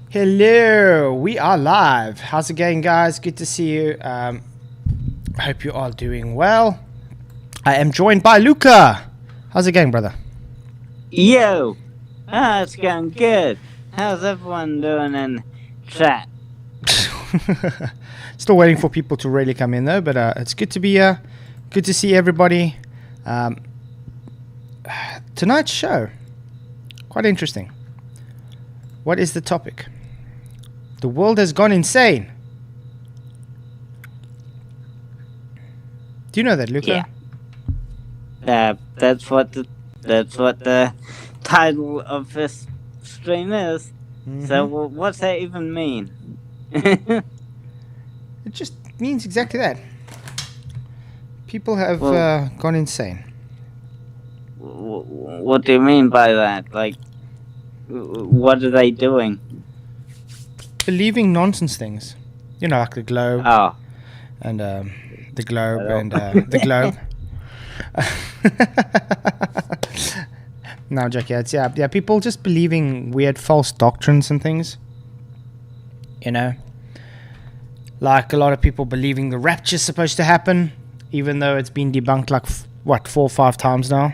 Hello, we are live. How's it going, guys? Good to see you. Hope you are doing well. I am joined by Luca. How's it going, brother? Yo! It's going good. How's everyone doing in chat? Still waiting for people to really come in, though, but it's good to be here. Good to see everybody. Tonight's show, quite interesting. What is the topic? The world has gone insane. Do you know that, Luca? Yeah. That's what the title of this stream is. Mm-hmm. So what's that even mean? It just means exactly that. People have gone insane. What do you mean by that? Like, what are they doing? Believing nonsense things. You know, like the globe. Oh. And the globe and the globe. No, Jack, yeah, people just believing weird false doctrines and things. You know? Like a lot of people believing the rapture's supposed to happen, even though it's been debunked like, 4 or 5 times now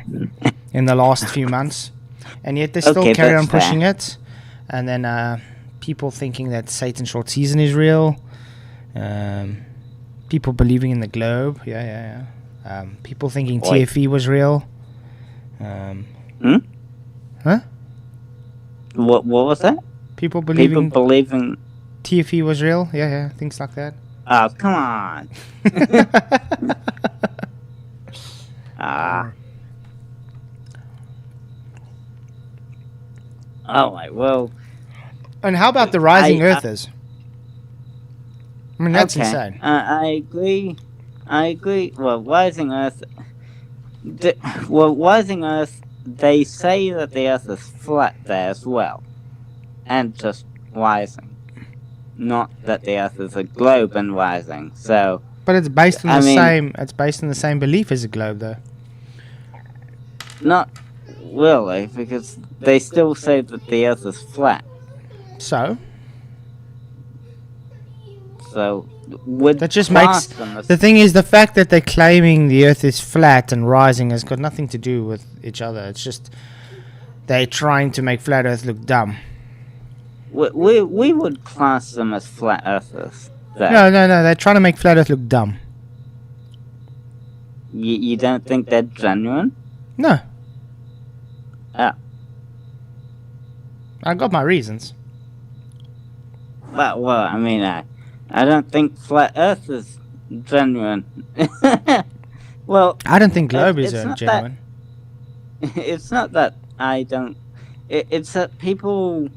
in the last few months. And yet they still carry on pushing it. And then people thinking that Satan's short season is real. People believing in the globe. Yeah. People thinking TFE was real. Huh? What was that? People believing TFE was real. Yeah, things like that. Oh, come on. Oh, well. And how about the rising earthers? I mean, that's insane. I agree. Well, rising earth... rising earth, they say that the earth is flat there as well. And just rising. Not that the earth is a globe and rising, so... But it's based on It's based on the same belief as a globe, though. Not really, because they still say that the earth is flat. So that just makes the thing is the fact that they're claiming the earth is flat and rising has got nothing to do with each other. It's just they're trying to make flat earth look dumb. We would class them as flat earthers. No, they're trying to make flat earth look dumb. You don't think they're genuine? No. Oh. I got my reasons. Well, I mean, I don't think flat earth is genuine. Well, I don't think globe is genuine. It's not that I don't... It's that people...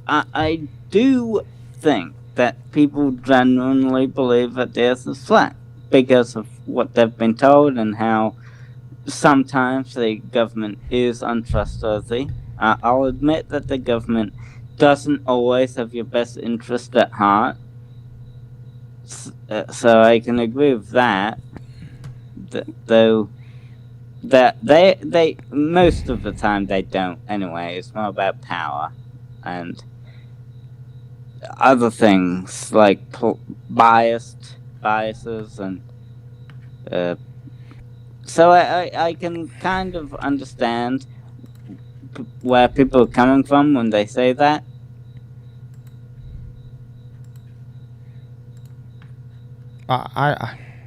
I do think that people genuinely believe that the earth is flat because of what they've been told and how sometimes the government is untrustworthy. I'll admit that the government doesn't always have your best interest at heart. So I can agree with that. Though that they most of the time they don't anyway. It's more about power and other things like biases and so I can kind of understand where people are coming from when they say that.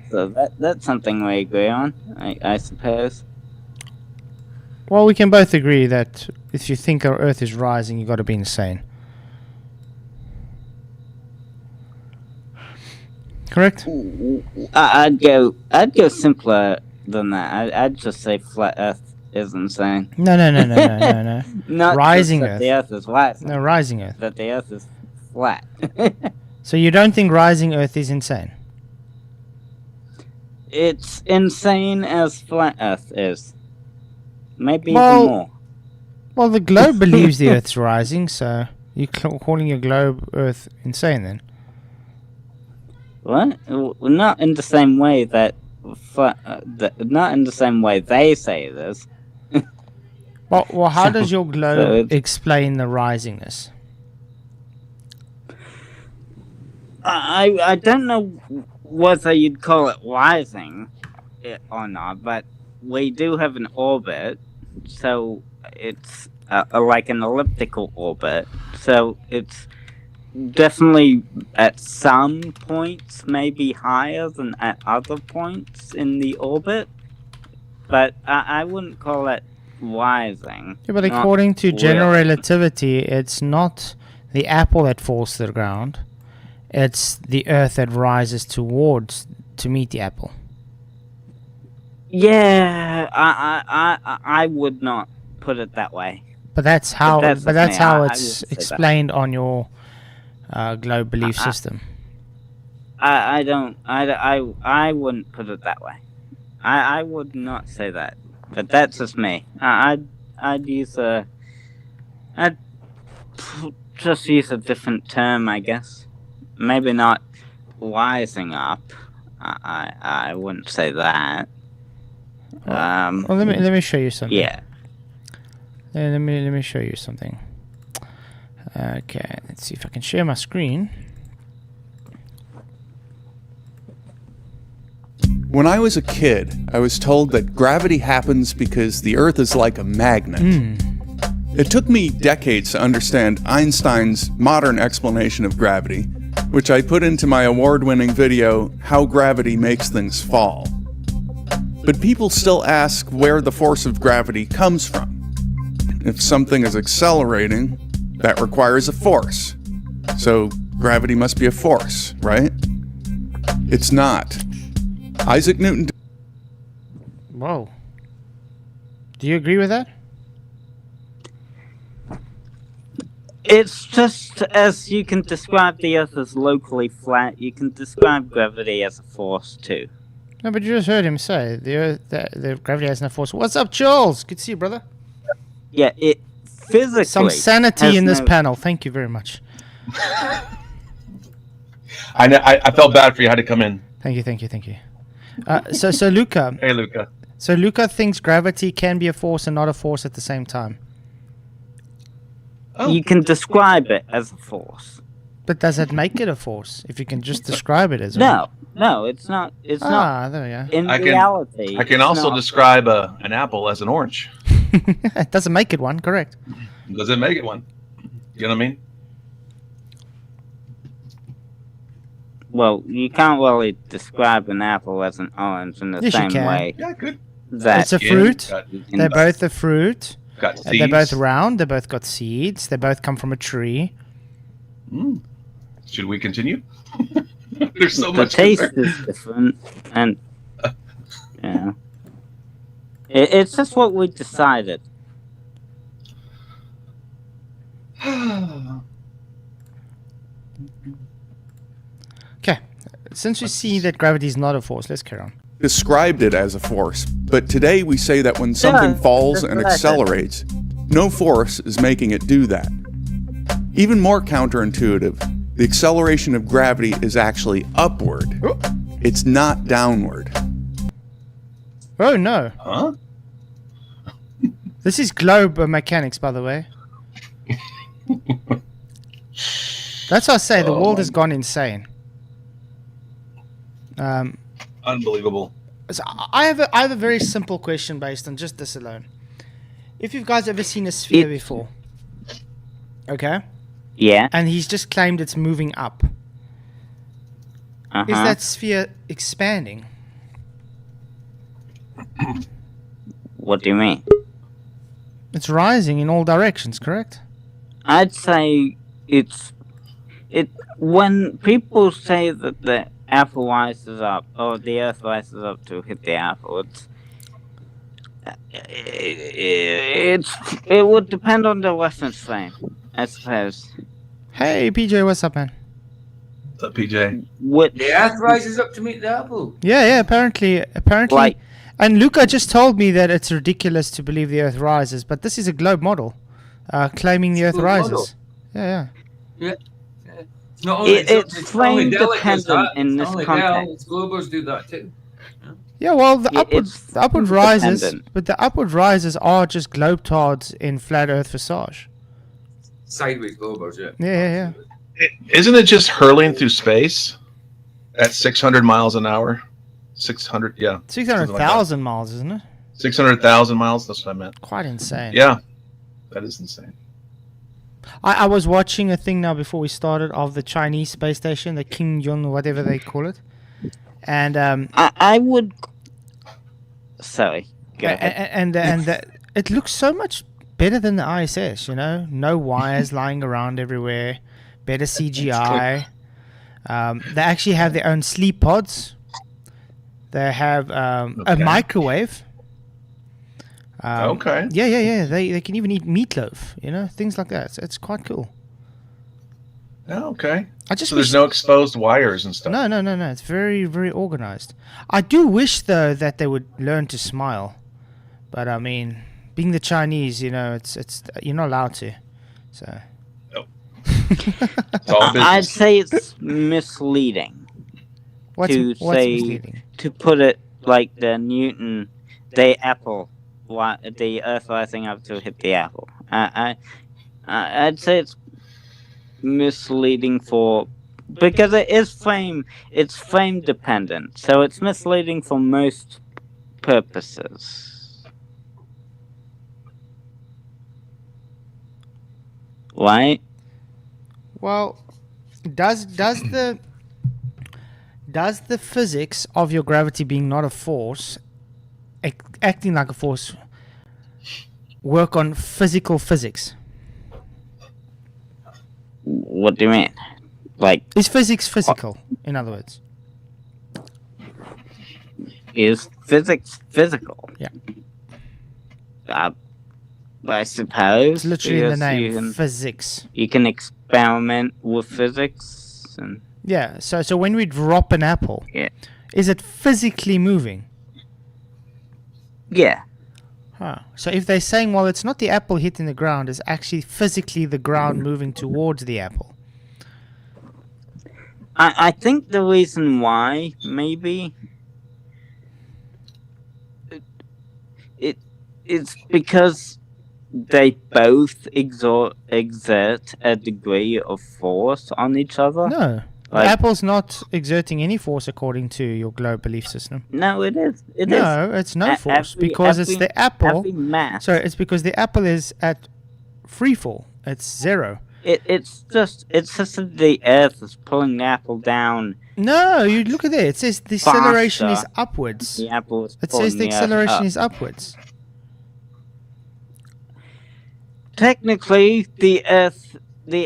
So that's something we agree on, I suppose. Well, we can both agree that if you think our Earth is rising, you got to be insane. Correct? I'd go simpler than that. I'd just say flat Earth is insane. No. Not rising just that Earth. The Earth is rising. No, rising Earth. That the Earth is flat. So you don't think rising Earth is insane? It's insane as flat Earth is. Maybe even more. Well, the globe believes the Earth's rising, so you're calling your globe Earth insane then? What? Not in the same way that... not in the same way they say it is. Well, how does your So globe explain the risingness? I don't know whether you'd call it rising or not, but we do have an orbit, so it's like an elliptical orbit. So it's definitely at some points maybe higher than at other points in the orbit, but I wouldn't call it rising. Yeah, but Not according to general really. relativity, it's not the apple that falls to the ground. It's the Earth that rises towards to meet the apple. Yeah, I would not put it that way. But that's how. That's But that's me. how I it's wouldn't say that. explained on your globe belief system. I don't. I wouldn't put it that way. I would not say that. But that's just me. I'd use I'd just use a different term, I guess. Maybe not rising up. I wouldn't say that. Well, let me show you something. Yeah. Let me show you something. Okay, let's see if I can share my screen. When I was a kid, I was told that gravity happens because the Earth is like a magnet. It took me decades to understand Einstein's modern explanation of gravity, which I put into my award-winning video, How Gravity Makes Things Fall. But people still ask where the force of gravity comes from. If something is accelerating, that requires a force. So gravity must be a force, right? It's not. Isaac Newton... Whoa. Do you agree with that? It's just as you can describe the Earth as locally flat, you can describe gravity as a force too. No, but you just heard him say the gravity has no force. What's up, Charles? Good to see you, brother. Yeah, it physically Some sanity has in this no- panel. Thank you very much. I felt bad for you. I had to come in. Thank you. So Luca. Hey, Luca. So Luca thinks gravity can be a force and not a force at the same time. Oh. You can describe it as a force. But does it make it a force if you can just describe it as a No, it's not. It's not. there we go. In I can- reality, I can it's also not. describe an apple as an orange. It doesn't make it one, correct? Does it make it one? You know what I mean? Well, you can't really describe an apple as an orange in the Yes, you same can. way Yeah, good. that It's a Yeah, fruit. got- They're both a fruit. got They're seeds. both round. They both got seeds. They both come from a tree. Mm. Should we continue? There's so the much. taste in there. is different, and yeah, it's just what we decided. Okay. Since we see that gravity is not a force, let's carry on. described it as a force, but today we say that when something Yeah, falls that's and what I said. accelerates, no force is making it do that. Even more counterintuitive, the acceleration of gravity is actually upward. It's not downward. Oh no. Huh? This is globe mechanics, by the way. That's what I say. The Oh world my- has gone insane. Unbelievable. So I have a very simple question based on just this alone. If you guys ever seen a sphere before, okay, Yeah. and he's just claimed it's moving up, Uh-huh. is that sphere expanding? What do you mean? It's rising in all directions, correct? I'd say it's when people say that the apple rises up or the earth rises up to hit the apple. It would depend on the reference frame, I suppose. Hey, PJ, what's up, man? What's up, PJ? Which The earth rises up to meet the apple. Yeah. Apparently, Like- and Luca just told me that it's ridiculous to believe the Earth rises, but this is a globe model, claiming the Earth globe rises. model. Yeah. It's not only It's it's not only frame Dell that does dependent that. in It's this not only context. Dell, it's Globers do that too. Yeah, well, It's the upward rises, dependent. but the upward rises are just globetrods in flat Earth visage. Sideways globals, yeah. Yeah. Isn't it just hurling through space at 600 miles an hour? 600, yeah. 600,000 miles, isn't it? 600,000 miles. That's what I meant. Quite insane. Yeah, that is insane. I was watching a thing now before we started of the Chinese space station, the King Yun, whatever they call it. And I would. Sorry. Go ahead. and it looks so much better than the ISS, you know? No wires lying around everywhere, better CGI. They actually have their own sleep pods. They have a microwave. Okay. Yeah. They can even eat meatloaf, you know, things like that. So it's quite cool. Oh, okay. I just So there's wish- no exposed wires and stuff. No. It's very, very organized. I do wish though that they would learn to smile, but I mean, being the Chinese, you know, it's you're not allowed to. So It's all I'd business. say it's misleading what's say misleading? to put it like the apple, the Earth rising up to hit the apple. I'd say it's misleading because it's frame dependent, so it's misleading for most purposes. Right? Well, does the physics of your gravity being not a force, acting like a force, work on physical physics? What do you mean? Like, Is physics physical, in other words? is physics physical? Yeah. I suppose. It's literally in the because name, physics. You can experiment with physics, and Yeah, so when we drop an apple, Yeah. is it physically moving? yeah, Huh. So if they're saying, well, it's not the apple hitting the ground, it's actually physically the ground moving towards the apple. I think the reason why maybe it's because they both exert a degree of force on each other. No, the Like- apple's not exerting any force according to your globe belief system. No, it is. It is. No, it's no force because it's the apple. Every mass. Sorry, it's because the apple is at free fall. It's zero. It's just that the Earth is pulling the apple down. No, you look at it. It says the acceleration is Faster. upwards. The apple is It pulling says the Earth acceleration up. is upwards. Technically, the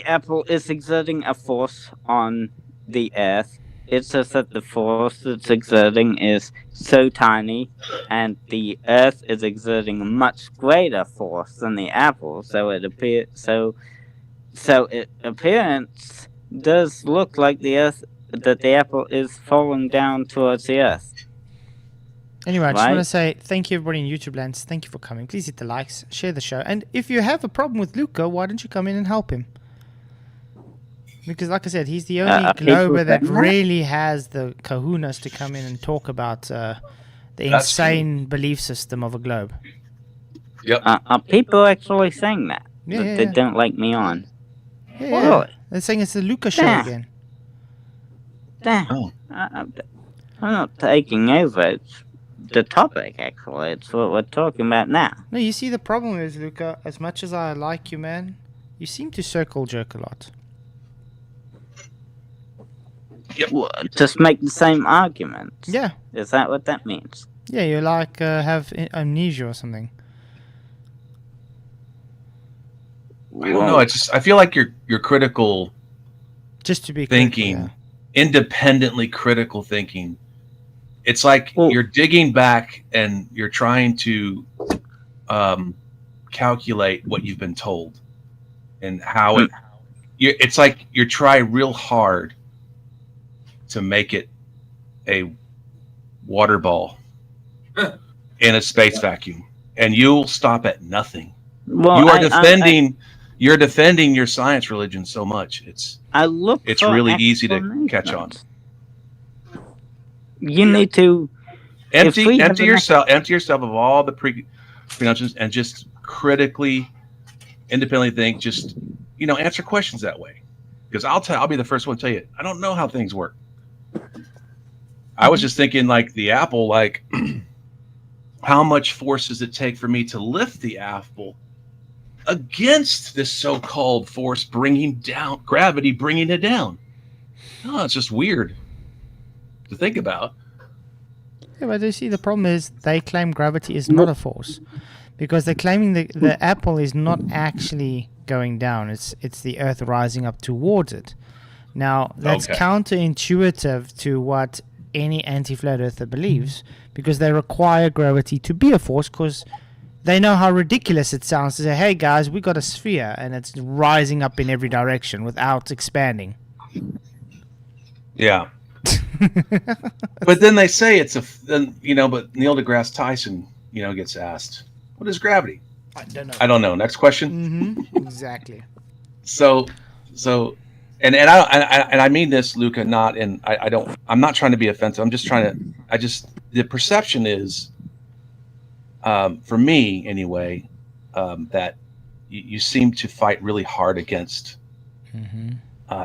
apple is exerting a force on the Earth. It's just that the force it's exerting is so tiny, and the Earth is exerting a much greater force than the apple. So it appearance does look like the apple is falling down towards the Earth. Anyway, I just want to Right. say thank you everybody in YouTube lands. Thank you for coming. Please hit the likes, share the show. And if you have a problem with Luca, why don't you come in and help him? Because like I said, he's the only people glober that saying that? really has the kahunas to come in and talk about the That's insane belief system of a globe. Yep. Are people actually saying that? Yeah, That yeah, they yeah. don't like me on? Yeah, Really? they're saying it's the Luca show Yeah. again. Damn. Oh. I'm not taking over. It's the topic, actually. It's what we're talking about now. No, you see the problem is, Luca, as much as I like you, man, you seem to circle jerk a lot. Just make the same arguments. Yeah. Is that what that means? Yeah, you like have amnesia or something. I don't know. I feel like you're critical Just to be thinking, clear, independently critical thinking. It's like Well- you're digging back and you're trying to calculate what you've been told and how it. It's like you try real hard to make it a water ball in a space vacuum, and you'll stop at nothing. Well, You are you're defending your science religion so much. It's It's really easy to catch on. You need to Empty yourself of all the preconceptions and just critically, independently think. Just answer questions that way. Because I'll be the first one to tell you, I don't know how things work. I was just thinking, like the apple, like how much force does it take for me to lift the apple against this so-called force gravity bringing it down? Oh, it's just weird to think about. Yeah, but you see, the problem is they claim gravity is not a force because they're claiming the apple is not actually going down. It's the Earth rising up towards it. Now, that's counterintuitive to what any anti-flat earther believes, because they require gravity to be a force, because they know how ridiculous it sounds to say, hey guys, we got a sphere and it's rising up in every direction without expanding. Yeah. But then they say but Neil deGrasse Tyson, gets asked, what is gravity? I don't know. Next question. Mm-hmm. Exactly. So, and I mean this, Luca, I'm not trying to be offensive. I'm just the perception is, for me anyway, that you seem to fight really hard against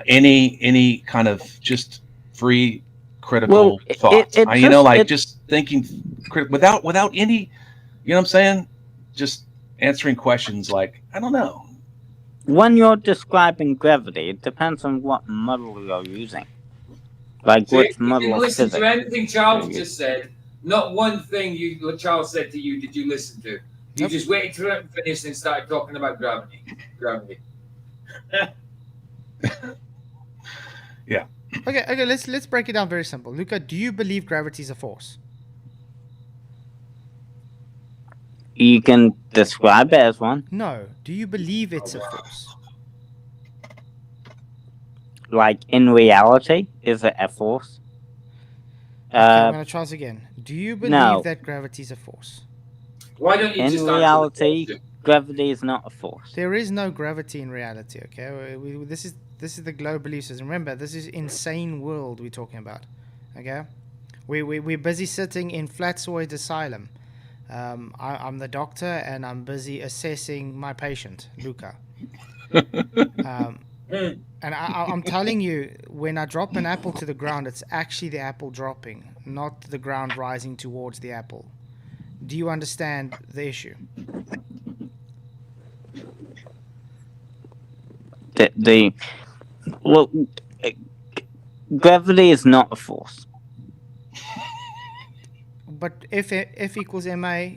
any kind of just free critical thoughts. Just thinking without any, what I'm saying? Just answering questions like, I don't know. When you're describing gravity, it depends on what model you're using. Like So which you model didn't of listen physics. to anything Charles just said. Not one thing Charles said to you did you listen to. You just waited till it finished and started talking about gravity. Yeah. Okay. Let's break it down very simple. Luca, do you believe gravity is a force? You can describe it as one. No. Do you believe it's a force? Like in reality, is it a force? Okay, I'm going to try this again. Do you believe that gravity is a force? Why don't you in just reality, gravity is not a force. There is no gravity in reality, okay? This is the global belief system. Remember, this is insane world we're talking about, okay? We're busy sitting in Flatzoid asylum. I'm the doctor, and I'm busy assessing my patient, Luca. And I'm telling you, when I drop an apple to the ground, it's actually the apple dropping, not the ground rising towards the apple. Do you understand the issue? Gravity is not a force. But F equals ma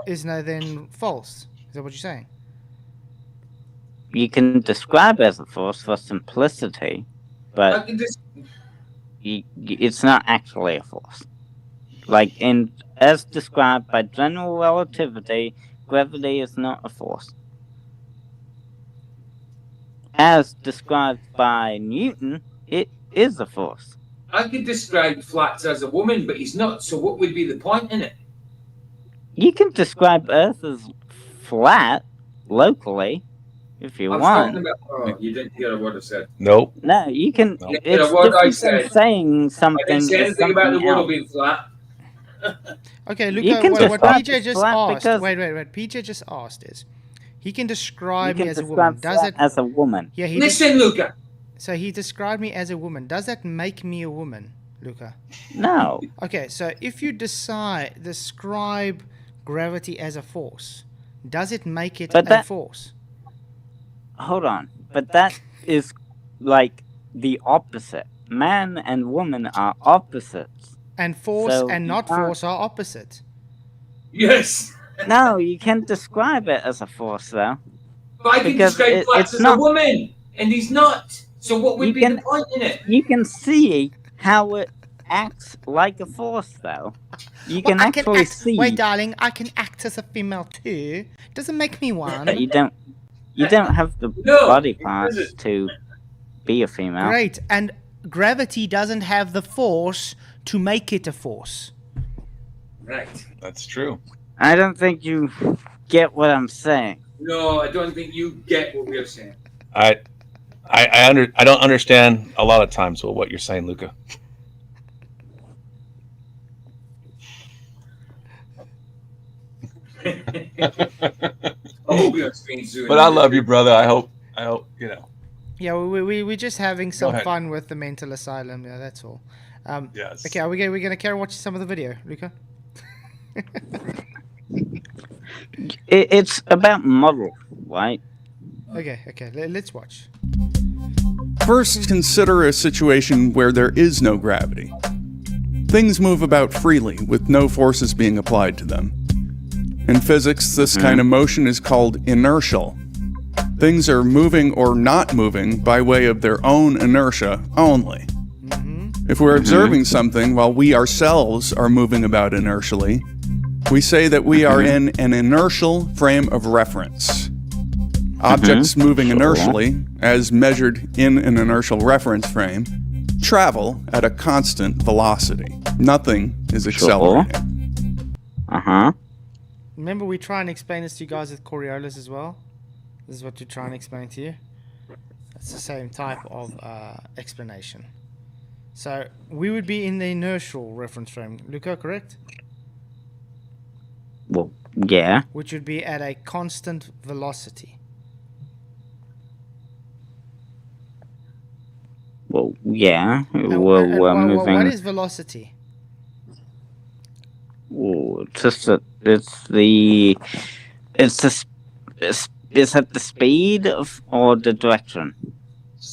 is now then false. Is that what you're saying? You can describe it as a force for simplicity, but it's not actually a force. Like as described by general relativity, gravity is not a force. As described by Newton, it is a force. I could describe Flats as a woman, but he's not. So what would be the point in it? You can describe Earth as flat locally if you want. You didn't hear a word I said. Nope. No, you can. No. It's What I different said. than saying something. I didn't say anything about the world being flat. Okay, You Luca, can what describe PJ just flat asked. because- Wait. PJ just asked is, he can You describe can me as a woman. describe Does flat it? as a woman. Yeah, Listen, Luca. so he described me as a woman. Does that make me a woman, Luca? No. Okay, so if you describe gravity as a force, does it make it But a that- force? Hold on. But that is like the opposite. Man and woman are opposites. And force So and you not can't- force are opposite. Yes. No, you can describe it as a force, though. But I can Because describe Flats it's as not- a woman, and he's not. So what would You be can- the point in it? You can see how it acts like a force, though. You can Well, actually see. Wait, darling, I can act as a female too. Doesn't make me one. But you don't have the No, body it parts doesn't. to be a female. Great, and gravity doesn't have the force to make it a force. Right. That's true. I don't think you get what I'm saying. No, I don't think you get what we're saying. I don't understand a lot of times what you're saying, Luca. I hope you're being soon. But I love you, brother. I hope you know. Yeah, we're just having some ahead. fun with the mental asylum. Yeah, that's all. Yes. Okay, are we gonna carry on watching some of the video, Luca? It's about model, right? Okay, let's watch. First, consider a situation where there is no gravity. Things move about freely with no forces being applied to them. In physics, this kind of motion is called inertial. Things are moving or not moving by way of their own inertia only. If we're observing something while we ourselves are moving about inertially, we say that we are in an inertial frame of reference. Objects moving inertially, as measured in an inertial reference frame, travel at a constant velocity. Nothing is accelerating. Remember, we try and explain this to you guys with Coriolis as well. This is what we try and explain to you. It's the same type of explanation. So we would be in the inertial reference frame, Luca, correct? Well, yeah. Which would be at a constant velocity. Well, yeah. And We're moving. what is velocity? Oh, it's at the speed of or the direction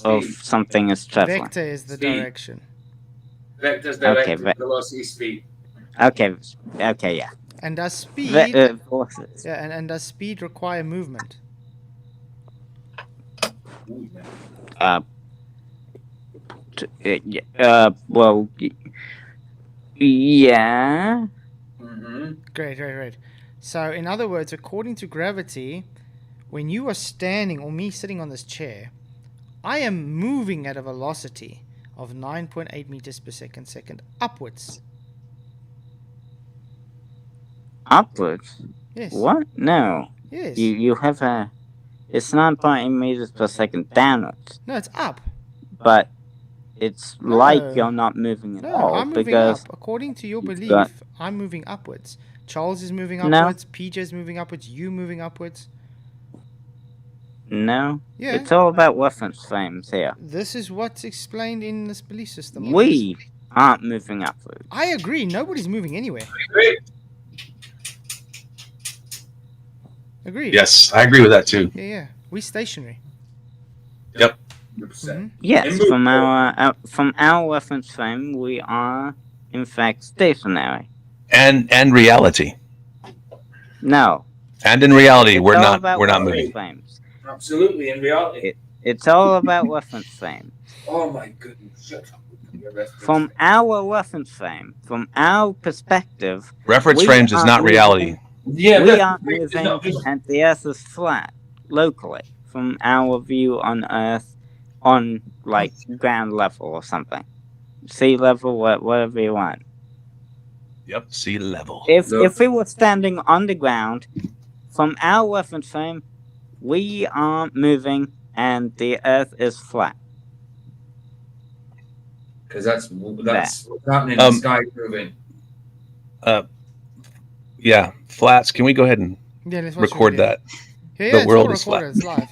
of something is traveling. Vector is the Speed. direction. Vector's directed Okay, velocity speed. Okay, yeah. And does speed Forces. and does speed require movement? Well, yeah. Great. So, in other words, according to gravity, when you are standing or me sitting on this chair, I am moving at a velocity of 9.8 meters per second upwards. Upwards? Yes. What? No. Yes. You have a. It's 9.8 meters per second downwards, No, it's up. but it's No. like you're not moving at No, all I'm moving because up. According to your belief, got- I'm moving upwards. Charles is moving No. upwards. PJ's moving upwards. You moving upwards. no. Yeah. It's all about reference frames here. This is what's explained in this belief system. We aren't moving upwards. I agree. Nobody's moving anywhere. Great. Agreed. Yes, I agree with that too. Yeah. We stationary. Yep. 100%. Yes, And move from our reference frame, we are in fact stationary. And reality. No, And in reality, it's we're all not about moving. reference frames. Absolutely, in reality. It's all about reference frame. Oh my goodness. Shut up. Your reference. From our reference frame, from our perspective, Reference We frames is are not moving- reality. Yeah, we but aren't it's moving not just- and the Earth is flat locally from our view on Earth on like ground level or something. Sea level, whatever you want. Yep, sea level. If No. if we were standing on the ground, from our reference frame, we aren't moving and the Earth is flat. Because that's what's happening. The sky's moving. Yeah, Flats, can we go ahead and Yeah, let's watch the record video. that? Yeah, The it's world all is recorded. It's live.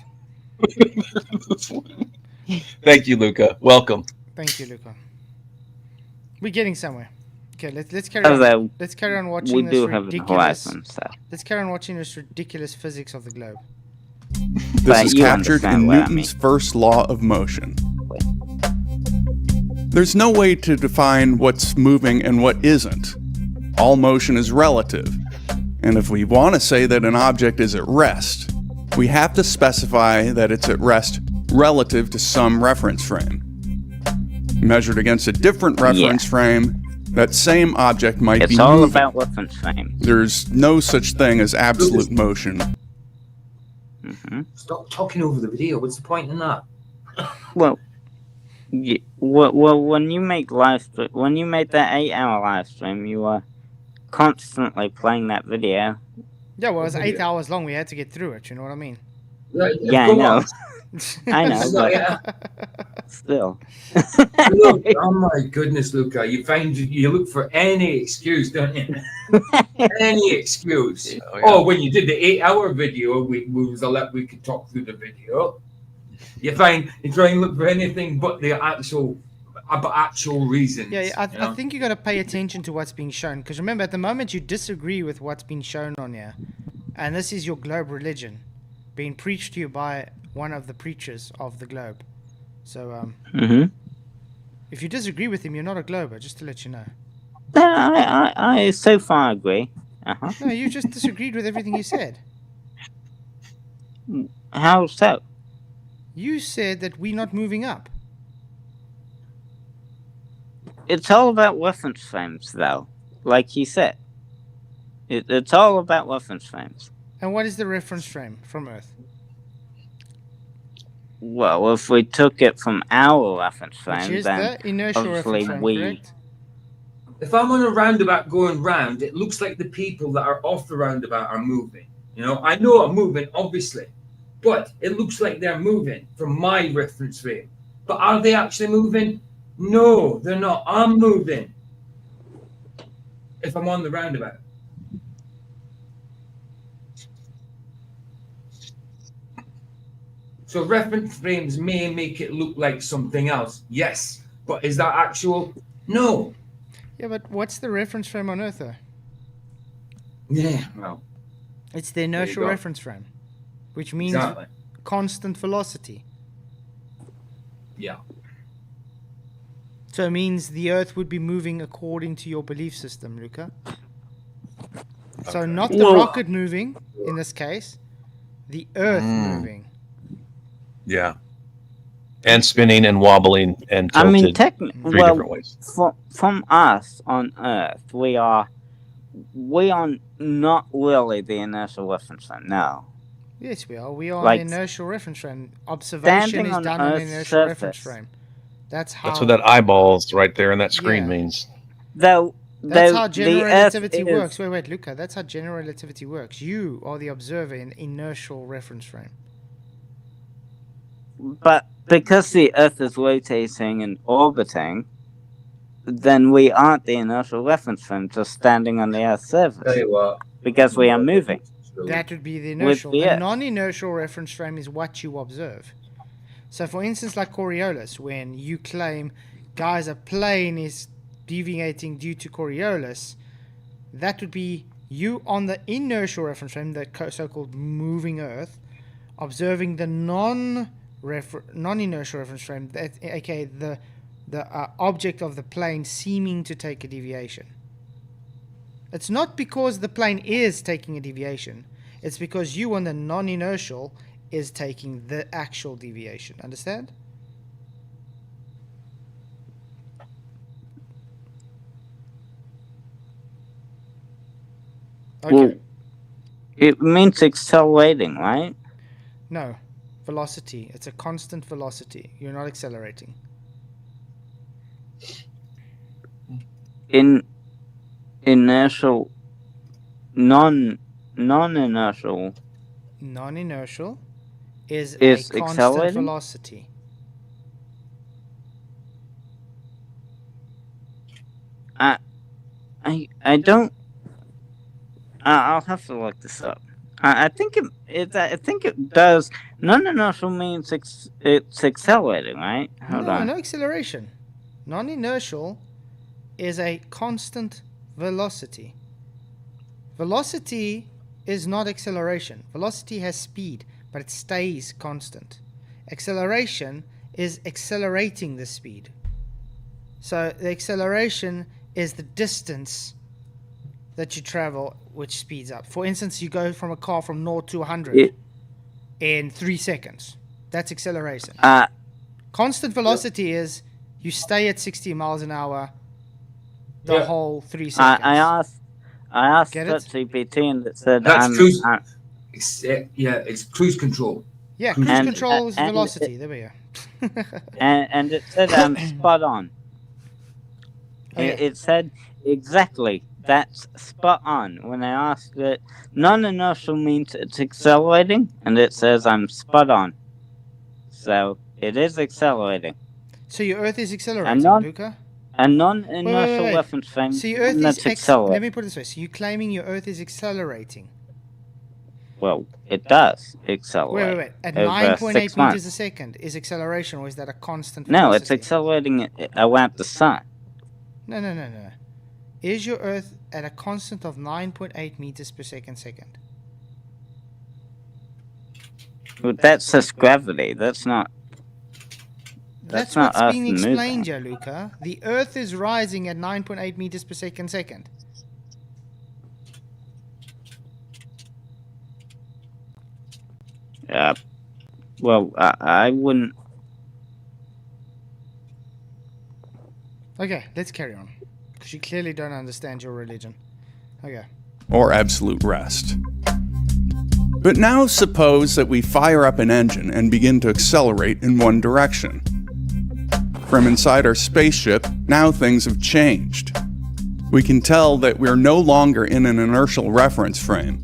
Thank you, Luca. Welcome. Thank you, Luca. We're getting somewhere. Okay, let's carry on. Although Let's carry on watching we this do have a ridiculous. horizon, so Let's carry on watching this ridiculous physics of the globe. This But is you captured understand in what I Newton's first law of motion. There's no way to define what's moving and what isn't. All motion is relative. And if we want to say that an object is at rest, we have to specify that it's at rest relative to some reference frame. Measured against a different reference frame, that same object might be it's all moving. about reference frames. There's no such thing as absolute motion. Stop talking over the video. What's the point in that? Well, when you make when you made that 8-hour live stream, you were constantly playing that video. Yeah, well, it was Okay. 8 hours long. We had to get through it. You know what I mean? Yeah, I Go know. on. I know, So, but yeah. still. Look, oh my goodness, Luca, you look for any excuse, don't you? Any excuse. Oh, yeah. Oh, when you did the 8-hour video, we could talk through the video. You try and look for anything but the actual reasons. Yeah, I you know? think you got to pay attention to what's being shown, because remember, at the moment you disagree with what's being shown on here, and this is your globe religion being preached to you by one of the preachers of the globe. So if you disagree with him, you're not a glober, just to let you know. I so far agree. No, you just disagreed with everything he said. How so? You said that we're not moving up. It's all about reference frames, though. Like he said. It's all about reference frames. And what is the reference frame from Earth? Well, if we took it from our reference Which frame, is then the inertial reference frame, correct? If I'm on a roundabout going round, it looks like the people that are off the roundabout are moving. I know I'm moving, obviously, but it looks like they're moving from my reference frame. But are they actually moving? No, they're not. I'm moving. If I'm on the roundabout. So reference frames may make it look like something else. Yes. But is that actual? No. Yeah, but what's the reference frame on Earth, though? Yeah, well. It's the inertial reference frame, which means constant velocity. Yeah. So it means the Earth would be moving according to your belief system, Luca. So not the rocket moving, in this case, the Earth moving. Yeah. And spinning and wobbling and tilted. I mean, technically, different ways. From us on Earth, we are not really the inertial reference frame. No. Yes, we are. We are Like, an inertial reference frame. Observation is on done on an Earth's inertial reference surface. frame. That's how. That's what that eyeballs right there in that screen Yeah. means. That's how general the Earth relativity is- works. Wait, Luca. That's how general relativity works. You are the observer in inertial reference frame. But because the Earth is rotating and orbiting, then we aren't the inertial reference frame, just standing on the Earth's Tell surface. you what. Because we are moving. That would be the inertial. the The Earth. non-inertial reference frame is what you observe. So, for instance, like Coriolis, when you claim, guys, a plane is deviating due to Coriolis, that would be you on the inertial reference frame, the so-called moving Earth, observing the non-inertial reference frame, aka the object of the plane seeming to take a deviation. It's not because the plane is taking a deviation. It's because you on the non-inertial is taking the actual deviation. Understand? Okay. Well, it means accelerating, right? No. Velocity. It's a constant velocity. You're not accelerating. In inertial, non-inertial Non-inertial is Is a constant accelerating? velocity. I don't. I'll have to look this up. I think it does. Non-inertial means it's accelerating, right? Hold on. No acceleration. Non-inertial is a constant velocity. Velocity is not acceleration. Velocity has speed, but it stays constant. Acceleration is accelerating the speed. So the acceleration is the distance that you travel, which speeds up. For instance, you go from a car from 0 to 100 in 3 seconds. That's acceleration. Constant velocity is you stay at 60 miles an hour the whole 3 seconds. I asked Get it? ChatGPT and it said That's cruise. It's cruise control. Yeah, cruise And- control is and velocity. There we go. and it said I'm spot on. Oh, yeah. It said exactly that's spot on. When I asked it, non-inertial means it's accelerating, and it says I'm spot on. So it is accelerating. So your Earth is accelerating, non- Luca? A non-inertial Wait. reference frame So your Earth that's is accelerating. let me put it this way. So you're claiming your Earth is accelerating. Well, it does accelerate. Wait. At over 9.8 6 meters months. a second is acceleration, or is that a constant No, velocity? it's accelerating around the sun. No. Is your Earth at a constant of 9.8 meters per second? Well, that's just gravity. That's not. That's not what's Earth being moving. explained here, Luca. The Earth is rising at 9.8 meters per second. Well, I wouldn't. Okay, let's carry on. Because you clearly don't understand your religion. Okay. Or absolute rest. But now suppose that we fire up an engine and begin to accelerate in one direction. From inside our spaceship, now things have changed. We can tell that we're no longer in an inertial reference frame.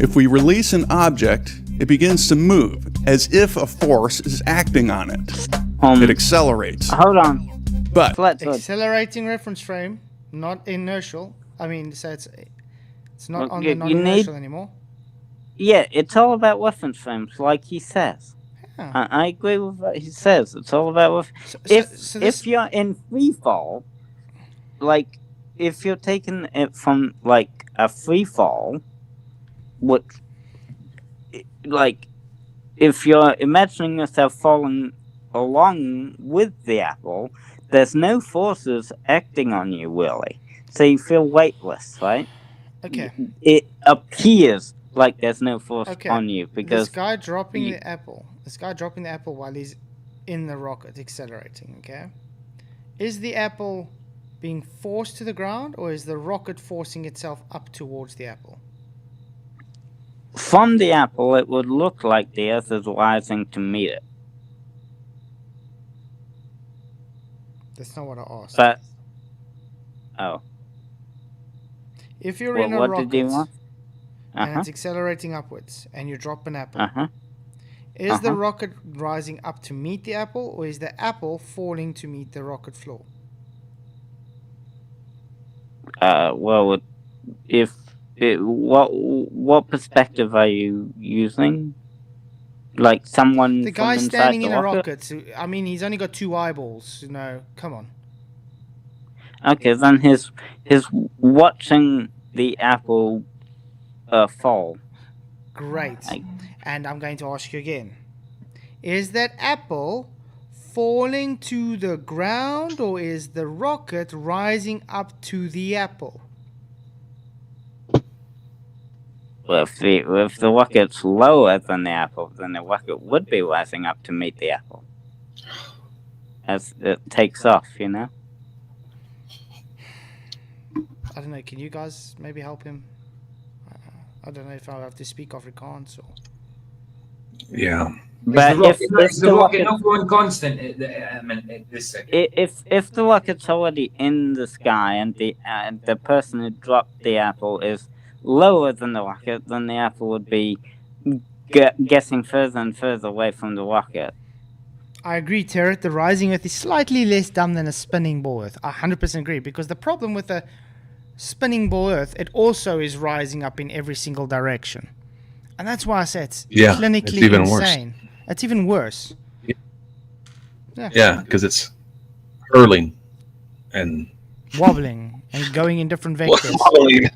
If we release an object, it begins to move, as if a force is acting on it. It accelerates. Hold on. But Flatzoid. Accelerating reference frame, not inertial. I mean, so it's not Well, on you- the non you inertial need- anymore. Yeah, it's all about reference frames, like he says. Yeah. I agree with what he says. It's all about if you're in free fall, like if you're taking it from like a free fall, which like if you're imagining yourself falling along with the apple, there's no forces acting on you really, so you feel weightless, right? Okay. It appears like there's no force Okay. on you because This guy dropping you- the apple. This guy dropping the apple while he's in the rocket accelerating, okay? Is the apple being forced to the ground, or is the rocket forcing itself up towards the apple? from the apple, it would look like the Earth is rising to meet it. That's not what I asked. But If you're well, in a what rocket did you want? and it's accelerating upwards and you drop an apple, Uh-huh. is the Uh-huh. rocket rising up to meet the apple, or is the apple falling to meet the rocket floor? Well, what perspective are you using? Like someone The from guy inside standing the in a rocket? rocket, so, I mean, he's only got 2 eyeballs. Come on. Okay, then he's watching the apple fall. Great. I- And I'm going to ask you again. Is that apple falling to the ground, or is the rocket rising up to the apple? Well, if the rocket's lower than the apple, then the rocket would be rising up to meet the apple as it takes off. You know. I don't know. Can you guys maybe help him? I don't know if I'll have to speak Afrikaans or... Yeah. But Is the rocket not going constant at this second? if the rocket's already in the sky and the person who dropped the apple is lower than the rocket, then the apple would be getting further and further away from the rocket. I agree, Terret. The rising Earth is slightly less dumb than a spinning ball Earth. I 100% agree, because the problem with a spinning ball Earth, it also is rising up in every single direction. And that's why I said it's clinically it's even insane. It's even worse. Yeah, because it's hurling and Wobbling and going in different vectors. wobbling.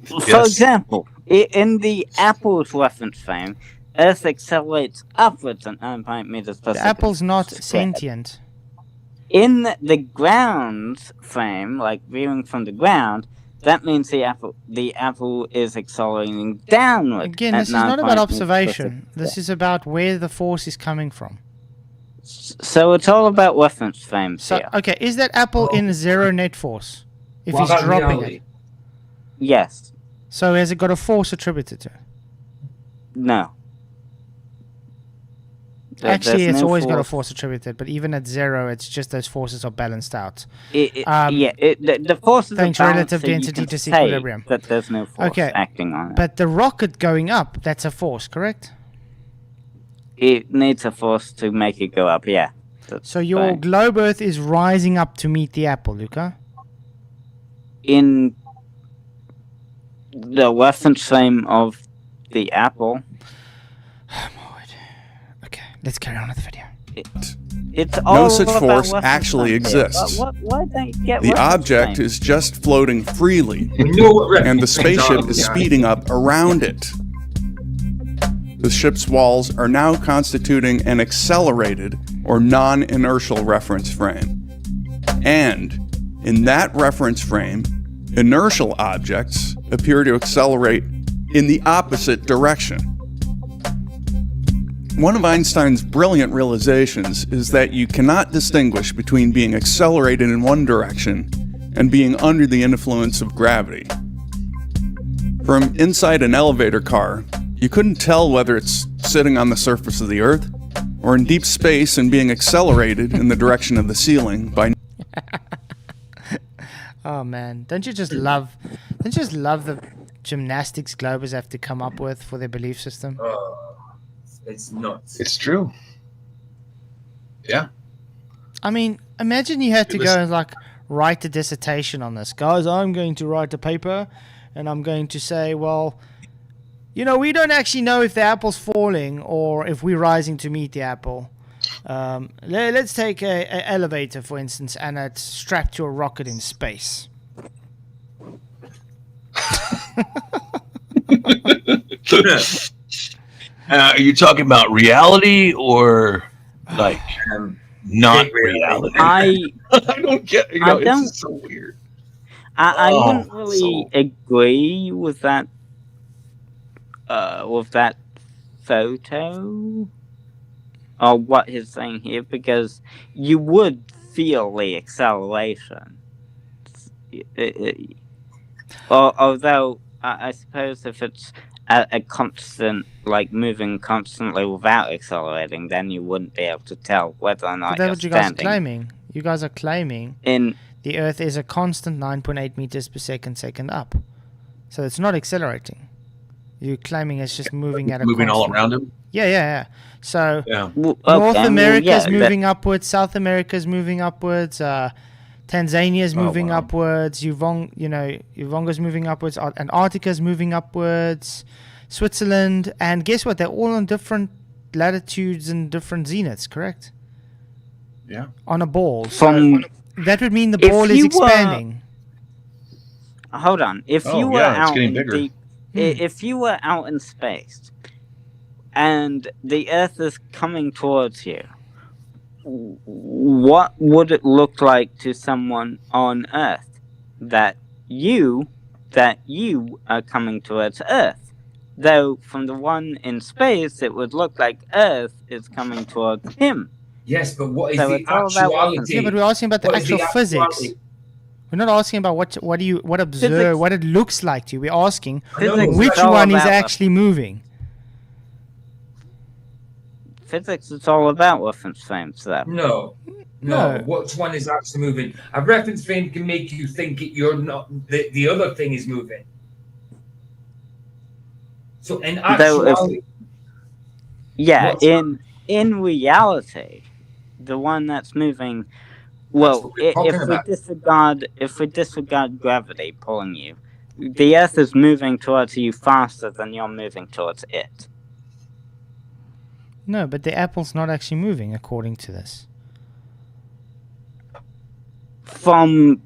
For Yes. example, in the apple's reference frame, Earth accelerates upwards at 9 meters per The second. apple's not squared. sentient. In the ground's frame, like viewing from the ground, that means the apple is accelerating downward. Again, at this is not 9 about meters per observation. second. This is about where the force is coming from. So it's all about reference frames So, here. okay, is that apple in zero net force? If What he's about dropping reality? it. Yes. So has it got a force attributed to it? No. Actually, there's it's no always got a force. force attributed, but even at 0, it's just those forces are balanced out. The forces Thanks, are balanced, relative so you density can to say equilibrium. that there's no force Okay, acting on it. But the rocket going up, that's a force, correct? It needs a force to make it go up, yeah. So your fine. globe Earth is rising up to meet the apple, Luca? In the reference frame of the apple, Oh my word. Okay, let's carry on with the video. it's all such about force reference actually frame here. exists. Why don't you get The reference object frame? is just floating freely, We know what and the reference frames are, spaceship is guys. speeding up around it. The ship's walls are now constituting an accelerated or non-inertial reference frame. And in that reference frame, inertial objects appear to accelerate in the opposite direction. One of Einstein's brilliant realizations is that you cannot distinguish between being accelerated in one direction and being under the influence of gravity. From inside an elevator car, you couldn't tell whether it's sitting on the surface of the Earth or in deep space and being accelerated in the direction of the ceiling by. Oh man, don't you just love the gymnastics globers have to come up with for their belief system? It's nuts. It's true. Yeah. I mean, imagine you had to It was- go and like write a dissertation on this. Guys, I'm going to write a paper and I'm going to say, well, you know, we don't actually know if the apple's falling or if we're rising to meet the apple. Let's take a elevator, for instance, and it's strapped to a rocket in space. Are you talking about reality or like not Big reality. reality? I don't get. I It's don't- just so weird. I Oh, wouldn't really so- agree with that photo or what he's saying here, because you would feel the acceleration. Although I suppose if it's a constant, like moving constantly without accelerating, then you wouldn't be able to tell whether or But not that's you're what you guys are standing claiming. You guys are claiming in. the Earth is a constant 9.8 meters per second up. So it's not accelerating. You're claiming it's just moving at a Moving all constant- around him. Yeah. So Yeah. North America's yeah, moving upwards, South America's moving upwards, Tanzania's Oh, moving wow. upwards, Uvonga's moving upwards, Antarctica's moving upwards, Switzerland, and guess what? They're all on different latitudes and different zeniths, correct? Yeah. On a ball. From So that would mean the If ball is you were- expanding. hold on, if Oh, you were yeah, it's out getting in bigger. deep, if you were out in space, and the Earth is coming towards you, what would it look like to someone on Earth that you are coming towards Earth? Though from the one in space, it would look like Earth is coming towards him. Yes, but what is So the it's all about actuality? Yeah, but we're asking about the What is actual physics. actuality? We're not asking about what Physics. what it looks like to you. We're asking I know, Physics which is all one is about actually moving. Physics is all about reference frames, though. No. No. Which one is actually moving? A reference frame can make you think you're not. The other thing is moving. So in Though if- actuality, Yeah, What's in reality, the one that's moving. Well, what we're talking about. if we disregard gravity pulling you, the Earth is moving towards you faster than you're moving towards it. No, but the apple's not actually moving according to this. But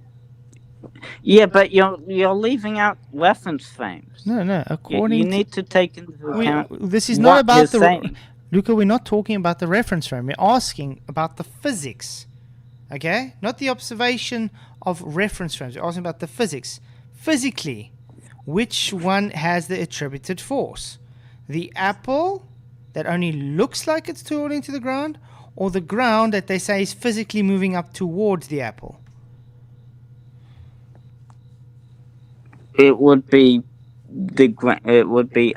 you're leaving out reference frames. No. According You need to take into account. this is what not about you're the saying. Luca. We're not talking about the reference frame. We're asking about the physics. Okay, not the observation of reference frames. We're asking about the physics. Physically, which one has the attributed force? The apple that only looks like it's falling to the ground, or the ground that they say is physically moving up towards the apple? It would be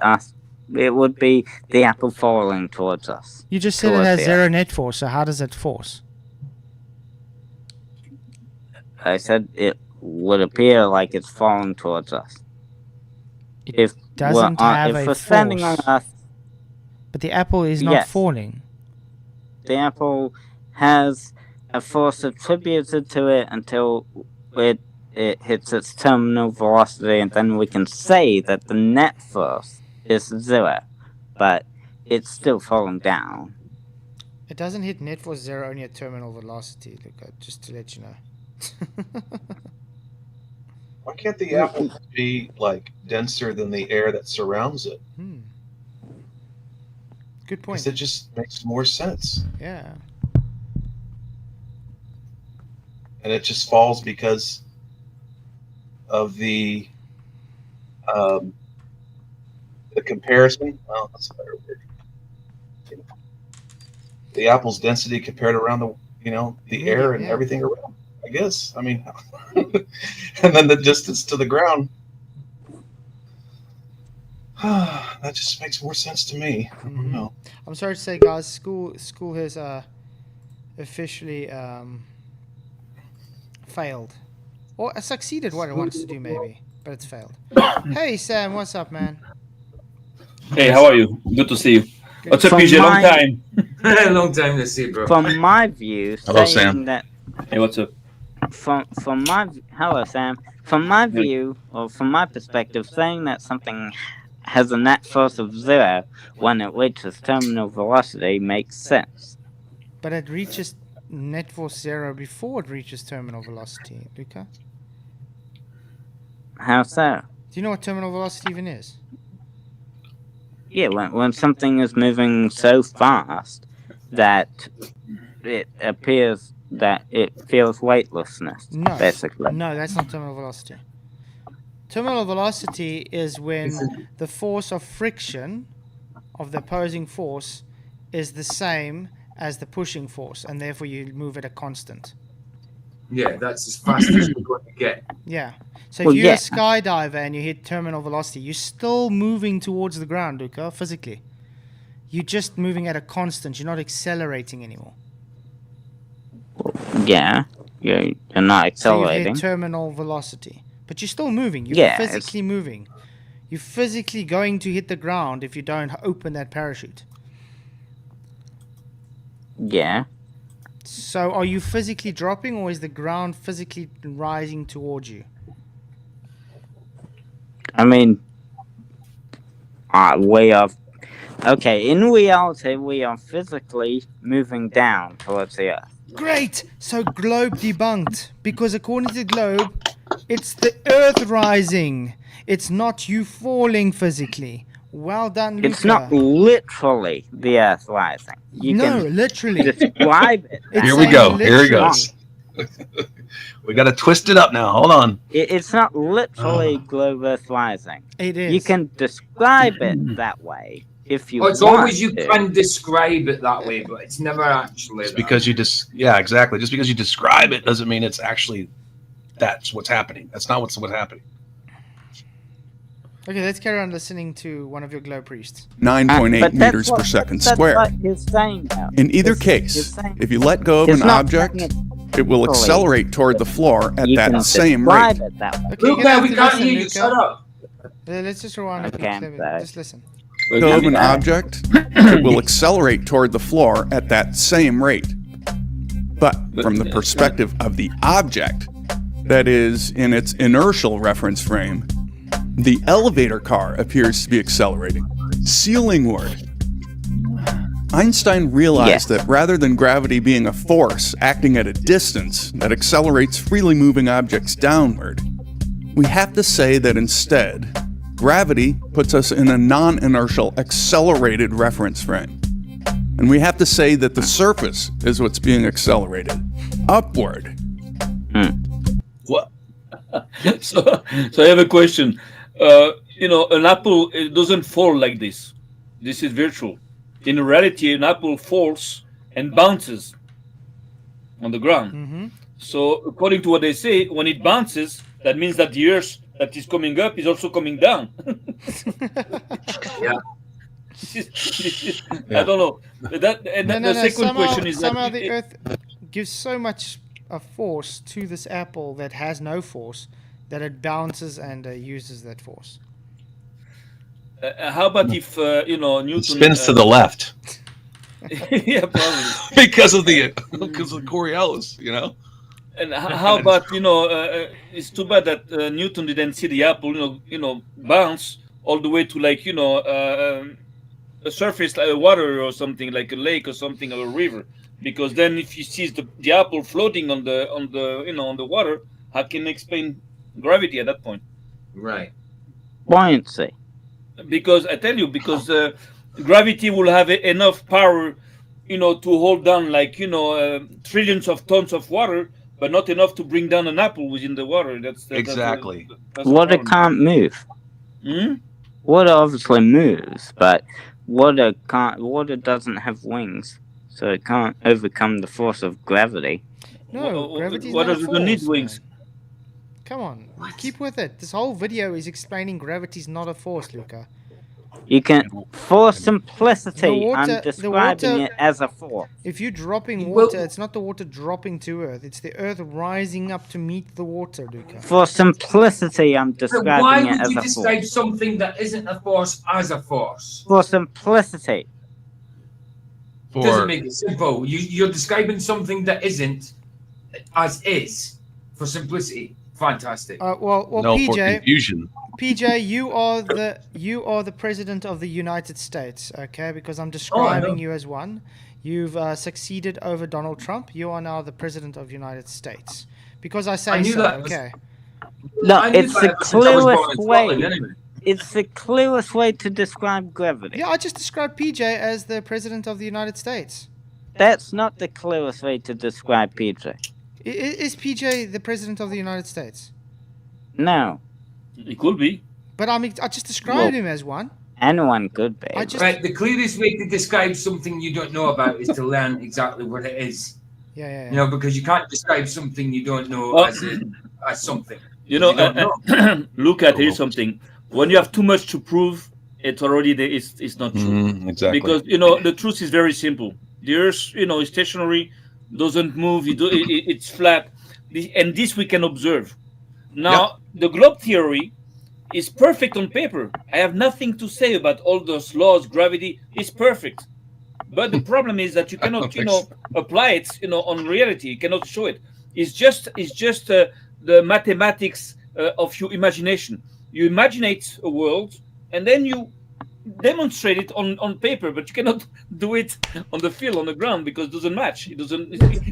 us It would be the apple falling towards us. You just said it Towards has the zero Earth. net force, so how does it force? I said it would appear like it's falling towards us. If Doesn't have if a we're standing on force. Earth, But the apple is not Yes. falling. the apple has a force attributed to it until it hits its terminal velocity, and then we can say that the net force is 0, but it's still falling down. It doesn't hit net force 0, only at terminal velocity, Luca, just to let you know. Why can't the apple be like denser than the air that surrounds it? Good point. Because it just makes more sense. Yeah. And it just falls because of the comparison. Well, that's a better word. The apple's density compared around the Medium, air and yeah. everything around. I guess. I mean, and then the distance to the ground. That just makes more sense to me. I don't know. I'm sorry to say, guys, school has officially failed. Or succeeded what it wants to do, maybe. But it's failed. Hey, Sam, what's up, man? Hey, how are you? Good to see you. What's up, From PJ? Long my- time. Long time to see, bro. From my view, Hello, saying Sam. that Hey, what's up? from my hello Sam. From my view, or from my perspective, saying that something has a net force of 0 when it reaches terminal velocity makes sense. But it reaches net force 0 before it reaches terminal velocity, Luca. How so? Do you know what terminal velocity even is? Yeah, when something is moving so fast that it appears that it feels weightlessness, No. basically. No, that's not terminal velocity. Terminal velocity is when the force of friction of the opposing force is the same as the pushing force, and therefore you move at a constant. Yeah, that's as fast as you're going to get. Yeah. So Well, if you're yeah. a skydiver and you hit terminal velocity, you're still moving towards the ground, Luca, physically. You're just moving at a constant. You're not accelerating anymore. Yeah, you're not So you accelerating. hit terminal velocity. But you're still moving. You're Yeah, physically moving. You're physically going to hit the ground if you don't open that parachute. Yeah. So are you physically dropping, or is the ground physically rising towards you? I mean, we are. Okay, in reality, we are physically moving down towards the Earth. Great! So globe debunked. Because according to the globe, it's the Earth rising. It's not you falling physically. Well done, Luca. It's not literally the Earth rising. You no, can literally. describe it. It's Here we saying go. Here he literally. goes. We got to twist it up now. Hold on. It's not literally globe Earth rising. It is. You can describe it that way if you Oh, it's want always you to. can describe it that way, but it's never actually. Just that. because you yeah, exactly. Just because you describe it doesn't mean it's actually that's what's happening. That's not what's happening. Okay, let's carry on listening to one of your globe priests. 9.8 But that's meters what- per second that's square. what he's saying now. In either He's case, saying if you let go of it's an not object, saying it will literally. accelerate toward the floor at you that can same describe rate. it that way. Okay, you're Luca, gonna have we to can't listen, hear you. Luca. Shut up. Let's just rewind a Okay, I'm clip. sorry. Just listen. Let go of an object, it will accelerate toward the floor at that same rate. But from the perspective of the object, that is, in its inertial reference frame, the elevator car appears to be accelerating, ceilingward. Einstein realized that rather than gravity being a force acting at a distance that accelerates freely moving objects downward, we have to say that instead, gravity puts us in a non-inertial accelerated reference frame. And we have to say that the surface is what's being accelerated upward. What? so I have a question. An apple, it doesn't fall like this. This is virtual. In reality, an apple falls and bounces on the ground. Mm-hmm. So according to what they say, when it bounces, that means that the earth that is coming up is also coming down. Yeah. I don't know. That and the second question is somehow that the Earth gives so much of force to this apple that has no force that it bounces and uses that force. how about if Newton It spins to the left yeah, probably. because of the Coriolis, And how about it's too bad that Newton didn't see the apple bounce all the way to like a surface like water or something like a lake or something or a river, because then if he sees the apple floating on the water, how can he explain gravity at that point? Right. Buoyancy. Because I tell you, because gravity will have enough power to hold down like trillions of tons of water, but not enough to bring down an apple within the water. Exactly. That's the Water problem. can't move. Hmm? Water obviously moves, but water can't. Water doesn't have wings, so it can't overcome the force of gravity. No, gravity's Water not a force. doesn't need wings. Man. Come on, keep with it. This whole video is explaining gravity's not a force, Luca. You can, for simplicity, The water- I'm the describing water- it as a force. If you're dropping Well- water, it's not the water dropping to Earth. It's the Earth rising up to meet the water, Luca. For simplicity, I'm But why describing it would as you a describe force. something that isn't a force as a force? For simplicity, Doesn't make it simple. You're describing something that isn't as is. For simplicity, fantastic. Well, no, for PJ, confusion. PJ, you are the president of the United States, okay? Because I'm describing you as one. You've succeeded over Donald Trump. You are now the president of the United States. Because I say I knew so, that was- okay? look, I knew it's that the since I was born in clearest Scotland, way. anyway. It's the clearest way to describe gravity. Yeah, I just described PJ as the president of the United States. That's not the clearest way to describe PJ. Is PJ the president of the United States? No, It could be. But I just described him as one. anyone could be. I just Right, the clearest way to describe something you don't know about is to learn exactly what it is. yeah. Because you can't describe something you don't know Well, as something. You know, You don't look at here something. When you have too much to prove, it's already there. It's not true. Exactly. Because the truth is very simple. The Earth, is stationary, doesn't move. It's flat, and this we can observe. Now, the globe theory is perfect on paper. I have nothing to say about all those laws. Gravity is perfect, but the problem is that you cannot, apply it, on reality. You cannot show it. It's just the mathematics of your imagination. You imaginate a world, and then you demonstrate it on paper, but you cannot do it on the field, on the ground, because it doesn't match.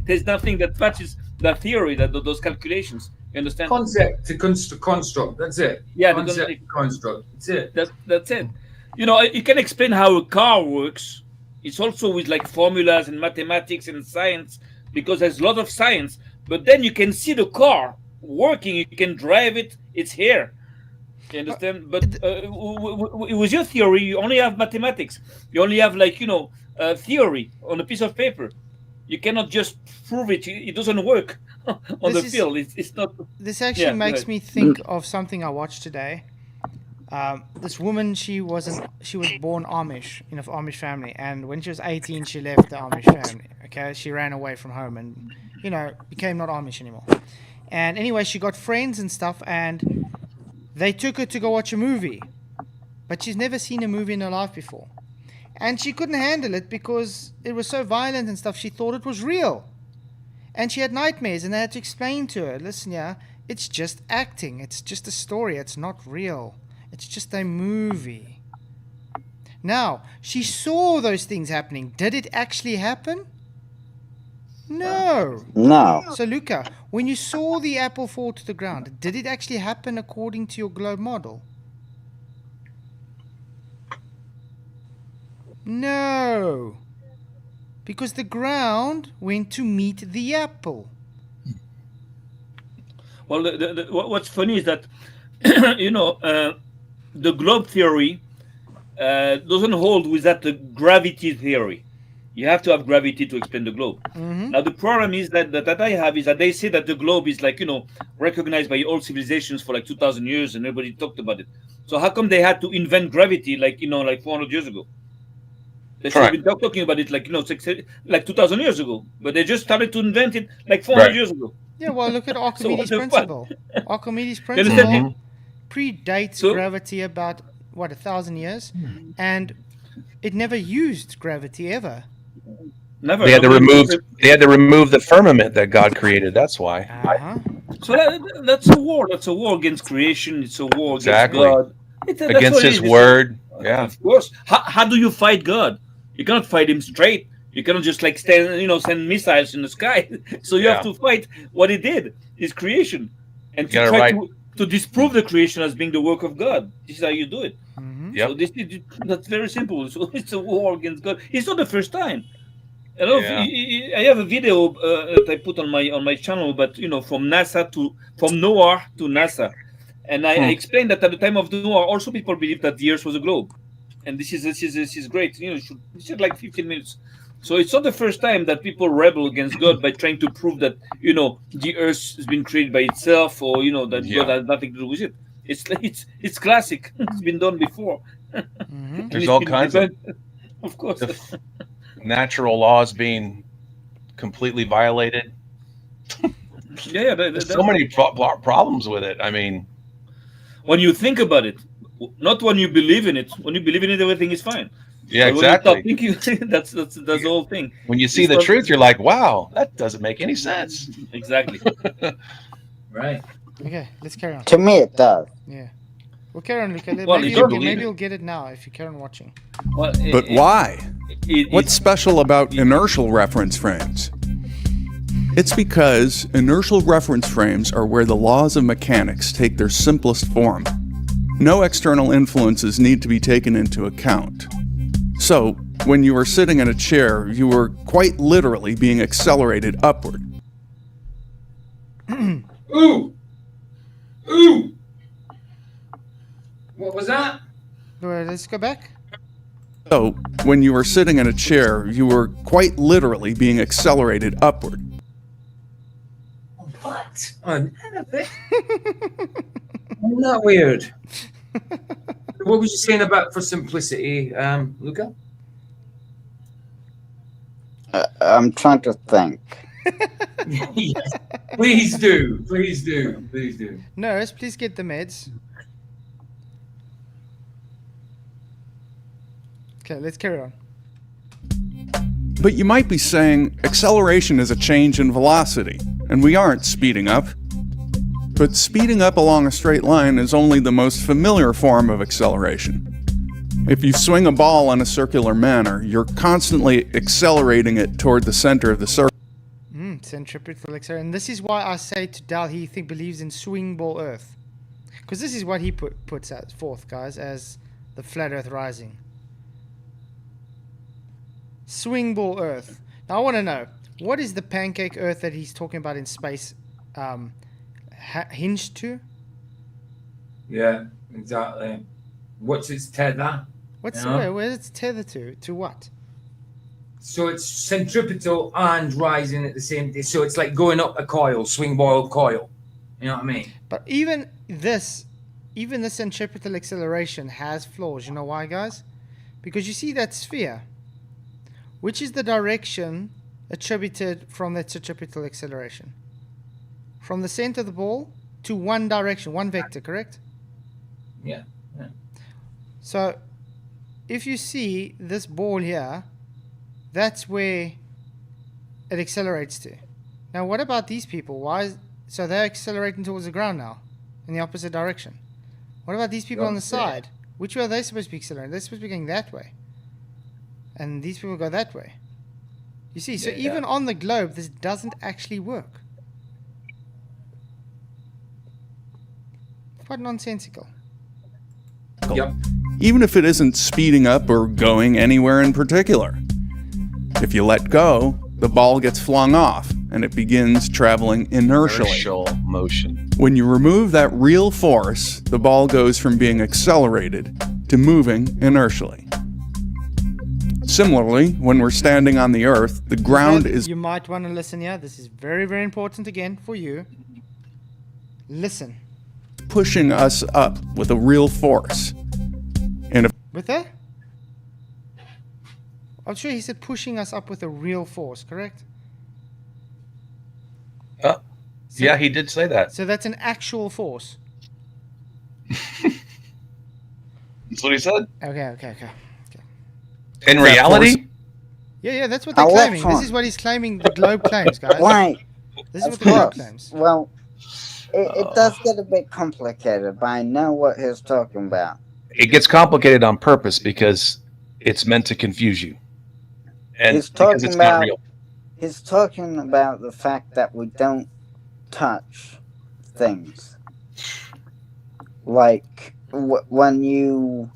There's nothing that matches that theory, those calculations. You understand? Concept to construct. That's it. Yeah, Concept to construct. That's it. That's it. You can explain how a car works. It's also with like formulas and mathematics and science, because there's a lot of science. But then you can see the car working. You can drive it. It's here. You understand? But with your theory, you only have mathematics. You only have theory on a piece of paper. You cannot just prove it. It doesn't work on the field. It's not. This actually makes me think of something I watched today. This woman, she was born Amish, in an Amish family, and when she was 18, she left the Amish family. Okay, she ran away from home and became not Amish anymore. And anyway, she got friends and stuff, and they took her to go watch a movie, but she's never seen a movie in her life before, and she couldn't handle it because it was so violent and stuff. She thought it was real, and she had nightmares, and they had to explain to her, listen, it's just acting, it's just a story, it's not real. It's just a movie. Now, she saw those things happening. Did it actually happen? No. No. So, Luca, when you saw the apple fall to the ground, did it actually happen according to your globe model? No. Because the ground went to meet the apple. Well, what's funny is that, the globe theory doesn't hold with the gravity theory. You have to have gravity to explain the globe. Mm-hmm. Now, the problem is that I have is that they say that the globe is recognized by all civilizations for 2,000 years, and everybody talked about it. So how come they had to invent gravity 400 years ago? They should have been talking about it like 2,000 years ago, but they just started to invent it like 400 years ago. Yeah, well, look at Archimedes' what the principle. Archimedes' You understand? principle predates gravity about 1,000 years, and it never used gravity ever. Never. They had to remove the firmament that God created. That's why. So that's a war. That's a war against creation. It's a war against God. Against His word. Yeah. Of course. How do you fight God? You cannot fight Him straight. You cannot just send missiles in the sky. So you have to fight what He did, His creation, and to try to disprove the creation as being the work of God. This is how you do it. So that's very simple. So it's a war against God. It's not the first time. I have a video that I put on my channel, but from Noah to NASA, and I explained that at the time of Noah, also people believed that the Earth was a globe, and this is great. You should like 15 minutes. So it's not the first time that people rebel against God by trying to prove that the Earth has been created by itself, or that God has nothing to do with it. It's classic. It's been done before. There's all kinds of course. Natural laws being completely violated. There's so many problems with it. I mean, when you think about it, not when you believe in it. When you believe in it, everything is fine. Yeah, exactly. When you stop thinking, that's the whole thing. When you see the truth, you're like, wow, that doesn't make any sense. Exactly. Right. Okay, let's carry on. To me, it does. Yeah. Well, carry on, Luca. Well, maybe you'll get it now if you carry on watching. But why? What's special about inertial reference frames? It's because inertial reference frames are where the laws of mechanics take their simplest form. No external influences need to be taken into account. So, when you were sitting in a chair, you were quite literally being accelerated upward. Ooh! Ooh! What was that? Let's go back. So, when you were sitting in a chair, you were quite literally being accelerated upward. What on earth? Isn't that weird? What was you saying about for simplicity, Luca? I'm trying to think. Yes. Please do. Please do. Please do. Nurse, please get the meds. Okay, let's carry on. But you might be saying acceleration is a change in velocity, and we aren't speeding up. But speeding up along a straight line is only the most familiar form of acceleration. If you swing a ball in a circular manner, you're constantly accelerating it toward the center of the circle. Centripetal acceleration. And this is why I say to Dal he believes in swing ball Earth. Because this is what he puts forth, guys, as the flat Earth rising. Swing ball Earth. Now I want to know, what is the pancake Earth that he's talking about in space hinged to? Yeah, exactly. What's its tether? Where's its tether to? To what? So it's centripetal and rising at the same time. So it's like going up a coil, swing ball coil. You know what I mean? But even the centripetal acceleration has flaws. You know why, guys? Because you see that sphere. Which is the direction attributed from that centripetal acceleration? From the center of the ball to one direction, one vector, correct? Yeah. So, if you see this ball here, that's where it accelerates to. Now, what about these people? So they're accelerating towards the ground now, in the opposite direction. What about these people on the side? Which way are they supposed to be accelerating? They're supposed to be going that way. And these people go that way. You see, so even on the globe, this doesn't actually work. Quite nonsensical. Yep. Even if it isn't speeding up or going anywhere in particular. If you let go, the ball gets flung off, and it begins traveling inertially. Inertial motion. When you remove that real force, the ball goes from being accelerated to moving inertially. Similarly, when we're standing on the Earth, the ground is... You might want to listen here. This is very, very important again for you. Listen. pushing us up with a real force. And if With that? I'm sure he said pushing us up with a real force, correct? So- Yeah, he did say that. So that's an actual force. That's what he said. Okay. In That reality, Yeah, that's what they're claiming. This Electron. is what he's claiming the globe claims, guys. Right. This is Of what the globe course. claims. Well, it does get a bit complicated, but I know what he's talking about. it gets complicated on purpose because it's meant to confuse you, and He's because talking it's not about real. he's talking about the fact that we don't touch things. Like when you,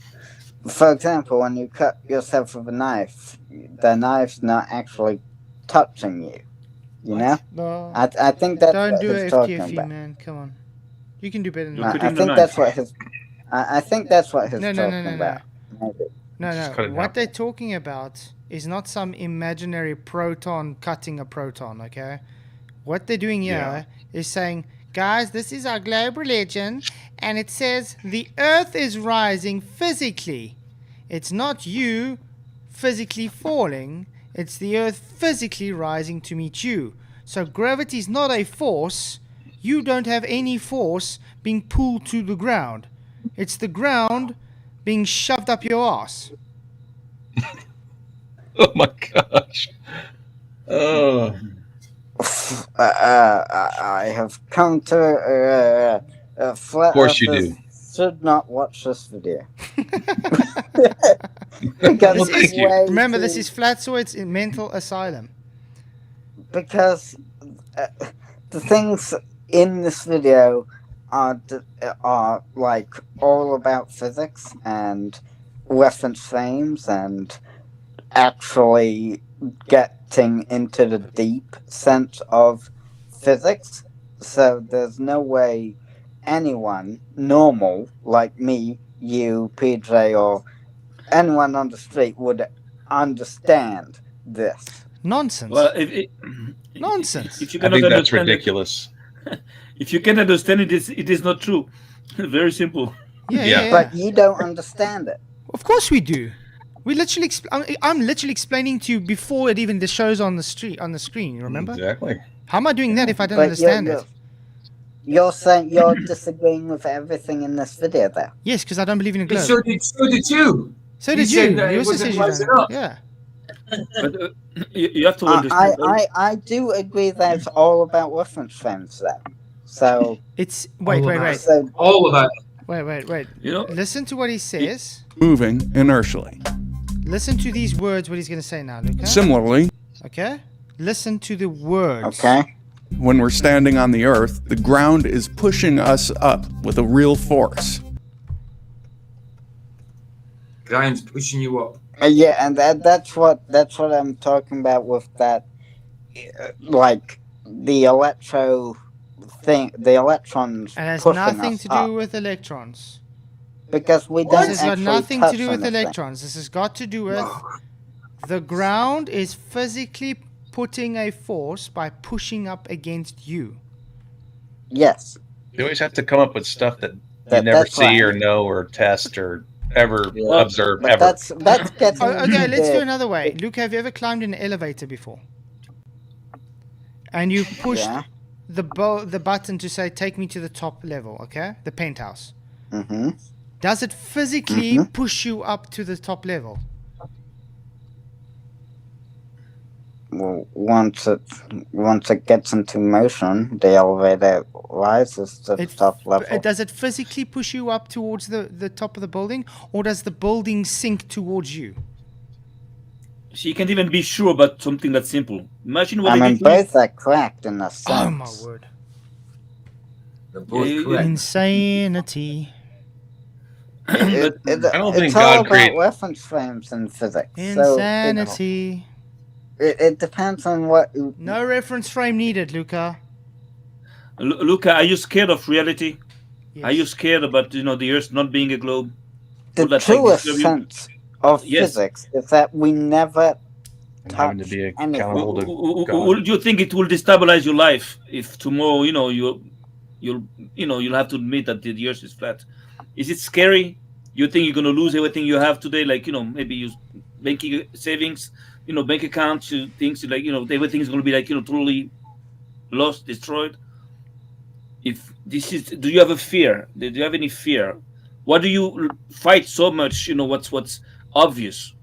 for example, when you cut yourself with a knife, the knife's not actually touching you. You know? No. I think that's Don't what do he's a talking FTFE, about. man. Come on. You can do better than Look that. at I him, the think knife. that's what his. I think that's what he's No. talking about. Maybe. Just cut No. it What out. they're talking about is not some imaginary proton cutting a proton, okay? What they're doing here is saying, guys, this is our globe religion, and it says the Earth is rising physically. It's not you physically falling, it's the Earth physically rising to meet you. So gravity is not a force. You don't have any force being pulled to the ground. It's the ground being shoved up your ass. Oh my gosh. Oh, I have come to flat Of course you earthers do. should not watch this video. Because Well, thank it's you. way Remember, this too- is Flatzoid's mental asylum. because the things in this video are like all about physics and reference frames and actually getting into the deep sense of physics. So there's no way anyone normal like me, you, PJ, or anyone on the street would understand this. Nonsense. Well, Nonsense. if you I cannot think that's understand ridiculous. if you can understand it, it is not true. Very simple. Yeah. But you don't understand it. Of course we do. We literally, I'm literally explaining to you before it even shows on the screen. You remember? Exactly. How am I doing that if I don't But understand it? You're saying you're disagreeing with everything in this video, there. Yes, because I don't believe in a But globe. so did you. So you did said you. that it You also wasn't said you rising don't. up. Yeah. But you have to understand. I do agree that it's all about reference frames, though. So, It's wait. so All about it. Wait. You know, Listen to what he says. moving inertially. Listen to these words. What he's going to say now, Luca. Similarly, Okay. Listen to the words. okay. when we're standing on the earth, the ground is pushing us up with a real force. Ground's pushing you up. Yeah, and that's what I'm talking about with that, like the electro thing, the electrons It has pushing nothing us to up do with electrons. because we This don't has got actually nothing to touch do with anything. electrons. This has got to do with the ground is physically putting a force by pushing up against you. Yes, You always have to come up with stuff that you That- never that's see right. or know or test or ever Yeah. observe but ever. that's getting. Oh, okay, let's do the- another way. Luke, have you ever climbed in an elevator before? And you pushed Yeah. the button to say, take me to the top level, okay? The penthouse. Mm-hmm. Does it physically push you up to the top level? Well, once it gets into motion, the elevator rises to the top level. Does it physically push you up towards the top of the building? Or does the building sink towards you? so you can't even be sure about something that simple. Imagine what I they mean, did to you. both are correct in a sense. Oh my word. They're both Yeah, correct. Insanity. But I don't it's think all God about created- reference frames in physics. Insanity. So, it depends on what. No reference frame needed, Luca. Luca, are you scared of reality? Yes. Are you scared about the Earth not being a globe? The Will that like truest disturb you? sense of Yes. physics is that we never And having to touch be anything. accountable to God. Would you think it will destabilize your life if tomorrow you'll have to admit that the Earth is flat? Is it scary? You think you're gonna lose everything you have today? Like maybe you banking savings, bank accounts, things like everything's going to be like totally lost, destroyed. If this is, do you have a fear? Do you have any fear? Why do you fight so much? What's obvious?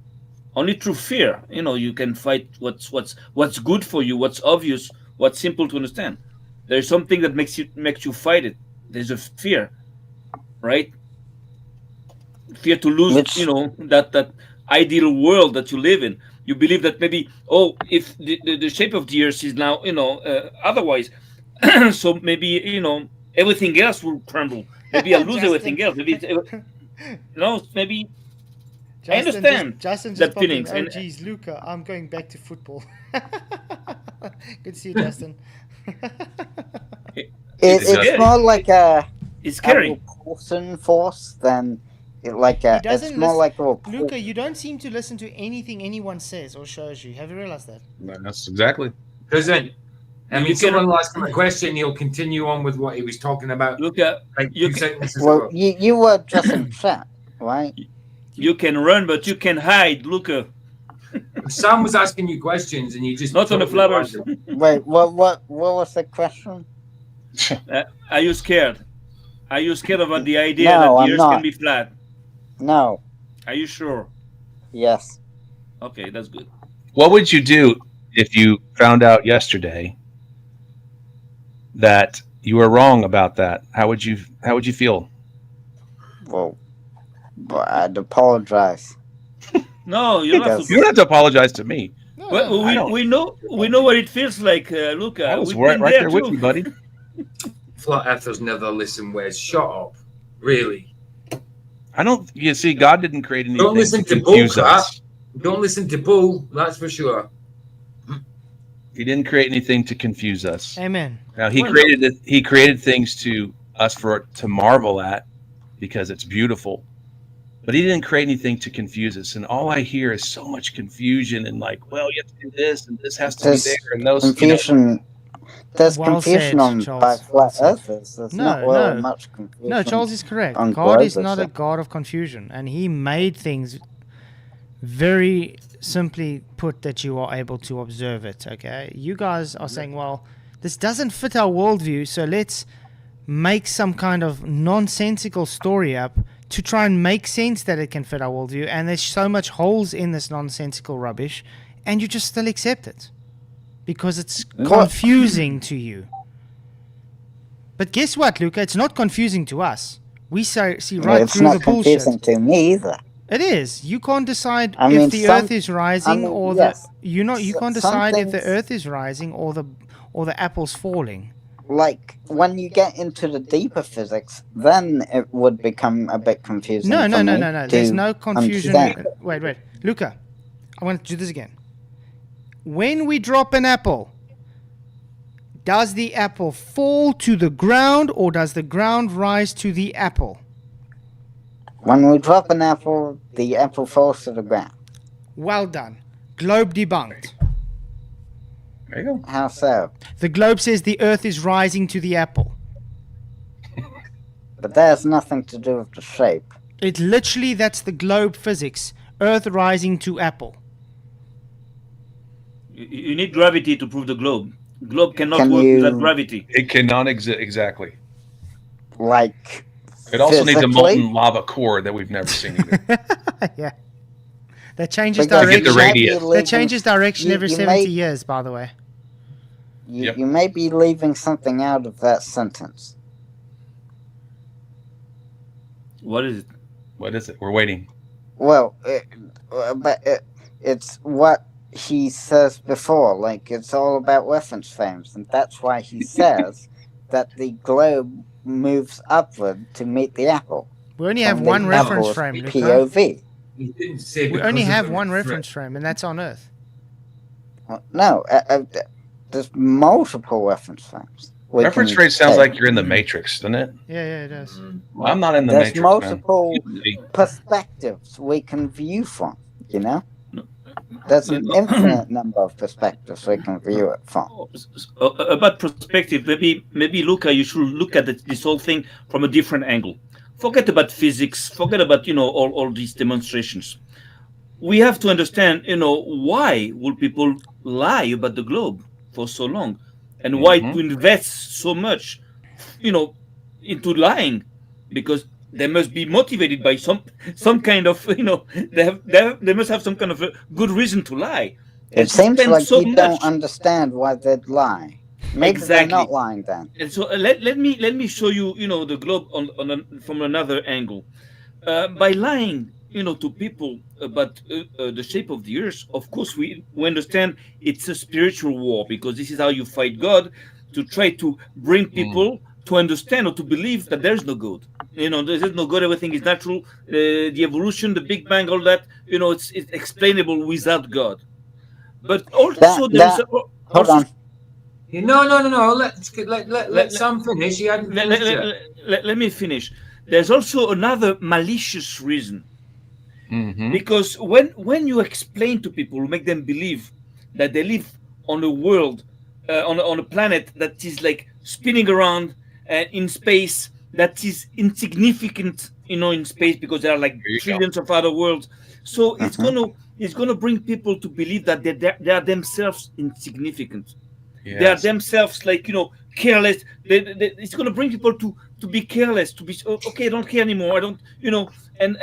Only through fear, you can fight what's good for you, what's obvious, what's simple to understand. There's something that makes you fight it. There's a fear, right? Fear to lose, that ideal world that you live in. You believe that maybe, if the shape of the earth is now, otherwise, so maybe everything else will crumble. Maybe I'll lose everything else. Maybe maybe. I understand Justin that just popped in. feelings. Oh, geez, Luca, I'm going back to football. Good to see you, Justin. It's more like a It's scary. repulsion force than it's more like a Luca, you don't seem to listen to anything anyone says or shows you. Have you realized that? That's exactly. Doesn't. I mean, You someone can- will ask him a question, he'll continue on with what he was talking about. Look at Like you 2 can- sentences well, ago. you were just in chat, right? you can run, but you can hide. Look, Sam was asking you questions, and you just not on the totally flowers. ignored him. Wait, what was the question? Are you scared? Are you scared about the idea No, that the I'm Earth not. can be flat? No. Are you sure? Yes. Okay, that's good. What would you do if you found out yesterday that you were wrong about that? How would you feel? Well, I'd apologize. No, you don't have Yes. to. You don't have to apologize to me. No, Well, I don't- we know what it feels like, Luca. I was We've right, been there with too. you, buddy. Flat Earthers never listen, Wes. Shut up. Really. I don't. You see, God didn't create anything Don't listen to confuse bull crap. us. Don't listen to Bull, that's for sure. He didn't create anything to confuse us. Amen. Now He Well, created it. He created things to us to marvel at because it's beautiful. But He didn't create anything to confuse us. And all I hear is so much confusion and like, well, you have to do this and this has to There's be there and those. Confusion. There's Well confusion said, on Charles. by Well flat said. earthers. There's No, not really no. much confusion. No, Charles is correct. on God is global not a stuff. God of confusion, and He made things very simply put that you are able to observe it. Okay, you guys are saying, well, this doesn't fit our worldview, so let's make some kind of nonsensical story up to try and make sense that it can fit our worldview, and there's so much holes in this nonsensical rubbish, and you just still accept it because it's confusing to you. But guess what, Luca? It's not confusing to us. We see right It's through not the bullshit. confusing to me either. It is. You can't decide I if mean, the some- Earth is rising I mean, or yes. you can't Some decide if the things- Earth is rising or the apple's falling. Like when you get into the deeper physics, then it would become a bit confusing. No. for me There's to no confusion. understand. Wait, Luca. I want to do this again. When we drop an apple, does the apple fall to the ground or does the ground rise to the apple? When we drop an apple, the apple falls to the ground. Well done. Globe debunked. There you go. How so? The globe says the Earth is rising to the apple. But that has nothing to do with the shape. It literally, that's the globe physics. Earth rising to apple. You need gravity to prove the globe. Globe cannot Can work you- without gravity. It cannot exist exactly. Like It also needs a physically? molten lava core that we've never seen either. Yeah. That changes Because get the direction. radius. That changes direction you- every you 70 may- years, by the way. Yep. You may be leaving something out of that sentence. What is it? What is it? We're waiting. Well, it's what he says before. Like, it's all about reference frames, and that's why he says that the globe moves upward to meet the apple. We only have And the one reference apple's frame, Luca. POV. He didn't say We because only of have the one threat. reference frame, and that's on Earth. No, there's multiple reference frames. We Reference can rate sounds take. like you're in the Matrix, doesn't it? Yeah, it does. Mm. Well, I'm not in the There's Matrix, multiple man. perspectives we can view from, you know? No. There's an No. infinite number of perspectives we can view it from. About perspective, maybe Luca, you should look at this whole thing from a different angle. Forget about physics. Forget about all these demonstrations. we have to understand, why will people lie about the globe for so long, and why to invest so much, into lying, because they must be motivated by some kind of, they must have some kind of a good reason to lie, It and to seems spend like so you don't much. understand why they'd lie. Maybe they're Exactly. not lying then. And so let me show you, the globe from another angle. By lying, to people about the shape of the earth, of course we understand it's a spiritual war, because this is how you fight God, to try to bring people to understand or to believe that there's no God. There's no God. Everything is natural. The evolution, the Big Bang, all that. It's explainable without God. But also there's Hold also on. No. Let let, Sam finish. He hadn't let, finished let, yet. let me finish. There's also another malicious reason, because when you explain to people, make them believe that they live on a world, on a planet that is like spinning around in space, that is insignificant, in space, because there are like There you go. trillions of other worlds. So Mhm. it's gonna bring people to believe that they are themselves insignificant. They are Yes. themselves, like, careless. It's going to bring people to be careless, to be, okay, I don't care anymore, I don't, and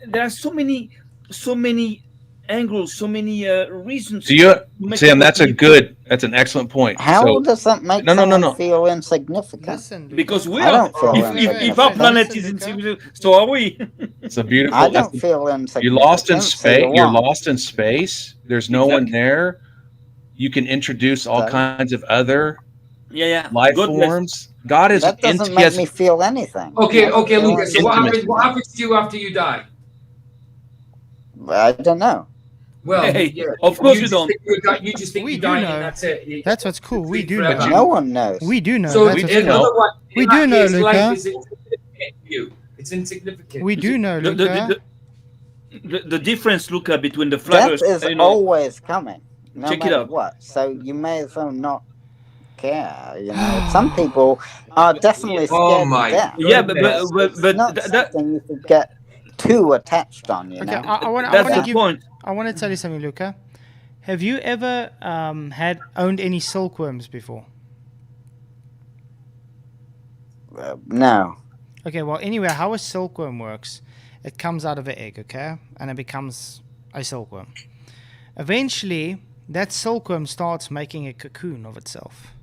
there are so many angles, so many reasons So you, to make Sam, people that's believe. that's an excellent point. How So does that make no. someone feel insignificant? Listen, Luca. Because we I are, don't feel if our insignificant. planet Listen, is Luca. insignificant, so are we. It's a I beautiful. don't feel You're lost in insignificant, so space. you're You're wrong. lost in space. There's no one Exactly. there. You can introduce all So kinds of other Yeah. life God bless. forms. God is that doesn't make me feel anything. I Okay, don't okay, feel Lucas. So what Intimacy. happens? What anything. happens to you after you die? I don't know. Well, Hey, yeah, of course you don't. You just think We you're do dying, know. and that's it. You- That's what's cool. We sleep do forever. know. No one knows. We do know. So That's we what's do in cool. know. other words, We in do that know, case, life Luca. is insignificant to you. It's insignificant. We do know, The, the, Luca. the difference, Luca, between the flat Death earth, is always coming, no check it matter out. what. So you may as well not care. Some people are definitely Oh scared of my death, Yeah, but goodness! it's not something you should get too attached on. Okay, Know. I want that's to the That- give. point. I want to tell you something, Luca. Have you ever had owned any silkworms before? no. Okay, well, anyway, how a silkworm works, it comes out of an egg, okay, and it becomes a silkworm. Eventually, that silkworm starts making a cocoon of itself,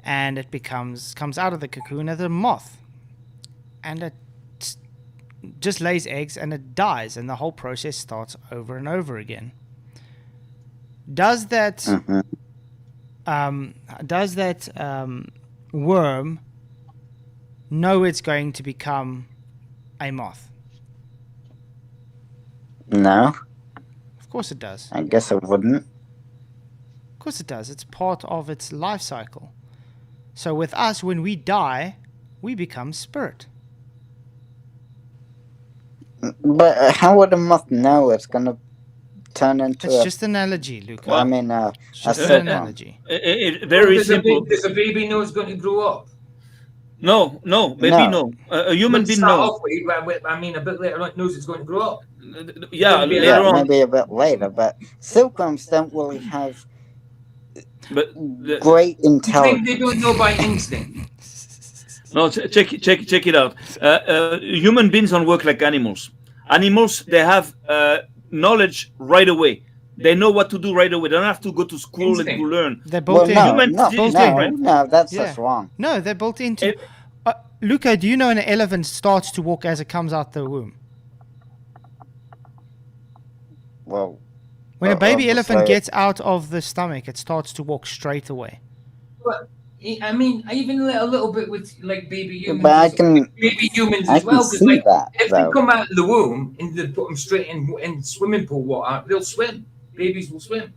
and it comes out of the cocoon as a moth, and it just lays eggs and it dies, and the whole process starts over and over again. Does that Mhm. worm know it's going to become a moth? No, Of course it does. I guess I wouldn't. Of course it does. It's part of its life cycle. So with us, when we die, we become spirit. But how would a moth know it's gonna turn into It's a? just an analogy, Luca. I mean, It's a just an silkworm. analogy. Very Does simple. a baby know it's going to grow up? No, baby, No. no. A human Wouldn't being, start no. off with, I mean, a bit later on, it knows it's going to grow up. Yeah, Gonna be later Yeah, on. maybe a bit later, but silkworms don't really have But great You think intelligence. they don't know by instinct? no, check it out. Human beings don't work like animals. Animals, they have knowledge right away. They know what to do right away. They don't have to go to school and to Instinct. learn. They're Well, built in. no, Humans no, is no, different. no, that's Yeah. just wrong. No, they're built into. It- Luca, do you know an elephant starts to walk as it comes out the womb? Well, When a baby elephant obviously- gets out of the stomach, it starts to walk straight away. But I mean, even a little bit with like baby humans. but I can as can well. Because see like, that if they though. come out of the womb and they put them straight in swimming pool water, they'll swim. Babies will swim.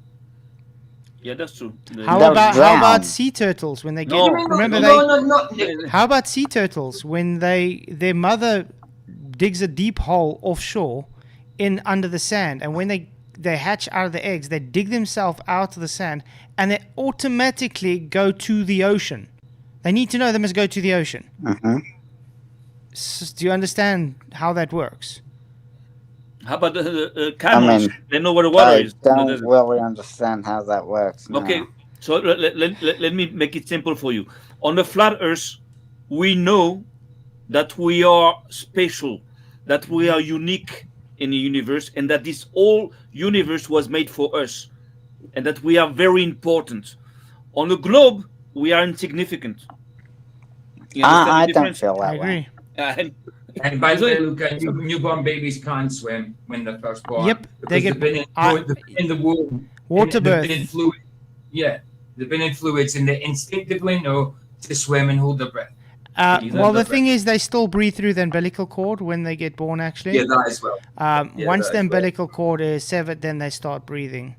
Yeah, that's true. How They'll about drown. sea turtles when they get? No. Remember no. How about sea turtles when their mother digs a deep hole offshore in under the sand, and when they hatch out of the eggs, they dig themselves out of the sand and they automatically go to the ocean. They need to know they must go to the ocean. Mhm. Do you understand how that works? How about the camels? mean, They know where the water I is. in the don't desert. really understand how that works. Okay, now. so let me make it simple for you. On the flat Earth, we know that we are special, that we are unique in the universe, and that this whole universe was made for us, and that we are very important. On the globe, we are insignificant. You understand I the don't difference? feel I that way. agree. And And by the So- way, Luca, newborn babies can't swim when they're first born. Yep, they because get- they've been they've been in the womb. Water and they've been birth. in fluid. Yeah, they've been in fluids and they instinctively know to swim and hold their breath. Well, the thing is, they still breathe through the umbilical cord when they get born, actually. Yeah, that as well. Yeah, Once that the as well. umbilical cord is severed, then they start breathing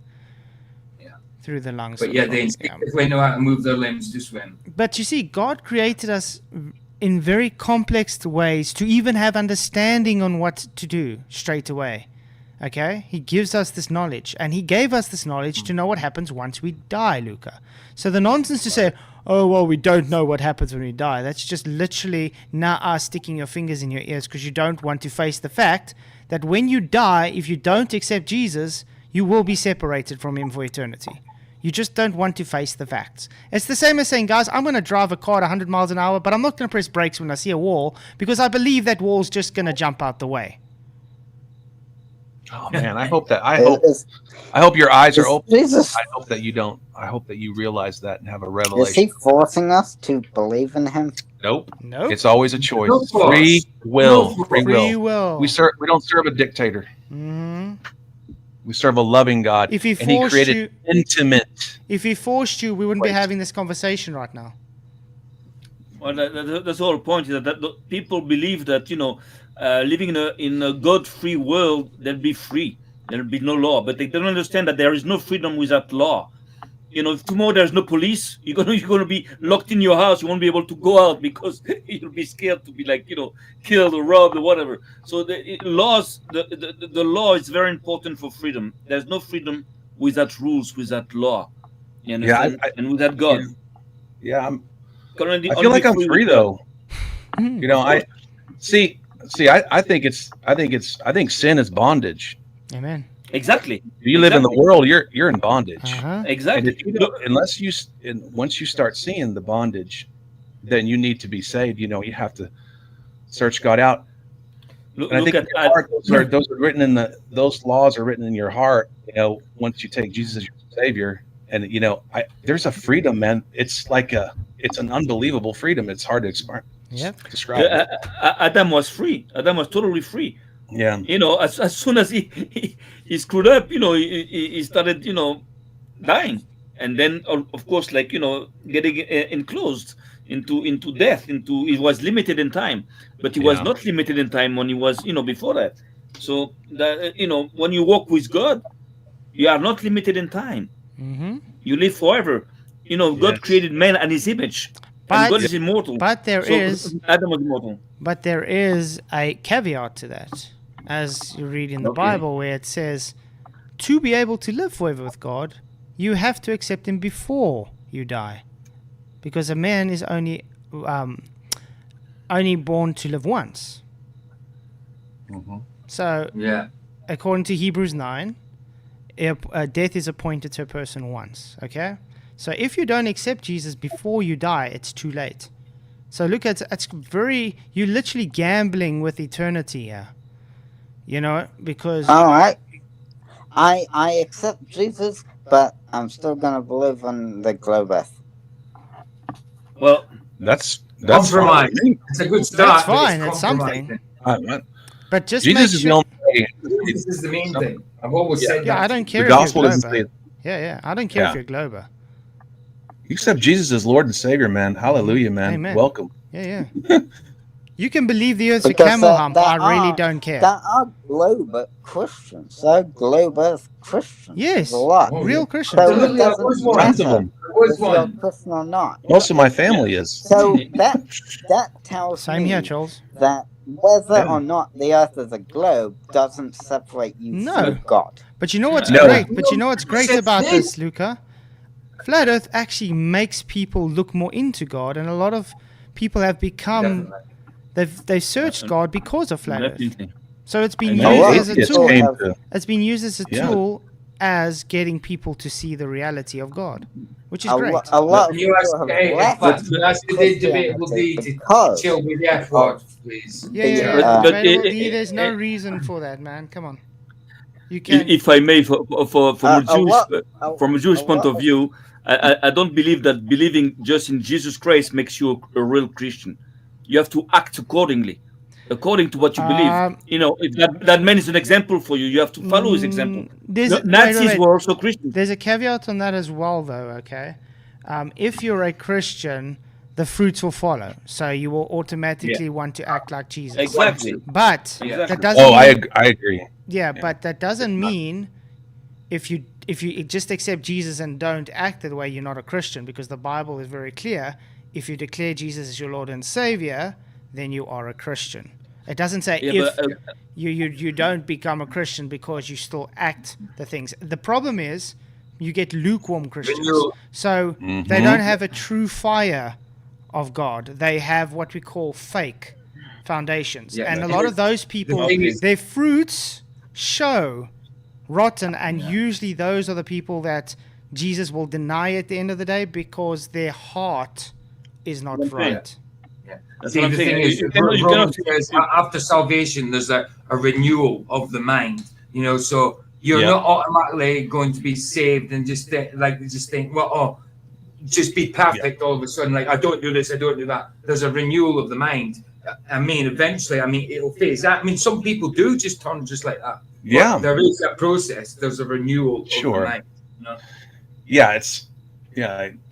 Yeah. through the lungs. But and yeah, stuff. they instinctively know how to move their limbs to swim. But you see, God created us in very complex ways to even have understanding on what to do straight away. Okay? He gives us this knowledge, and he gave us this knowledge to know what happens once we die, Luca. So the nonsense to say, oh, well, we don't know what happens when we die, that's just literally now sticking your fingers in your ears because you don't want to face the fact that when you die, if you don't accept Jesus, you will be separated from him for eternity. You just don't want to face the facts. It's the same as saying, guys, I'm going to drive a car at 100 miles an hour, but I'm not going to press brakes when I see a wall because I believe that wall's just going to jump out the way. Oh man, I hope Is your eyes are open. Jesus, I hope that you don't. I hope that you realize that and have a is revelation. he forcing us to believe in him? Nope. Nope. It's always a choice. No force. Free will. No Free Free will. will. We don't serve a dictator. Mhm. We serve a loving God. If he and he forced created you, intimate. if he forced you, we wouldn't be Wait. having this conversation right now. well, that's the whole point. Is that the people believe that living in a God-free world, there'll be free. There'll be no law, but they don't understand that there is no freedom without law. If tomorrow there's no police, you're gonna be locked in your house. You won't be able to go out because you'll be scared to be killed or robbed or whatever. So the law is very important for freedom. There's no freedom without rules, without law. You understand? And without God. Yeah, Currently, I feel like I'm only free with God. though. I see. I think sin is bondage. Amen. Exactly. If you live in the Exactly. world, you're in bondage. Uh-huh. And Exactly. if you don't, once you start seeing the bondage, then you need to be saved. You have to search God out. Look, And I look think at in your heart, those are written those laws are written in your heart. Once you take Jesus as your Savior, and there's a freedom, man. It's an unbelievable freedom. It's hard to Yep. describe. Adam was free. Adam was totally free. Yeah. As soon as he screwed up, he started, dying, and then of course, getting enclosed into death. It was limited in time, but he was Yeah. not limited in time when he was, before that. So that when you walk with God, you are not limited in time. Mm-hmm. You live forever. God Yes. created man and his image, But- and God is immortal. But there is Adam was immortal. a caveat to that, as you read in the Okay. Bible, where it says, to be able to live forever with God, you have to accept him before you die. Because a man is only born to live once. Mhm. So, Yeah. according to Hebrews 9, death is appointed to a person once. Okay? So if you don't accept Jesus before you die, it's too late. So look, it's you're literally gambling with eternity here. Because All right. I accept Jesus, but I'm still gonna believe in the globe earth. Well, That's Compromise. fine. It's a good start. but fine, It's it's something. compromising. but just Jesus make is the sure, only way. This is the main thing. I've always said yeah, that. I don't care The if gospel you're doesn't Glober. say Yeah, I don't care if Yeah. you're Glober. you accept Jesus as Lord and Savior, man. Hallelujah, man. Amen. Welcome. Yeah. You can believe the earth's a Because camel there- hump. there I really are- don't care. There are globe Christians. There are globe earth Christians. Yes. There's a lot. Oh, Real yeah. Christians. So it Absolutely, I was doesn't one. Tons of matter them. There was if you're one. Christian or not. Most of my family is. So that tells Same me here, Charles. that whether Yeah. or not the earth is a globe doesn't separate you No. from God. But you know what's No. great? But you know what's great Said about this. this, Luca? Flat Earth actually makes people look more into God, and a lot of people have become Definitely. they've searched God because of Flat Earth. definitely. So it's been And used lot as of a atheists tool. came have- to- It's been used as a Yeah. tool as getting people to see the reality of God, which is a, great. a lot of You ask, people have hey, in left fact, you ask the debatable Christianity D to because chill with the F word, please. Yeah, yeah, But- yeah. but Debatable it- D, there's it- no it- reason for that, man. Come on. You can. If I may, from A a Jewish lot- from a Jewish a point lot of view, I don't believe that believing just in Jesus Christ makes you a real Christian. You have to act according to what you believe. You know, if that man is an example for you, you have to follow his example. There's, No, wait, Nazis wait, wait. were also Christians. There's a caveat on that as well, though, okay? If you're a Christian, the fruits will follow. So you will automatically want to act like Jesus. Exactly. But Exactly. that doesn't Oh, mean, I agree. yeah, but that doesn't mean if you just accept Jesus and don't act that way, you're not a Christian, because the Bible is very clear. If you declare Jesus as your Lord and Savior, then you are a Christian. It doesn't say Yeah, if but, you don't become a Christian because you still act the things. The problem is you get lukewarm Christians. you- So they don't have a true fire of God. They have what we call fake foundations. Yeah, and a but lot of those people, thing is- their fruits show rotten, and usually those are the people that Jesus will deny at the end of the day because their heart is not right. That's See, what I'm the saying. thing is, You cannot- Romans says after salvation, there's a renewal of the mind. You know, so you're Yeah. not automatically going to be saved and just think, well, oh, just be perfect all of a sudden. Like, I don't do this, I don't do that. There's a renewal of the mind. I mean, eventually, it'll phase that. I mean, some people do just turn just like that. Yeah. But there is that process. There's a renewal of Sure. the mind. You know?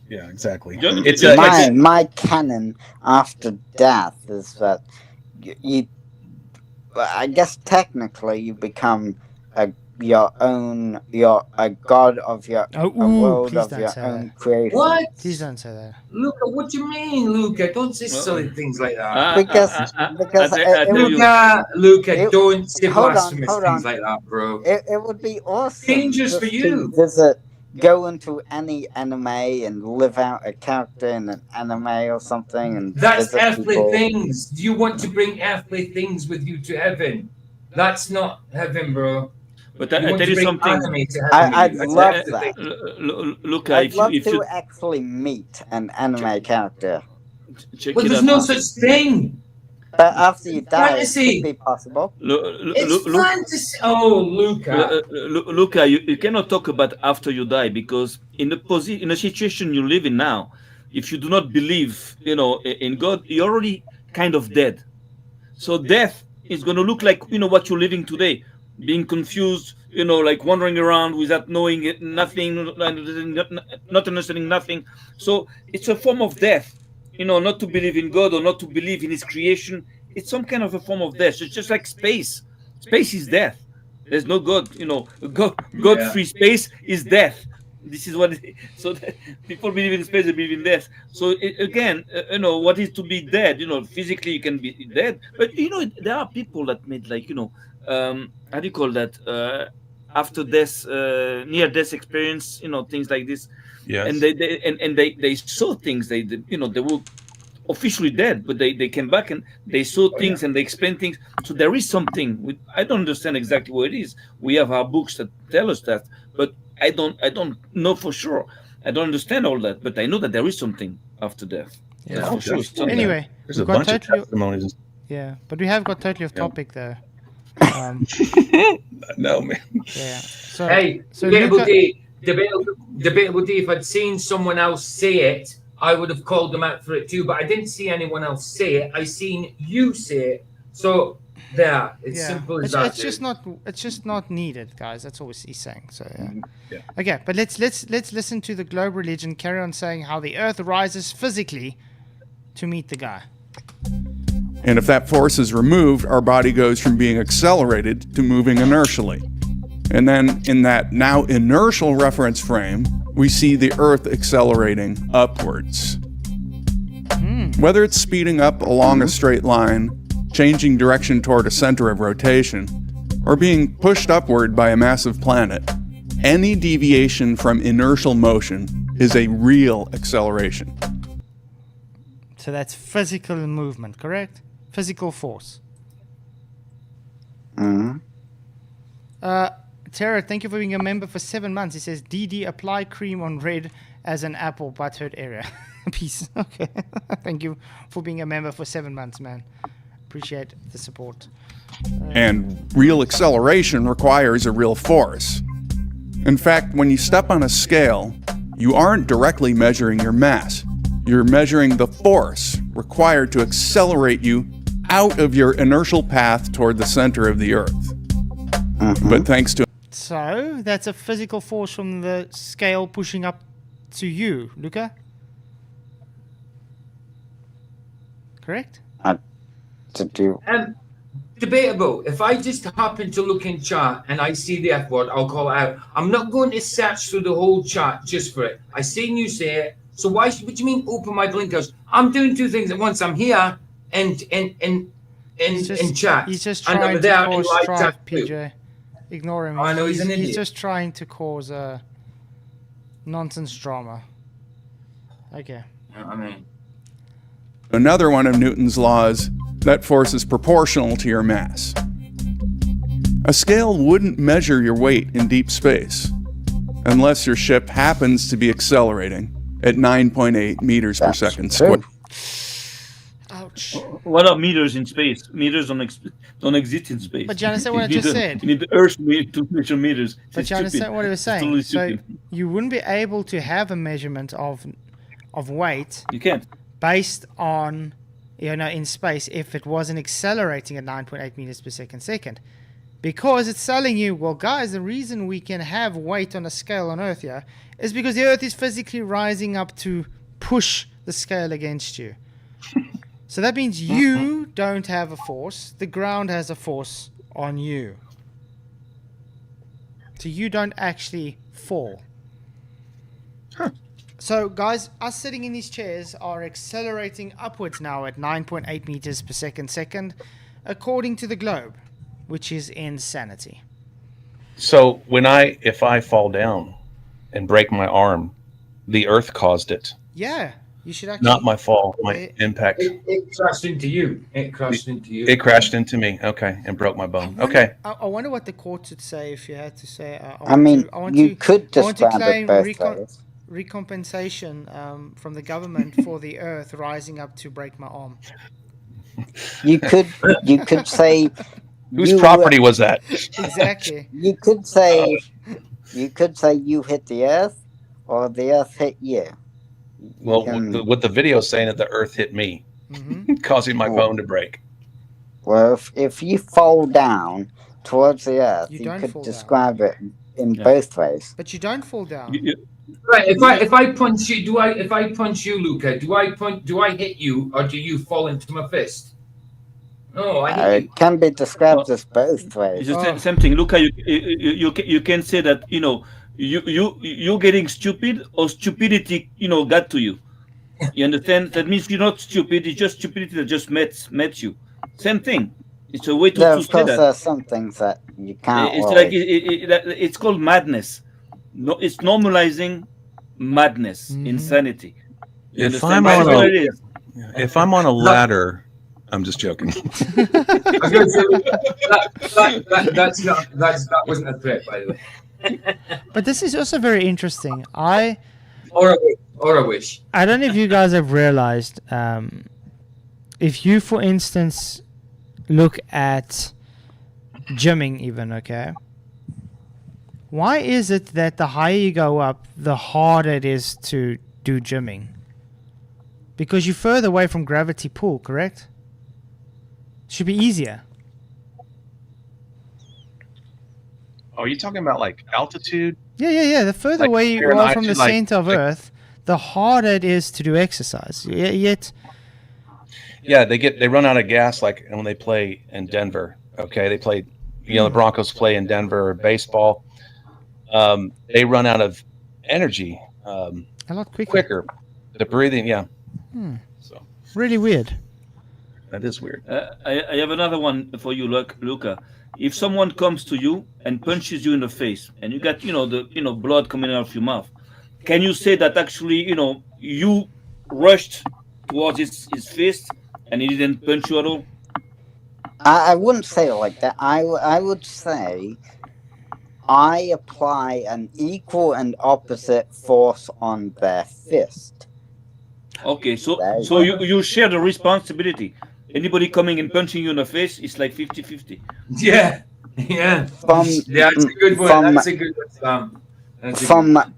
Yeah, exactly. John, It's Yeah, a, my canon after death is that you I guess technically you become a god of your Oh, a ooh, world please of don't your say own that. creation. What? Please don't say that. Luca, what do you mean, Luca? Don't say silly things like that. Because I it tell would you, Luca, It- don't say hold on, blasphemous hold things on. like that, bro. It would be awesome Dangerous just for you. to go into any anime and live out a character in an anime or something and That's visit earthly people. things. Do you want to bring earthly things with you to heaven? That's not heaven, bro. but You I want tell to you bring something. anime to heaven. I'd with you. That's love earthly that. things. Look, I'd love if you to actually meet an anime character. check Well, it there's out. no such thing. But after you die, Fantasy. it could be possible. It's fantasy. Oh, Luca. Luca, you cannot talk about after you die, because in a situation you live in now, if you do not believe, in God, you're already kind of dead. So death is going to look like, what you're living today, being confused, like wandering around without knowing nothing, not understanding nothing. So it's a form of death, not to believe in God or not to believe in His creation. It's some kind of a form of death. It's just like space. Space is death. There's no God, God-free space is death. This is what so people believe in space, they believe in death. So again, what is to be dead? Physically you can be dead, but there are people that made like how do you call that? After death, near death experience, things like this. yes. And they saw things. They were officially dead, but they came back and they saw things and they explained things. So there is something. I don't understand exactly what it is. We have our books that tell us that, but I don't know for sure. I don't understand all that, but I know that there is something after death. Yeah. That's for sure. Something. Anyway, There's we've a got bunch of totally, testimonies. yeah, but we have got totally off topic though. No, man. Yeah. So, Hey, so debatable Luca, D. Debatable D. If I'd seen someone else say it, I would have called them out for it too. But I didn't see anyone else say it. I seen you say it. So there, it's yeah, simple as it's, that. it's just not needed, guys. That's all he's saying. So yeah. Yeah. Okay, but let's listen to the globe religion carry on saying how the Earth rises physically to meet the guy. And if that force is removed, our body goes from being accelerated to moving inertially. And then in that now inertial reference frame, we see the Earth accelerating upwards. Whether it's speeding up along a straight line, changing direction toward a center of rotation, or being pushed upward by a massive planet, any deviation from inertial motion is a real acceleration. So that's physical movement, correct? Physical force. Mm-hmm. Tara, thank you for being a member for 7 months. He says, DD, apply cream on red as an apple butthurt area. Peace. Okay. Thank you for being a member for 7 months, man. Appreciate the support. And real acceleration requires a real force. In fact, when you step on a scale, you aren't directly measuring your mass. You're measuring the force required to accelerate you out of your inertial path toward the center of the Earth. But thanks to So, that's a physical force from the scale pushing up to you, Luca? Correct? To do. Debatable. If I just happen to look in chat and I see the F word, I'll call it out. I'm not going to search through the whole chat just for it. I seen you say it. So what do you mean open my blinkers? I'm doing two things at once. I'm here and in chat. He's just and trying I'm there to in cause live strife, chat too. PJ. Ignore him. I know he's an idiot. He's just trying to cause a nonsense drama. Okay. I mean, another one of Newton's laws, that force is proportional to your mass. A scale wouldn't measure your weight in deep space unless your ship happens to be accelerating at 9.8 meters per second squared. Ouch. What are meters in space? Meters don't exist in space. But you understand what I just said? You need the Earth to measure meters. But you understand what he was saying? Totally So stupid. you wouldn't be able to have a measurement of weight You can't. based on, in space if it wasn't accelerating at 9.8 meters per second. Because it's telling you, well, guys, the reason we can have weight on a scale on Earth here is because the Earth is physically rising up to push the scale against you. So that means you don't have a force. The ground has a force on you. So you don't actually fall. So, guys, us sitting in these chairs are accelerating upwards now at 9.8 meters per second, according to the globe, which is insanity. So if I fall down and break my arm, the Earth caused it, Yeah, you should actually... not my fall, my impact. it crashed into you. It crashed into you. It crashed into me, okay, and broke my bone. Okay. I wonder what the court would say if you had to say... You could I want to describe claim it both ways. recompensation from the government for the Earth rising up to break my arm. You could say Whose property was that? Exactly. You could say you hit the Earth, or the Earth hit you. Well, what the video is saying that the Earth hit me, causing my bone to break. Well, if you fall down towards the Earth, You you don't could fall describe it in both ways. But you don't fall down. Right. If I punch you, if I punch you, Luca, do I hit you, or do you fall into my fist? No, I hit you. It can be described as both ways. It's the same thing. Luca, you can say that you're getting stupid, or stupidity got to you. You understand? That means you're not stupid. It's just stupidity that just met you. Same thing. It's a way to Of say course, that. there are some things that you can't. It's always- like it's called madness. No, it's normalizing madness, insanity. You If understand? I'm on That's what a- it is. If I'm on a ladder, I'm just joking. I was going to say, that wasn't a threat, by the way. But this is also very interesting. Or a wish. I don't know if you guys have realized, if you, for instance, look at gymming even, okay? Why is it that the higher you go up, the harder it is to do gymming? Because you're further away from gravity pull, correct? Should be easier. Are you talking about like altitude? Yeah. The further Like away you Fahrenheit are from to, the like- center of like- Earth, the harder it is to do exercise. Yet, Yeah, they run out of gas like when they play in Denver. Okay, they play, the Broncos play in Denver, baseball. They run out of energy a lot quicker. quicker. The breathing, yeah. So Really weird. that is weird. I have another one for you, Luca. If someone comes to you and punches you in the face, and you got the blood coming out of your mouth, can you say that actually you rushed towards his fist and he didn't punch you at all? I wouldn't say it like that. I would say I apply an equal and opposite force on their fist. Okay, so There you so go. you share the responsibility. Anybody coming and punching you in the face, it's like 50-50. Yeah, yeah. From Yeah, that's a good one. from That's a good one, Sam. That's a good from one.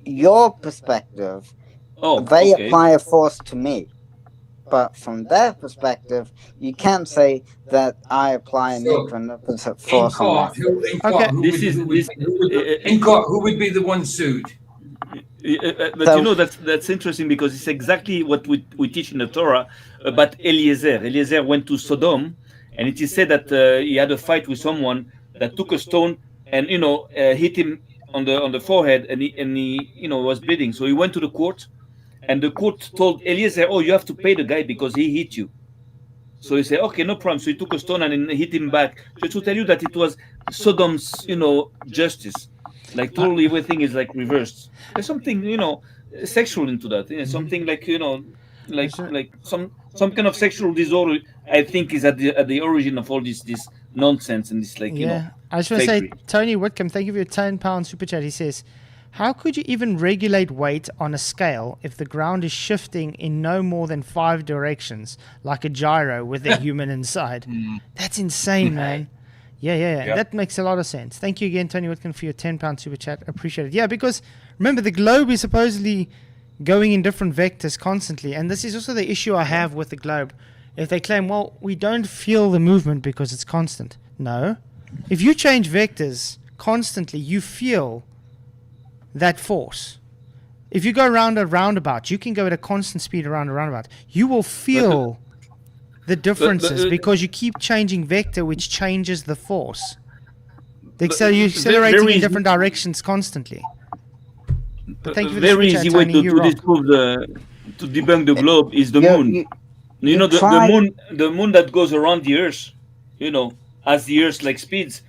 your perspective, Oh, they okay. apply a force to me. But from their perspective, you can't say that I apply an So, equal and opposite in force on their court, who fist. in Okay. court, who This would is who would, this. who would in court who would be the one sued? But So- you know that's interesting because it's exactly what we teach in the Torah about Eliezer. Eliezer went to Sodom, and it is said that he had a fight with someone that took a stone and hit him on the forehead, and he was bleeding. So he went to the court, and the court told Eliezer, "Oh, you have to pay the guy because he hit you." So he said, "Okay, no problem." So he took a stone and then hit him back. Just to tell you that it was Sodom's, justice. Like totally everything is like reversed. There's something, sexual into that. Something like like some kind of sexual disorder. I think is at the origin of all this nonsense and this Yeah. I just want to say, fakery. Tony Whitcomb, thank you for your £10 super chat. He says, how could you even regulate weight on a scale if the ground is shifting in no more than 5 directions, like a gyro with a human inside? That's insane, man. Yeah. Yep. That makes a lot of sense. Thank you again, Tony Whitcomb, for your £10 super chat. Appreciate it. Yeah, because remember, the globe is supposedly going in different vectors constantly. And this is also the issue I have with the globe. If they claim, well, we don't feel the movement because it's constant. No. If you change vectors constantly, you feel that force. If you go around a roundabout, you can go at a constant speed around a roundabout. You will feel the differences because you keep changing vector, which changes the force. So you're accelerating in different directions constantly. But thank you for the very super chat, easy way Tony. to You rock. disprove to debunk the globe is the You- moon. you- You know, try- the moon that goes around the Earth, as the Earth like speeds,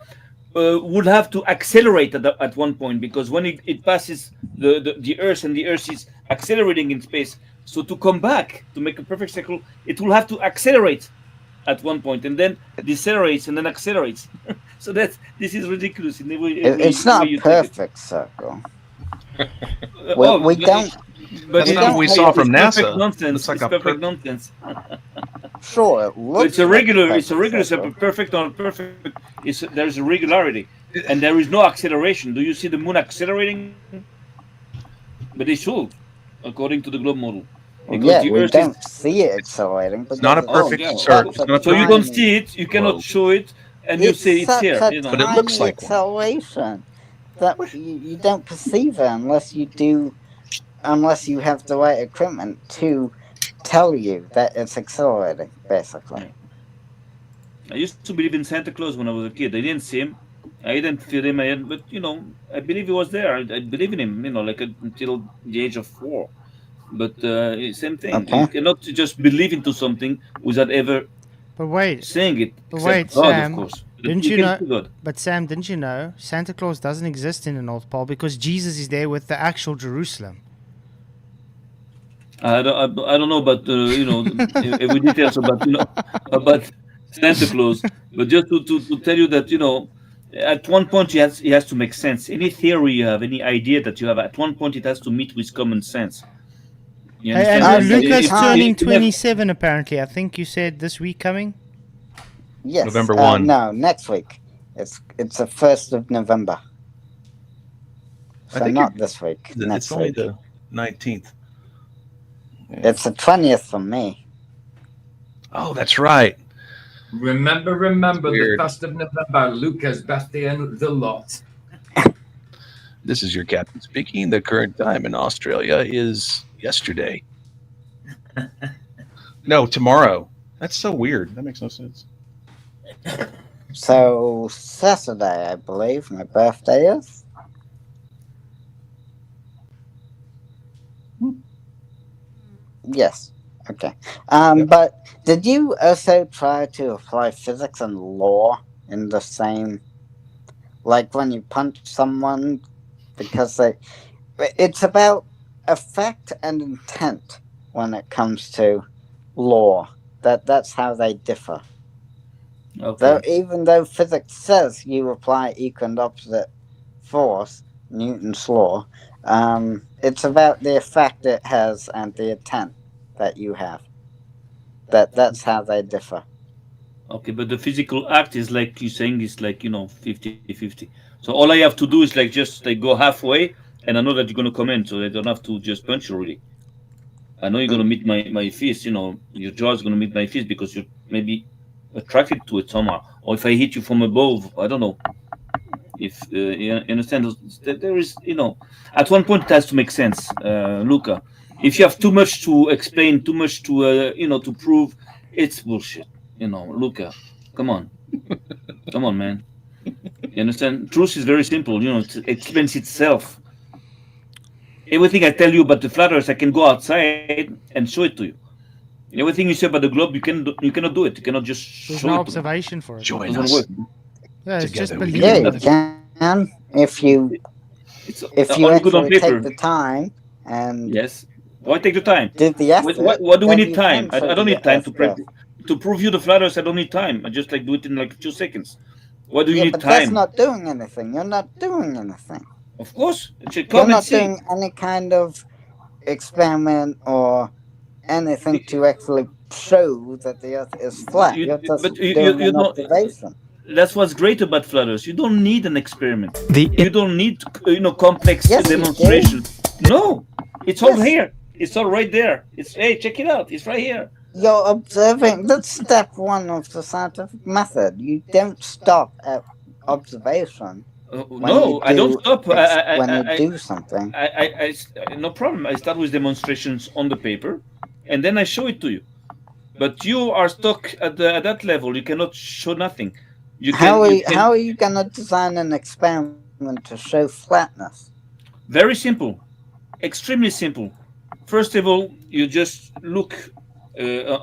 would have to accelerate at one point because when it passes the Earth and the Earth is accelerating in space. So to come back to make a perfect circle, it will have to accelerate at one point and then decelerates and then accelerates. So this is ridiculous in every It's not way a you take it. perfect circle. Oh, We don't. That's we not what don't we say saw it's from perfect NASA. nonsense. It's like It's a perfect nonsense. Sure, it looks. It's a like regular. a It's a regular. circle. Perfect or perfect. There's a regularity, and there is no acceleration. Do you see the moon accelerating? But it should, according to the globe model. Because Yeah, the we Earth don't see it accelerating. It's not a because perfect it's circle. such It's a not a So you don't tiny- see it. You cannot globe. show it, and you say it's such here. a But it looks tiny like one. acceleration that you don't perceive it unless you have the right equipment to tell you that it's accelerating. Basically, I used to believe in Santa Claus when I was a kid. I didn't see him. I didn't feel him. But I believe he was there. I believe in him. Like until the age of 4. But same thing. Okay. You cannot just believe into something without ever But wait, saying it. But Except wait, God, Sam, of course. But didn't you can know- see God. but Sam, didn't you know Santa Claus doesn't exist in the North Pole because Jesus is there with the actual Jerusalem? I don't know about every details about Santa Claus, but just to tell you that at one point he has to make sense. Any theory you have, any idea that you have, at one point it has to meet with common sense. You Hey, understand? Andrew, If- Lucas if- turning if you 27 apparently. I think you said this week coming. yes. November 1. No, next week. It's the 1st of November. I So think not this week. It's Next only week. the 19th. It's the 20th for me. Oh, that's right. Remember Weird. the 1st of November, Lucas' birthday and the lot. This is your captain speaking. The current time in Australia is yesterday. No, tomorrow. That's so weird. That makes no sense. So Saturday, I believe, my birthday is. Yes. Okay. But did you also try to apply physics and law in the same, like when you punch someone, because it's about effect and intent when it comes to law. That's how they differ. Though even though physics says you apply equal and opposite force, Newton's law, it's about the effect it has and the intent that you have. That's how they differ. Okay, but the physical act is like you saying is like 50-50. So all I have to do is like just like go halfway, and I know that you're gonna come in, so I don't have to just punch you really. I know you're gonna meet my fist. Your jaw is gonna meet my fist because you're maybe attracted to it somehow. Or if I hit you from above, I don't know. If you understand, there is at one point it has to make sense, Luca. If you have too much to explain, too much to to prove, it's bullshit. Luca, come on, come on, man. You understand? Truth is very simple. It explains itself. Everything I tell you about the flat Earth, I can go outside and show it to you. Everything you say about the globe, you cannot do it. You cannot just There's show no it. observation for it. Join It doesn't us. work. Yeah, it's just Together we Yeah, believing you it. can if you It's only good on actually paper. take the time and Yes. Why take the time? do the effort. What do we then need you time? can I don't need show time the to prove you the flat Earth. I don't need time. I just like do it in like 2 seconds. Why do you Yeah, need but that's time? not doing anything. You're not doing anything. Of course, it should You're come and not see. doing any kind of experiment or anything to actually show that the Earth is flat. You're just But doing you an don't. observation. That's what's great about flat Earth. You don't need an experiment. The You don't need complex Yes, you do. demonstration. No, it's all Yes. here. It's all right there. Hey, check it out. It's right here. You're observing. That's step one of the scientific method. You don't stop at observation No, I don't stop. when you do something. No problem. I start with demonstrations on the paper, and then I show it to you. But you are stuck at that level. You cannot show nothing. How are you gonna design an experiment to show flatness? Very simple, extremely simple. First of all, you just look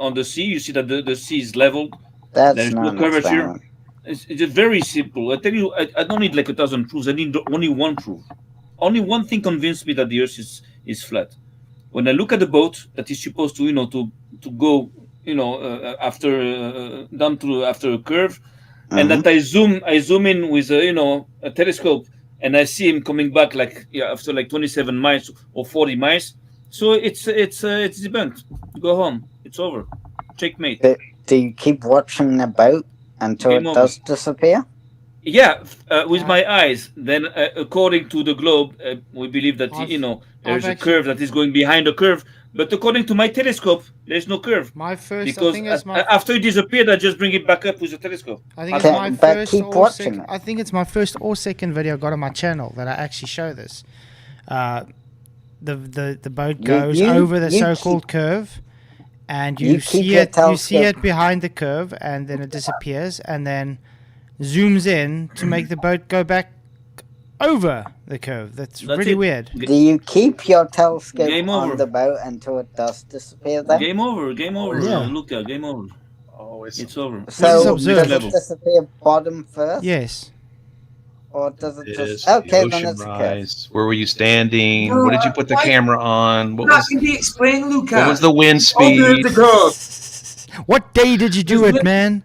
on the sea. You see that the sea is leveled. That's There's not no an curvature. experiment. It's very simple. I tell you, I don't need like 1,000 proofs. I need only one proof. Only one thing convinced me that the Earth is flat. When I look at the boat that is supposed to to go after down to after a curve, and that I zoom in with a telescope, and I see him coming back like after like 27 miles or 40 miles. So it's debunked. Go home. It's over. Checkmate. Do you keep watching the boat until Game it over. does disappear? Yeah, with my eyes. Then, according to the globe, we believe that there's a curve that is going behind the curve. But according to my telescope, there's no curve. My first, Because I think it's my, after it disappeared, I just bring it back up with a telescope. I think it's Okay, my but first keep or watching second. it. I think it's my first or second video I got on my channel that I actually show this. The boat goes over the so-called curve, and you see it behind the curve, and then it disappears, and then zooms in to make the boat go back over the curve. That's really it. weird. Do you keep your telescope Game over. on the boat until it does disappear then? Game over. Game over. Yeah. Luca, game over. Always. It's over. So observe. does Level. it disappear bottom first? Yes. Or does it Is just... the Okay, then ocean it's okay. rise? Where were you standing? No, What did you put the why- camera on? What That was, can be explained, Luca. what was the wind Over speed? the curve. What day did you do it, man?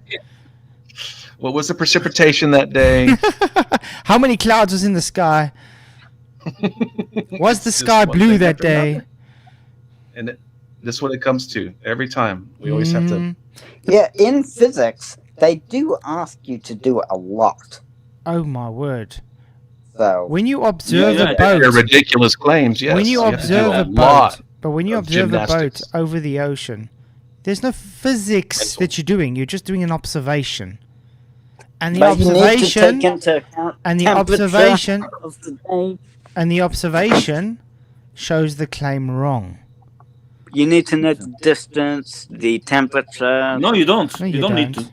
What was the precipitation that day? How many clouds was in the sky? Was the Just sky one blue thing that after day? another. And this is what it comes to every time. We always have to. Yeah, in physics, they do ask you to do a lot. Oh my word! So When you observe Yeah, a They're boat, ridiculous claims. Yes. when you have to do observe a lot. boat, but when you of observe a boat gymnastics. over the ocean, there's no physics Mental. that you're doing. You're just doing an observation, and the but you need to observation, take into account and the temperature observation, of the day. and the observation shows the claim wrong. You need to know the distance, the temperature. No, you don't. No, you don't need to.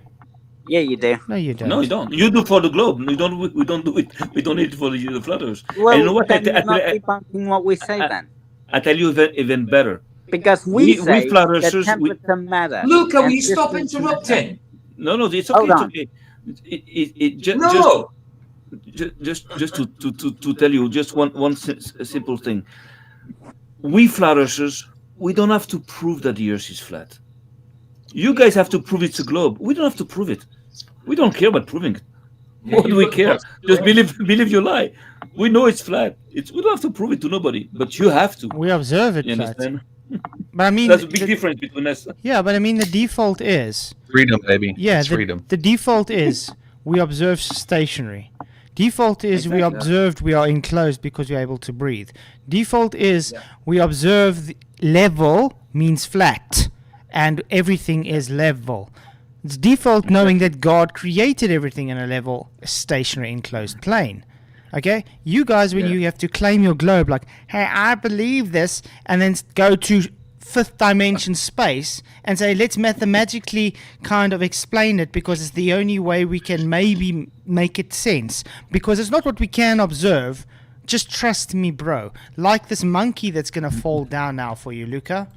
Yeah, you do. No, you don't. No, you don't. You do for the globe. We don't do it. We don't need it for the flat Earth. Well, And you know what? then you're not debunking what we say then. I tell you even better. Because we we say flat that earthers, temperature matters. Luca, will and you stop distance interrupting? No, it's Hold okay. It's on. okay. Just No. to tell you just one simple thing. We flat earthers, we don't have to prove that the Earth is flat. You guys have to prove it's a globe. We don't have to prove it. We don't care about proving it. Yeah, What do you've we got the care? box, Just right? believe your lie. We know it's flat. We don't have to prove it to nobody, but you have to. We observe it You flat. understand? But I mean, That's a big difference between us. yeah, but I mean, the default is Freedom, baby. yeah, It's freedom. the default is we observe stationary. Default is we Exactly. observed we are enclosed because we're able to breathe. Default is we observe level means flat and everything is level. It's default knowing that God created everything in a level, stationary, enclosed plane. Okay? You guys, when you have to claim your globe, like, hey, I believe this, and then go to fifth dimension space and say, let's mathematically kind of explain it because it's the only way we can maybe make it sense. Because it's not what we can observe. Just trust me, bro. Like this monkey that's going to fall down now for you, Luca.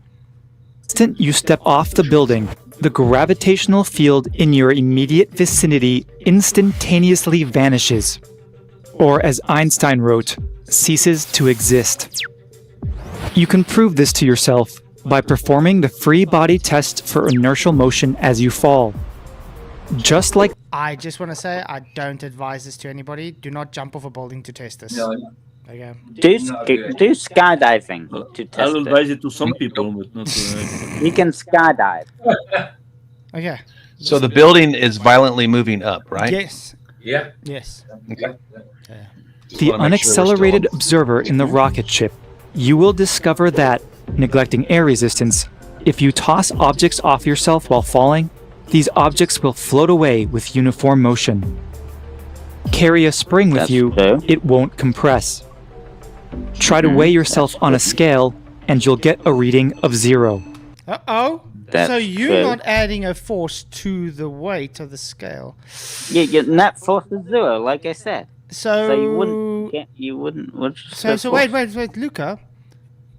Instant you step off the building, the gravitational field in your immediate vicinity instantaneously vanishes. Or, as Einstein wrote, ceases to exist. You can prove this to yourself by performing the free body test for inertial motion as you fall. Just like I just want to say, I don't advise this to anybody. Do not jump off a building to test this. No, Okay. Do Not good. do skydiving to test I'll it. advise it to some people, but not to. You can skydive. Okay. So the building is violently moving up, right? Yes. Yeah. Yes. Okay. Just the wanna make sure we're still unaccelerated on. observer in the rocket ship, you will discover that, neglecting air resistance, if you toss objects off yourself while falling, these objects will float away with uniform motion. Carry a spring with That's you, true. it won't compress. Try to weigh yourself on a scale, and you'll get a reading of 0. Uh-oh. That's So you're true. not adding a force to the weight of the scale. Your net force is 0, like I said. So, So you wouldn't get. You wouldn't. What's the so force? wait, Luca.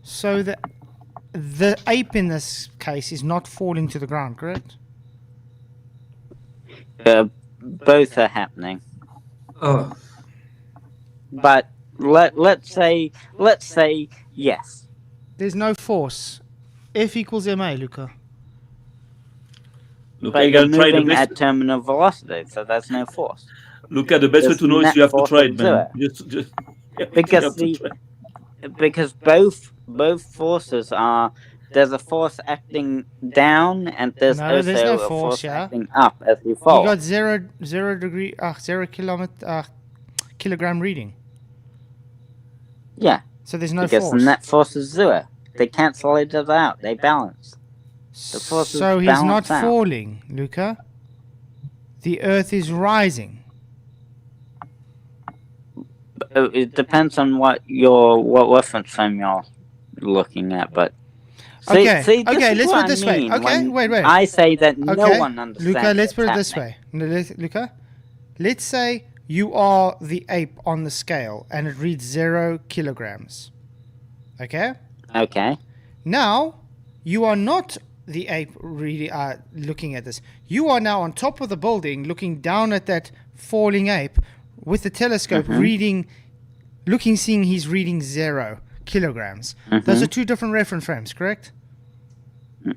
So the ape in this case is not falling to the ground, correct? Both are happening, Oh, but let's say yes. There's no force. F equals ma, Luca. Look, But you you're gotta try the moving best. at terminal velocity, so that's no force. Look at the best way There's to know is net you have to force try of it, man. Just you Because have to the try. because both forces are. There's a force acting down, and there's No, also there's no a force, force yeah? acting up as you You fall. got 0 degree, 0 kilogram reading. Yeah, So there's no because force. the net force is 0. They cancel each other out. They balance. the force is So he's not balanced out. falling, Luca. The Earth is rising. It depends on what reference frame you're looking at, but Okay, this okay, is let's what put it I this way. mean Okay, when wait. I say that no Okay, one understands. Luca, let's put it what's this happening. way. Luca, let's say you are the ape on the scale and it reads 0 kilograms. Okay? Okay. Now, you are not the ape really looking at this. You are now on top of the building looking down at that falling ape with the telescope seeing he's reading 0 kilograms. Those are two different reference frames, correct?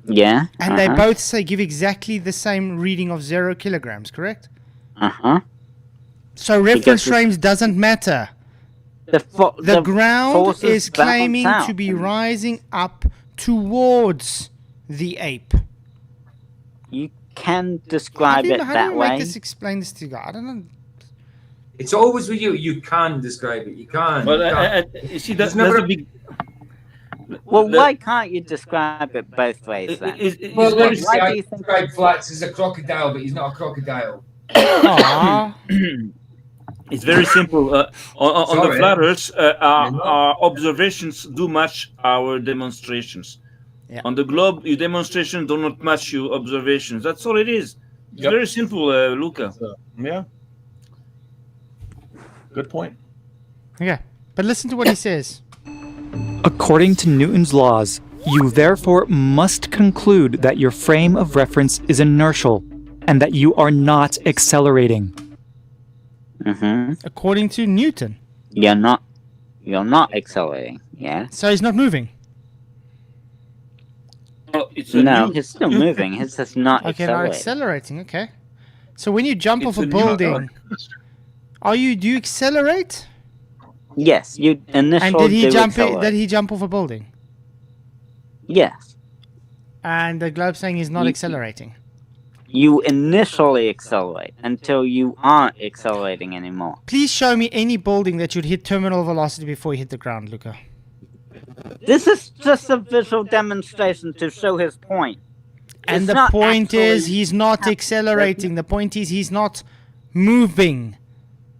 Yeah. And they both give exactly the same reading of 0 kilograms, correct? So reference Because frames doesn't matter. The ground forces is balance claiming out. to be rising up towards the ape. You can describe it How do that you way. make this explain this to you guys? I don't know. it's always with you. You can describe it. You can. But you can. you see, There's that's never a a- big. Well, the- why can't you describe it both ways then? It's Well, very- let's say why do I you think- describe Flats as a crocodile, but he's not a crocodile. Aw. It's very simple. On the Sorry. flat Earth, our observations do match our demonstrations. Yeah. On the globe, your demonstrations do not match your observations. That's all it is. It's Yep. very simple, Luca. Yeah. Good point. Okay, but listen to what he says. According to Newton's laws, you therefore must conclude that your frame of reference is inertial and that you are not accelerating. According to Newton. You're not accelerating. Yeah. So he's not moving. It's a No, new- he's still moving. He's just not Okay, not accelerating. accelerating. Okay. So when you jump off a building, do you accelerate? Yes, you initially And did he accelerate. jump off a building? Yes. And the globe saying he's not accelerating. You initially accelerate until you aren't accelerating anymore. Please show me any building that you'd hit terminal velocity before you hit the ground, Luca. This is just a visual demonstration to show his point. And It's the not point is, actually he's not happening. accelerating. The point is, he's not moving.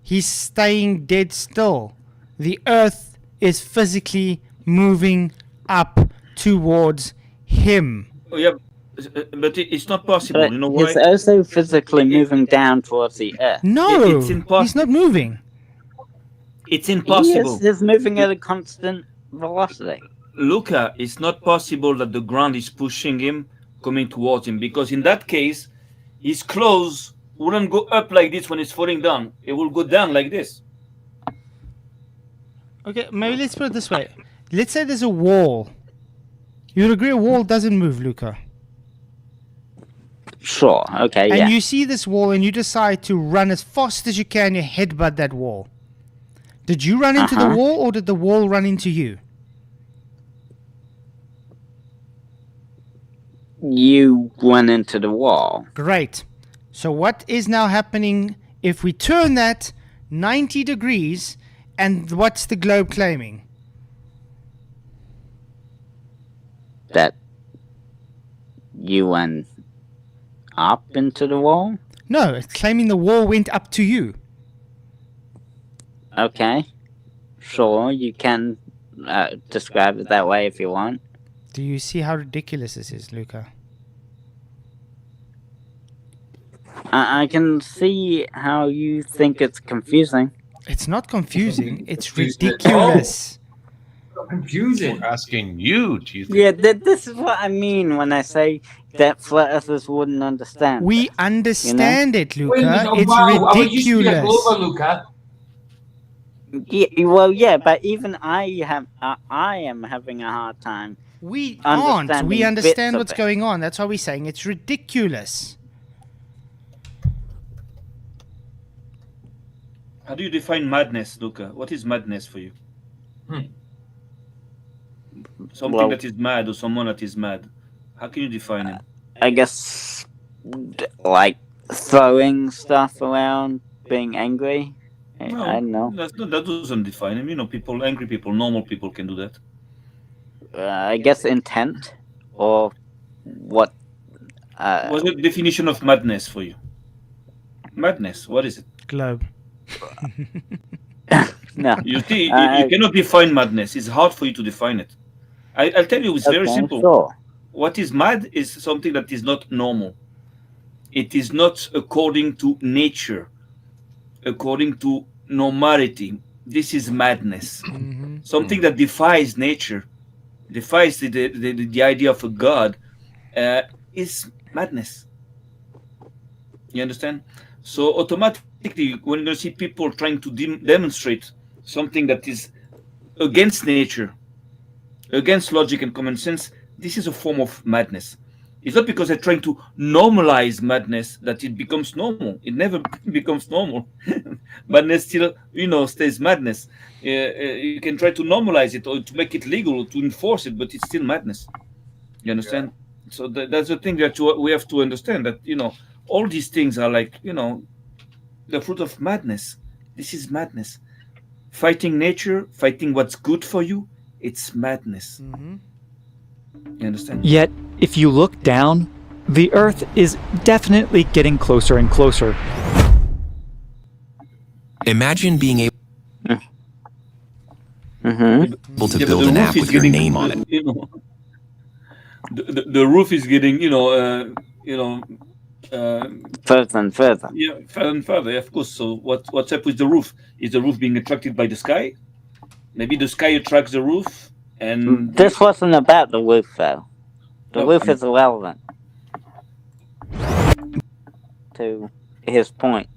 He's staying dead still. The Earth is physically moving up towards him. Oh, yeah, but it's not possible. But You know why? he's also physically moving down towards the Earth. No, It's impossible. he's not moving. It's impossible. He's moving at a constant velocity. Luca, it's not possible that the ground is pushing him, coming towards him, because in that case, his clothes wouldn't go up like this when it's falling down. It will go down like this. Okay, maybe let's put it this way. Let's say there's a wall. You'd agree a wall doesn't move, Luca. Sure, okay, And yeah. you see this wall and you decide to run as fast as you can, you headbutt that wall. Did you run into the Uh-huh. wall or did the wall run into you? You went into the wall. Great. So what is now happening if we turn that 90 degrees and what's the globe claiming? That you went up into the wall? No, it's claiming the wall went up to you. Okay. Sure, you can describe it that way if you want. Do you see how ridiculous this is, Luca? I can see how you think it's confusing. It's not confusing, it's ridiculous. Confusing. We're asking you, do you think? Yeah, this is what I mean when I say that flat earthers wouldn't understand. We understand it, Wait a Luca. minute, It's wow, I was used to be a ridiculous. Glover, Luca. Yeah, well, yeah, but even I am having a hard time. We aren't. Understanding We bits understand of what's it. going on. That's why we're saying it's ridiculous. How do you define madness, Luca? What is madness for you? Something Well- that is mad or someone that is mad. How can you define it? I guess, like, throwing stuff around, being angry. I don't know. That doesn't define him. You know, people, angry people, normal people can do that. I guess intent, or what? What's the definition of madness for you? Madness, what is it? Globe. No. You see, I- you cannot define madness. It's hard for you to define it. I'll tell you, it's very Okay, simple. Sure. What is mad is something that is not normal. It is not according to nature, according to normality. This is madness. Something that defies nature, defies the idea of a god, is madness. You understand? So automatically, when you see people trying to demonstrate something that is against nature, against logic and common sense, this is a form of madness. It's not because they're trying to normalize madness that it becomes normal. It never becomes normal. Madness still, stays madness. You can try to normalize it or to make it legal or to enforce it, but it's still madness. You understand? So that's the thing that we have to understand, that, all these things are like, the fruit of madness. This is madness. Fighting nature, fighting what's good for you, it's madness. You understand? Yet, if you look down, the Earth is definitely getting closer and closer. Imagine being able Mm-hmm. to Yeah, but build the an roof app is with your getting, name on it. The roof is getting, Further and further. yeah, further and further. Yeah, of course. So what's up with the roof? Is the roof being attracted by the sky? Maybe the sky attracts the roof, and This wasn't about the roof, though. The Oh, roof is irrelevant to his point.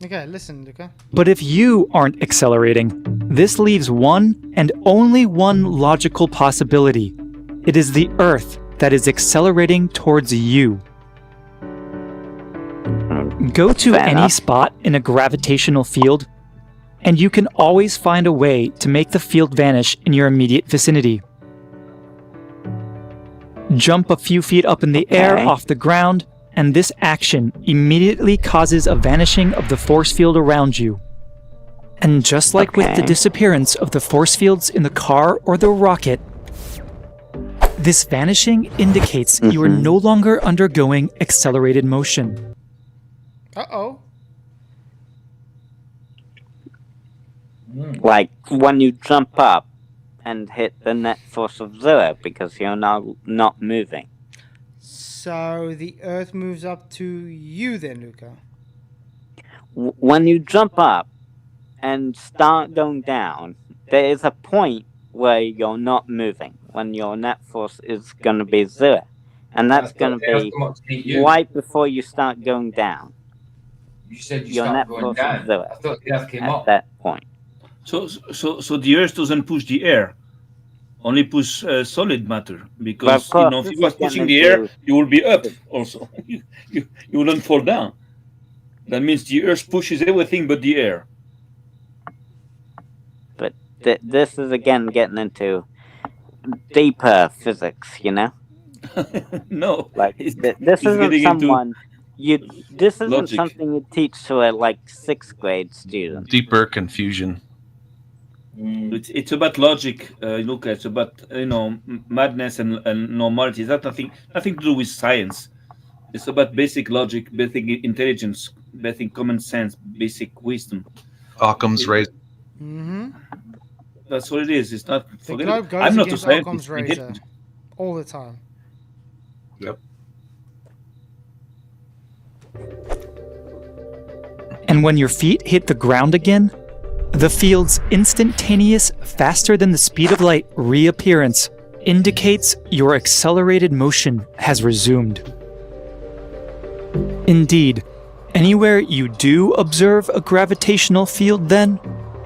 Okay, listen, Luca. But if you aren't accelerating, this leaves one and only one logical possibility. It is the Earth that is accelerating towards you. Go to Fair any enough. spot in a gravitational field, and you can always find a way to make the field vanish in your immediate vicinity. Jump a few feet up in the air Okay. off the ground, and this action immediately causes a vanishing of the force field around you. And just like with the Okay. disappearance of the force fields in the car or the rocket, this vanishing indicates you are no longer undergoing accelerated motion. Uh-oh. Like when you jump up and hit the net force of 0 because you're now not moving. So the Earth moves up to you then, Luca. When you jump up and start going down, there is a point where you're not moving, when your net force is going to be 0. And that's going to be right before you start going down. You said you Your start net going force down. is 0 I thought the Earth came at up. that point. So the Earth doesn't push the air, only push solid matter. Because course, if this you was is getting pushing the air, into- you will be up also. you wouldn't fall down. That means the Earth pushes everything but the air. But this is again getting into deeper physics, you know? No, Like it's this it's isn't getting into someone this isn't logic. something you teach to a like 6th grade student. Deeper confusion. It's about logic, Luca. It's about madness and normality. It's not nothing to do with science. It's about basic logic, basic intelligence, basic common sense, basic wisdom. Occam's razor. Mm-hmm. That's what it is. It's not. The Forget globe it. goes I'm not a against scientist. Occam's I get razor it. all the time. Yep. And when your feet hit the ground again, the field's instantaneous, faster than the speed of light reappearance indicates your accelerated motion has resumed. Indeed, anywhere you do observe a gravitational field then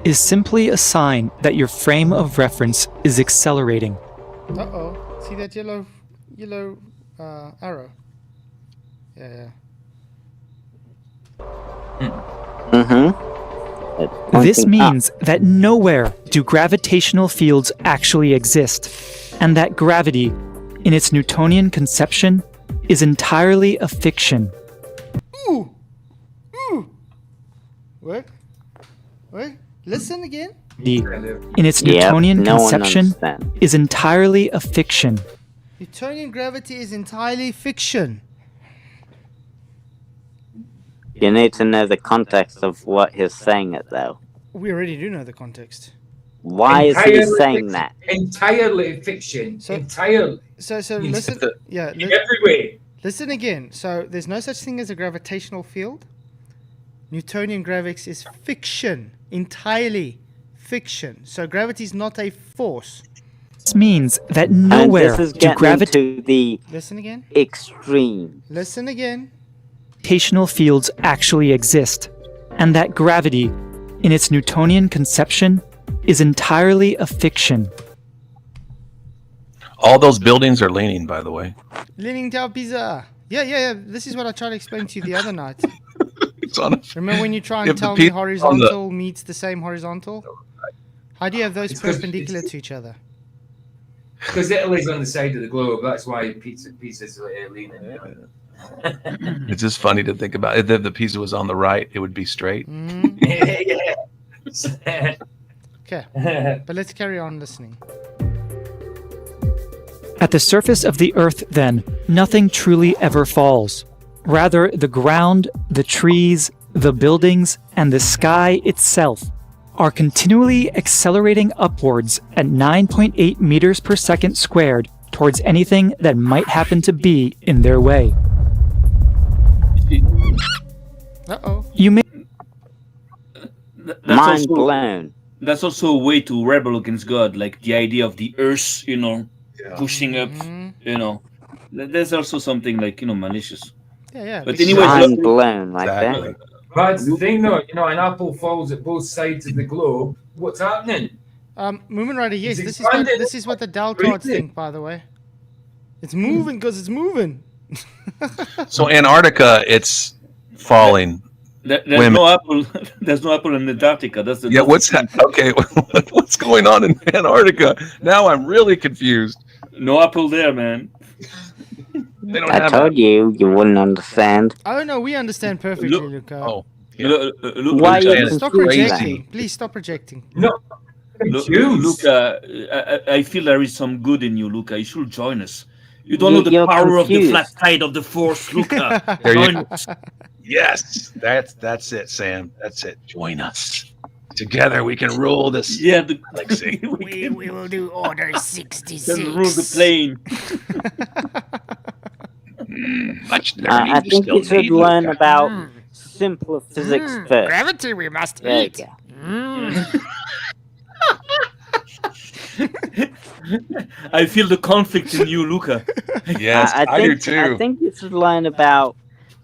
is simply a sign that your frame of reference is accelerating. Uh-oh. See that yellow arrow? Yeah. This means that nowhere do gravitational fields actually exist, and that gravity, in its Newtonian conception, is entirely a fiction. Ooh! What? Listen again? In its Yep, Newtonian no one conception, understands. is entirely a fiction. Newtonian gravity is entirely fiction. You need to know the context of what he's saying it though. We already do know the context. Why is he Entirely saying fiction. that? Entirely fiction. So- Entirely. So It's listen. the- Yeah. In every way. Listen again. So there's no such thing as a gravitational field. Newtonian gravity is fiction. Entirely fiction. So gravity is not a force. This means that And nowhere this is do getting gravitational into the Listen again. extreme. Listen again. fields actually exist, and that gravity, in its Newtonian conception, is entirely a fiction. All those buildings are leaning, by the way. Leaning down pizza. Yeah. This is what I tried to explain to you the other night. It's on a, Remember when you try and If the tell me pizza's on the- horizontal meets the same horizontal? How do you have those It's 'cause perpendicular it's- to each other? Because Italy's on the side of the globe. That's why pizza's leaning. it's just funny to think about. If the pizza was on the right, it would be straight. Mhm. Yeah. Okay, but let's carry on listening. At the surface of the Earth, then, nothing truly ever falls. Rather, the ground, the trees, the buildings, and the sky itself are continually accelerating upwards at 9.8 meters per second squared towards anything that might happen to be in their way. Uh-oh. You may That's Mind also, blown. that's also a way to rebel against God, like the idea of the earth, pushing up, Mhm. There's also something like, malicious. Yeah. But because- anyway, Mind blown right Exactly. there. But that's the thing, though. An apple falls at both sides of the globe. What's happening? Moomin Rider, yes, It's this is what expanded. this is what the Daltards Really? think, by the way. It's moving because it's moving. So Antarctica, it's falling. There's Women. no apple. There's no apple in Antarctica. That's the Yeah, what's that? Okay, what's going on in Antarctica? Now I'm really confused. No apple there, man. They don't I have told you wouldn't understand. Oh no, we understand perfectly, Luca. Oh, yeah. Look, Why are Luca, you it's Stop confused then? projecting. Please stop projecting. No, confused. I feel there is some good in you, Luca. You should join us. You don't know the You're power of the confused. flat side of the force, Luca. There you Join go. us. Yes, that's it, Sam. That's it. Join us. Together we can rule this Yeah, the, galaxy. We will do Order can 66. rule the plane. Much I learning think still you should need, learn Luca. about simpler physics first. Gravity we must There you eat. go. I feel the conflict in you, Luca. Yes, I do think too. I think you should learn about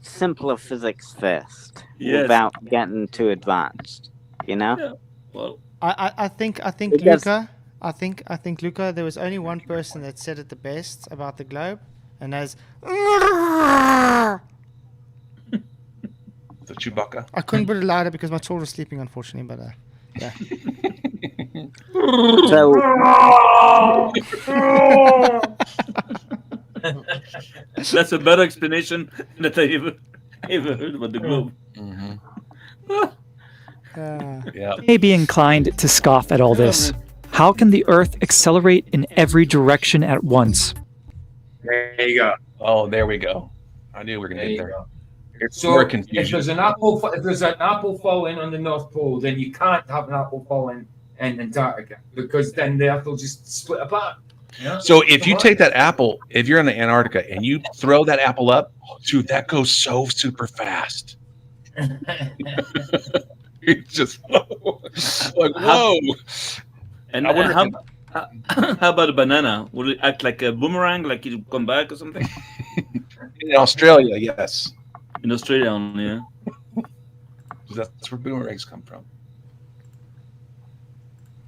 simpler physics first, Yes. without getting too advanced. You know? Yeah. Well, I think Because- Luca. I think Luca. There was only one person that said it the best about the globe, and that's The Chewbacca. I couldn't put it louder because my child was sleeping, unfortunately. But yeah. So that's a better explanation that I ever heard about the globe. Yeah. may be inclined to scoff at all this. How can the Earth accelerate in every direction at once? There you go. Oh, there we go. I knew we were gonna There get you there. go. It's So more if confusion. there's an apple falling on the North Pole, then you can't have an apple falling in Antarctica because then the Earth will just split apart. Yeah? So if you take that apple, if you're in the Antarctica and you throw that apple up, dude, that goes so super fast. It's just like whoa. And I wonder how about a banana? Would it act like a boomerang, like it come back or something? In Australia, yes, In Australia, only, yeah. that's where boomerangs come from.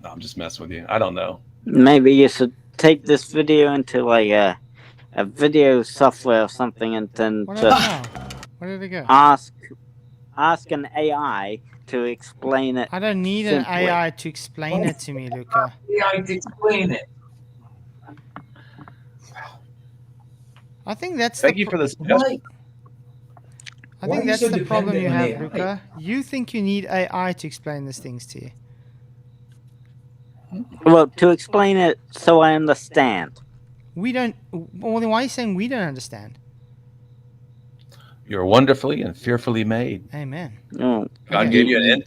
No, I'm just messing with you. I don't know. maybe you should take this video into like a video software or something, and then What just now? Where did it go? ask an AI to explain it. I don't need an simply. AI to explain it to me, Luca. I to explain it. I think that's Thank the you for this. Why? I Why think are you that's so the problem you dependent have, on AI? Luca. You think you need AI to explain these things to you. Well, to explain it so I understand. We don't. Well, then why are you saying we don't understand? You're wonderfully and fearfully made. Amen. Oh, God Okay. gave you an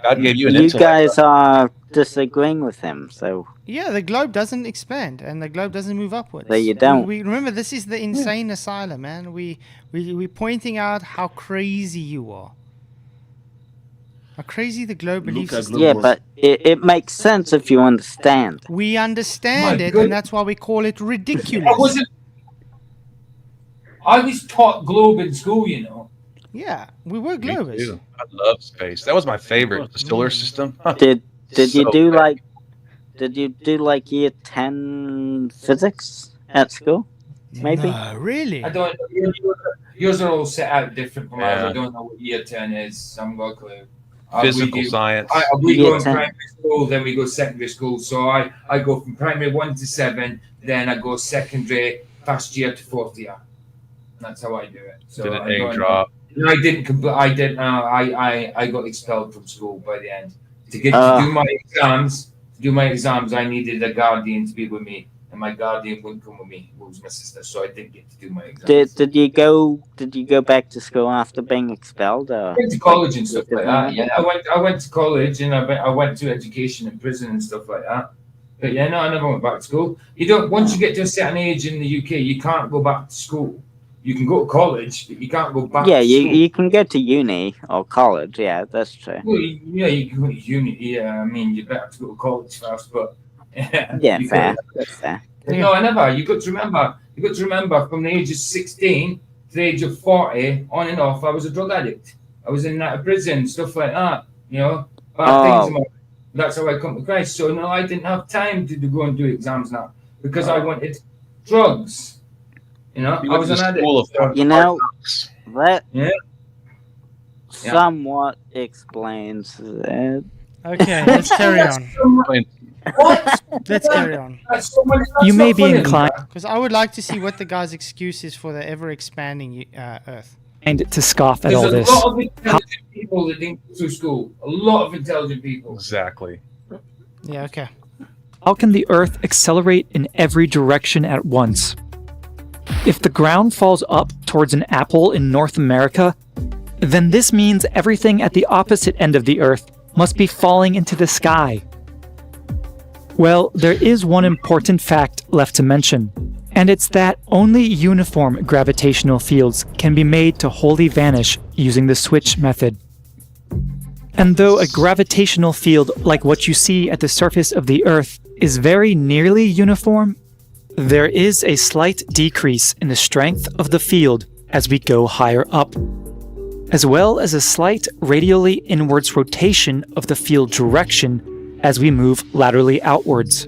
God gave you an you intellect. guys are disagreeing with him, so Yeah, the globe doesn't expand and the globe doesn't move upwards. There you don't. We remember this is the insane asylum, man. We're pointing out how crazy you are. How crazy the globe belief Luca, system. globe yeah, war. but it makes sense if you understand. We understand My it, goodness. and that's why we call it I ridiculous. wasn't. I was taught globe in school, you know. Yeah, we were Me globers. too. I love space. That was my favorite. The solar system. Did you So do great. like year 10 physics at school? Maybe. No, really? I don't. Yours are all set out different from ours. Yeah. I don't know what year 10 is. I haven't got a clue. Physical science. We Year go in 10. primary school, then we go secondary school. So I go from primary 1 to 7, then I go secondary, first year to fourth year. That's how I do it. So Did an I egg don't- drop. No, I didn't complete. I didn't. I got expelled from school by the end. To get Ah. to do my exams, I needed a guardian to be with me, and my guardian wouldn't come with me. It was my sister, so I didn't get to do my exams. Did you go back to school after being expelled? Or I went to college and stuff like that. Yeah, I went to college and I went to education in prison and stuff like that. But yeah, no, I never went back to school. You don't. Once you get to a certain age in the UK, you can't go back to school. You can go to college, but you can't go back. yeah, to you school. you can go to uni or college. Yeah, that's true. Well, yeah, you can go to uni. Yeah, I mean, you better have to go to college first, but Yeah, you fair. could- That's fair. No, I never. You got to remember from the age of 16 to the age of 40, on and off, I was a drug addict. I was in that prison, stuff like that. You know, bad Oh. things. in my- That's how I come to Christ. So no, I didn't have time to go and do exams now because I wanted drugs. You know, You I went was to an addict. school of so- You know Arts. that Yeah. somewhat explains it. Okay, let's carry on. What? Let's carry on. You may be inclined Because I would like to see what the guy's excuse is for the ever-expanding Earth. to scoff at There's all a this. lot of intelligent people that didn't go through school. A lot of intelligent people. Exactly. Yeah, okay. How can the Earth accelerate in every direction at once? If the ground falls up towards an apple in North America, then this means everything at the opposite end of the Earth must be falling into the sky. Well, there is one important fact left to mention, and it's that only uniform gravitational fields can be made to wholly vanish using the switch method. And though a gravitational field like what you see at the surface of the Earth is very nearly uniform, there is a slight decrease in the strength of the field as we go higher up, as well as a slight radially inwards rotation of the field direction as we move laterally outwards.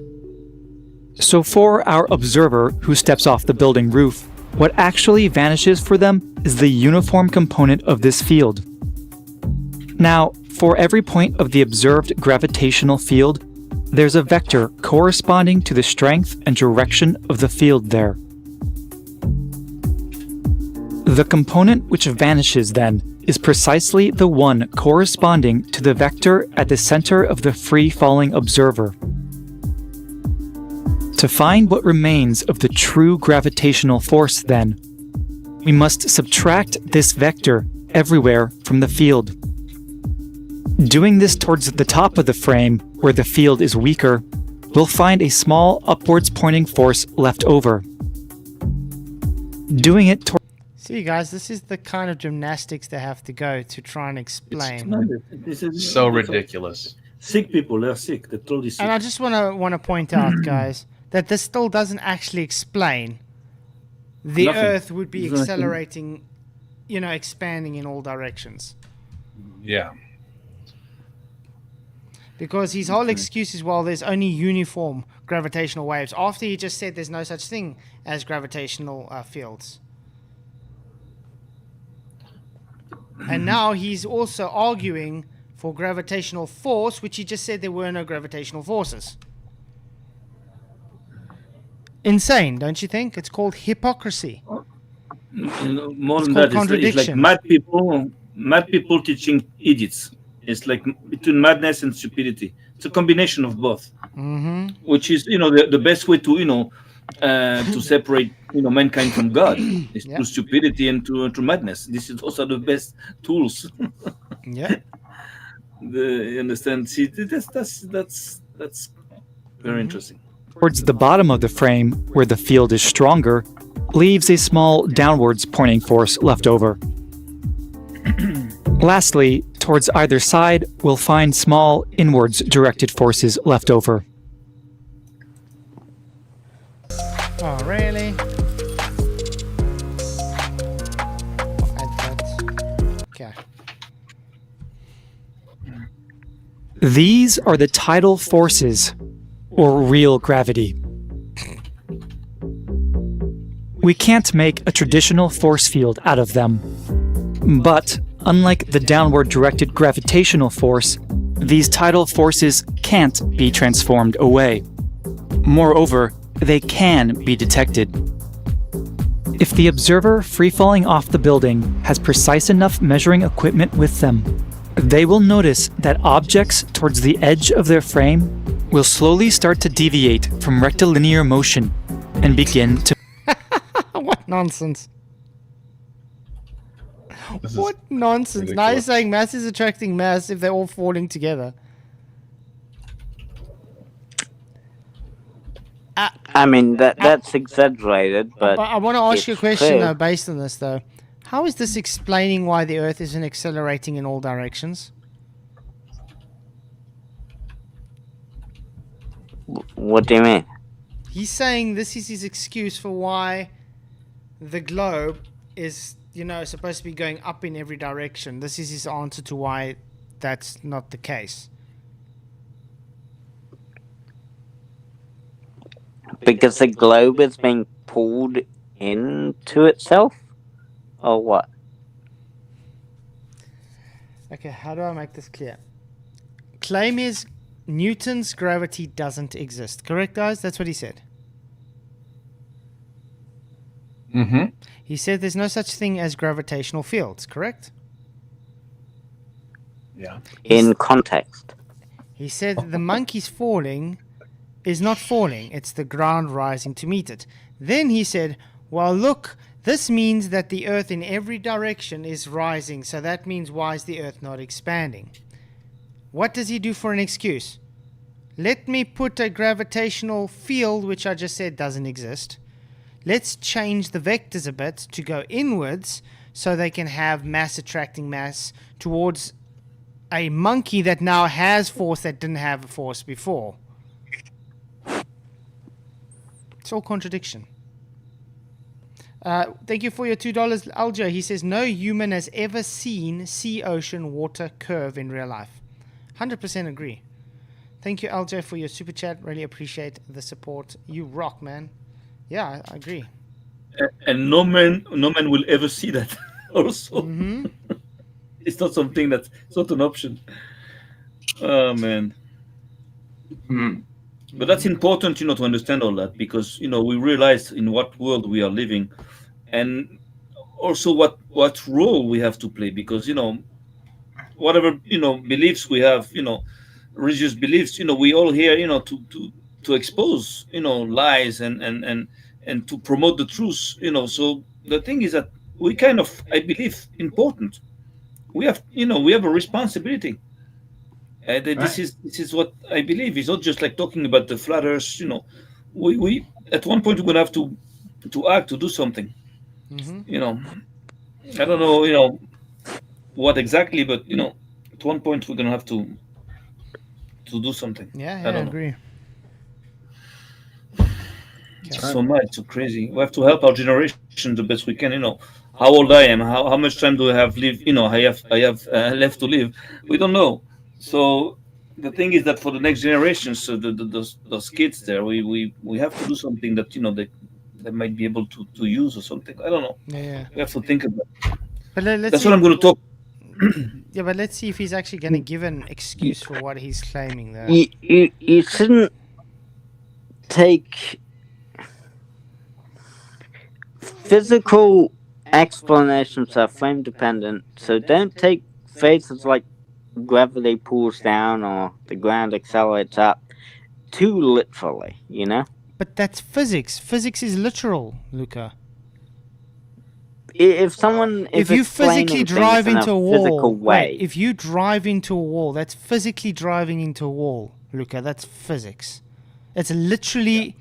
So for our observer who steps off the building roof, what actually vanishes for them is the uniform component of this field. Now, for every point of the observed gravitational field, there's a vector corresponding to the strength and direction of the field there. The component which vanishes, then, is precisely the one corresponding to the vector at the center of the free-falling observer. To find what remains of the true gravitational force, then, we must subtract this vector everywhere from the field. Doing this towards the top of the frame, where the field is weaker, we'll find a small upwards pointing force left over. Doing it towards See, guys, this is the kind of gymnastics they have to go to try and explain. This is So ridiculous. Sick people, they're sick. They're totally sick. And I just want to point out, guys, that this still doesn't actually explain the Nothing. Earth would be Exactly. accelerating, expanding in all directions. Yeah. Because his whole excuse is, well, there's only uniform gravitational waves. After he just said there's no such thing as gravitational fields. And now he's also arguing for gravitational force, which he just said there were no gravitational forces. Insane, don't you think? It's called hypocrisy. More than called that, it's like contradiction. mad people teaching idiots. It's like between madness and stupidity. It's a combination of both, which is the best way to to separate mankind from God is Yeah. through stupidity and through madness. Those are the best tools. Yeah. You understand? See, that's very interesting. the bottom of the frame, where the field is stronger, leaves a small downwards pointing force left over. Lastly, towards either side, we'll find small inwards directed forces left over. Oh, really? Add that. Okay. These are the tidal forces, or real gravity. We can't make a traditional force field out of them. But, unlike the downward directed gravitational force, these tidal forces can't be transformed away. Moreover, they can be detected. If the observer free-falling off the building has precise enough measuring equipment with them, they will notice that objects towards the edge of their frame will slowly start to deviate from rectilinear motion and begin to What nonsense. This is What nonsense. Now you're ridiculous. saying mass is attracting mass if they're all falling together. I mean, that's exaggerated, but But I want to ask you a it's question, true. though, based on this, though. How is this explaining why the Earth isn't accelerating in all directions? What do you mean? He's saying this is his excuse for why the globe is, supposed to be going up in every direction. This is his answer to why that's not the case. Because the globe is being pulled into itself? Or what? Okay, how do I make this clear? Claim is Newton's gravity doesn't exist. Correct, guys? That's what he said. Mm-hmm. He said there's no such thing as gravitational fields. Correct? Yeah. In context. He said the monkey's falling is not falling. It's the ground rising to meet it. Then he said, well, look, this means that the earth in every direction is rising. So that means why is the earth not expanding? What does he do for an excuse? Let me put a gravitational field, which I just said doesn't exist. Let's change the vectors a bit to go inwards so they can have mass attracting mass towards a monkey that now has force that didn't have a force before. It's all contradiction. Thank you for your $2, Aljo. He says, no human has ever seen sea, ocean, water curve in real life. 100% agree. Thank you, Aljo, for your super chat. Really appreciate the support. You rock, man. Yeah, I agree. And no man will ever see that. Also, it's not something it's not an option. Oh man. But that's important, to understand all that, because we realize in what world we are living, and also what role we have to play, because whatever beliefs we have, religious beliefs, we all here to expose lies and to promote the truth, so the thing is that we kind of, I believe, important. We have a responsibility. This is what I believe. It's not just like talking about the flat earth. We at one point we're gonna have to act, to do something. I don't know what exactly, but at one point we're gonna have to do something. Yeah, I I don't agree. It's so much, so crazy. We have to help our generation the best we can. How old I am, how much time do I have I have left to live? We don't know. So the thing is that for the next generations, so those kids there, we have to do something that they might be able to use or something. I don't know. Yeah. We have to think about it. But let's That's see. what I'm going to talk. Yeah, but let's see if he's actually going to give an excuse for what he's claiming there. You shouldn't take physical explanations are frame dependent, so don't take phrases like gravity pulls down or the ground accelerates up too literally, But that's physics. Physics is literal, Luca. If someone is If you physically explaining drive things in into a physical wall, way, if you drive into a wall, that's physically driving into a wall, Luca. That's physics. It's literally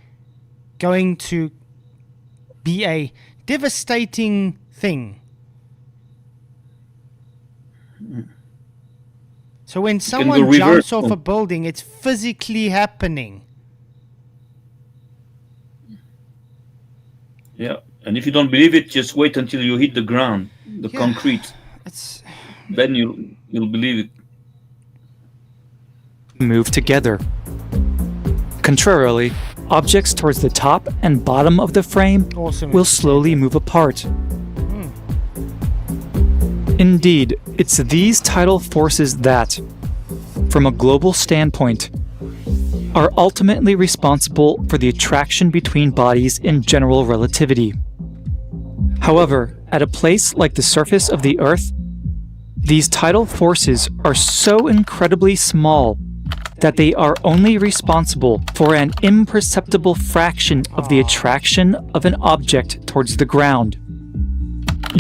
going to be a devastating thing. So when someone jumps off a building, it's physically happening. Yeah, and if you don't believe it, just wait until you hit the ground, the concrete. Then you'll believe it. Move together. Contrarily, objects towards the top and bottom of the frame will slowly move apart. Indeed, it's these tidal forces that, from a global standpoint, are ultimately responsible for the attraction between bodies in general relativity. However, at a place like the surface of the Earth, these tidal forces are so incredibly small that they are only responsible for an imperceptible fraction of the attraction of an object towards the ground.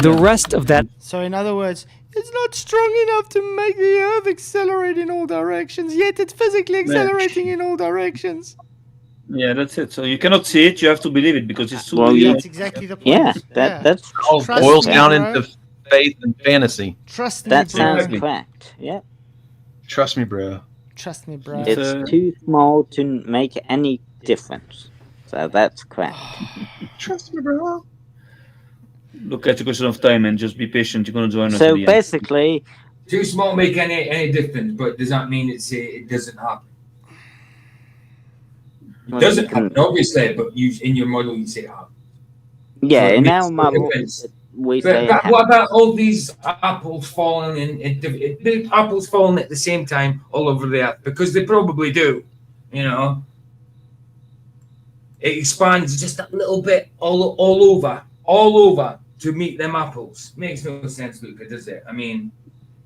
The rest of that... So in other words, it's not strong enough to make the Earth accelerate in all directions, yet it's physically accelerating in all directions. Yeah, that's it. So you cannot see it, you have to believe it, because it's too... That's exactly the point. Yeah, that's... All boils down into faith and fantasy. Trust me, that bro. sounds correct, yeah. Trust me, bro. Trust me, bro. It's too small to make any difference. So that's correct. Trust me, bro. Look, it's a question of time, and just be patient. You're going to join us. So basically... Too small to make any difference, but does that mean it doesn't happen? It doesn't happen, obviously, but in your model you say it happens. Yeah, so in our model, we say. But what about all these apples falling the apples falling at the same time all over the earth? Because they probably do, you know. It expands just a little bit all over to meet them apples. Makes no sense, Luca, does it? I mean,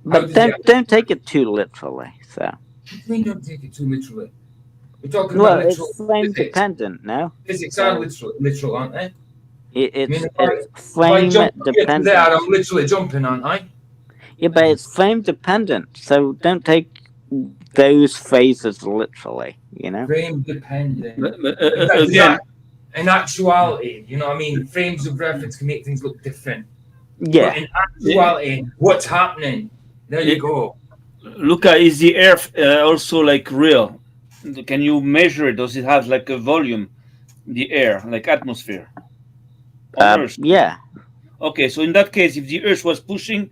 But don't take it too literally. So. We don't take it too literally. We're talking Well, about literal it's flame physics. dependent, no? Physics are literal, aren't they? It's if I flame jump here to dependent. there, I'm literally jumping, aren't I? Yeah, but it's flame dependent, so don't take those phases literally, you know? Frame dependent. Again, In actuality, you know what I mean? Frames of reference can make things look different. Yeah. But in actuality, what's happening? There you go. Luca, is the Earth also like real? Can you measure it? Does it have like a volume, the air, like atmosphere? On Earth? Yeah. Okay, so in that case, if the Earth was pushing,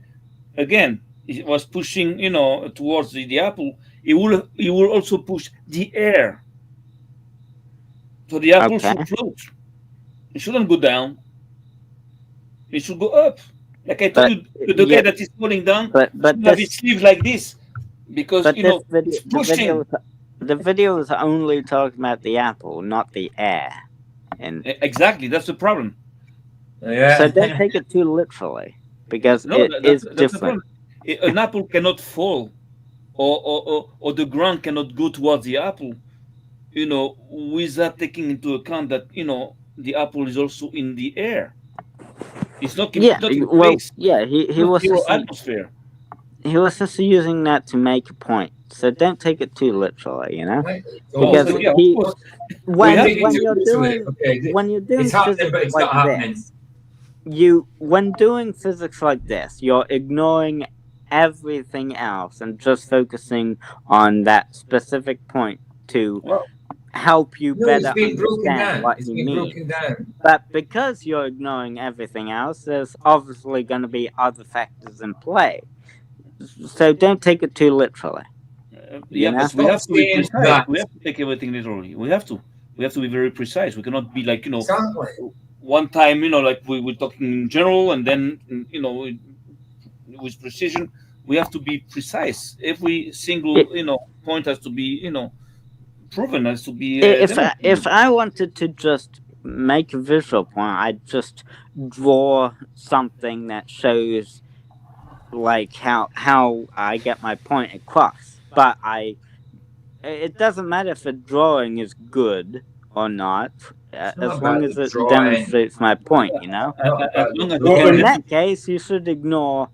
again, it was pushing, you know, towards the apple, it will also push the air. So the apple should float. It shouldn't go down. It should go up. Like I told you, the guy that is falling down should have his sleeve like this, because you know it's pushing. The video is only talking about the apple, not the air. And exactly, that's the problem. Yeah. So don't take it too literally, because it is different. An apple cannot fall, or the ground cannot go towards the apple, you know, without taking into account that, you know, the apple is also in the air. It's not. Yeah. Not in Well, space. yeah. He was just atmosphere. He was just using that to make a point. So don't take it too literally, you know, because when you're doing physics like this, when doing physics like this, you're ignoring everything else and just focusing on that specific point to help you better understand what you mean. But because you're ignoring everything else, there's obviously going to be other factors in play. So don't take it too literally. But we have to be precise. We have to take everything literally. We have to be very precise. We cannot be like, you know, one time, you know, like we were talking in general, and then, you know, with precision. We have to be precise. Every single, you know, point has to be, you know, proven, has to be. If I wanted to just make a visual point, I'd just draw something that shows like how I get my point across. But it doesn't matter if a drawing is good or not, as long as it demonstrates my point, you know. In that case, you should ignore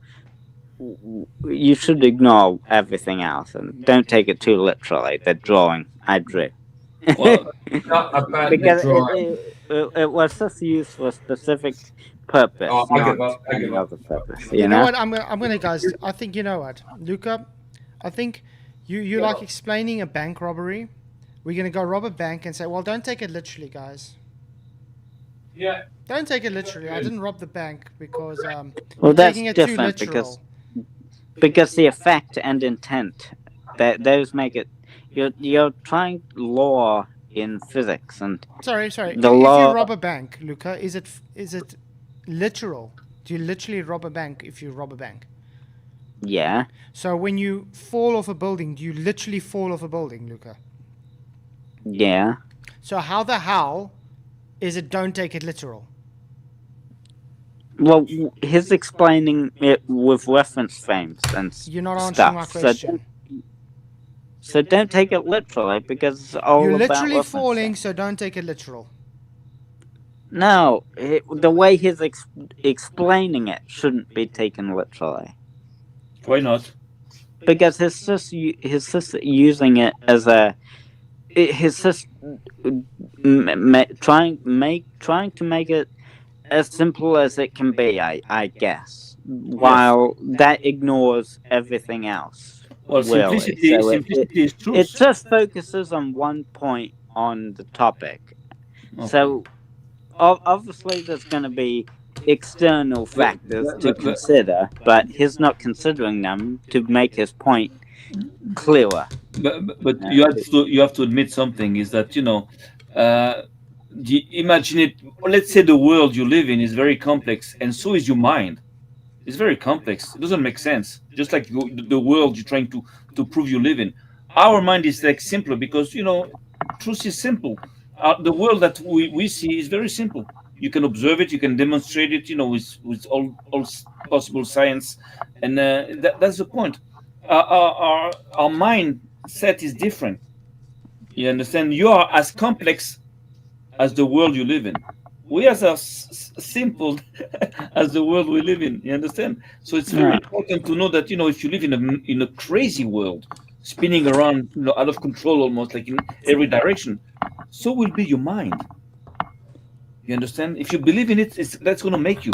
everything else and don't take it too literally. The drawing I drew, Well, not about because the drawing. it was just used for a specific purpose, not any other purpose. You know what? I'm gonna, guys. I think you know what, Luca. I think you like explaining a bank robbery. We're gonna go rob a bank and say, well, don't take it literally, guys. Yeah. Don't take it literally. I didn't rob the bank because well, that's taking it different too literal. because the effect and intent, that those make it. You're trying law in physics and sorry. The if law. you rob a bank, Luca, is it literal? Do you literally rob a bank if you rob a bank? Yeah. So when you fall off a building, do you literally fall off a building, Luca? Yeah. So how the hell is it don't take it literal? Well, he's explaining it with reference frames and You're not answering my question. So don't take it literally, because it's all You're about literally reference falling, frames. so don't take it literal. No, the way he's explaining it shouldn't be taken literally. Why not? Because he's just using it as a. He's just trying to make it as simple as it can be. I guess, while that ignores everything else. Well, Really. simplicity is truth. It just focuses on one point on the topic. Okay. So obviously there's going to be external factors to consider, but he's not considering them to make his point clearer. But you have to admit something, is that, you know, the imagine it. Let's say the world you live in is very complex, and so is your mind. It's very complex. It doesn't make sense. Just like the world you're trying to prove you live in. Our mind is like simpler because truth is simple. The world that we see is very simple. You can observe it, you can demonstrate it, with all possible science, and that's the point. Our mindset is different. You understand? You are as complex as the world you live in. We are as simple as the world we live in. You understand? So it's very important to know that if you live in a crazy world, spinning around, out of control, almost like in every direction, so will be your mind. You understand? If you believe in it, that's going to make you.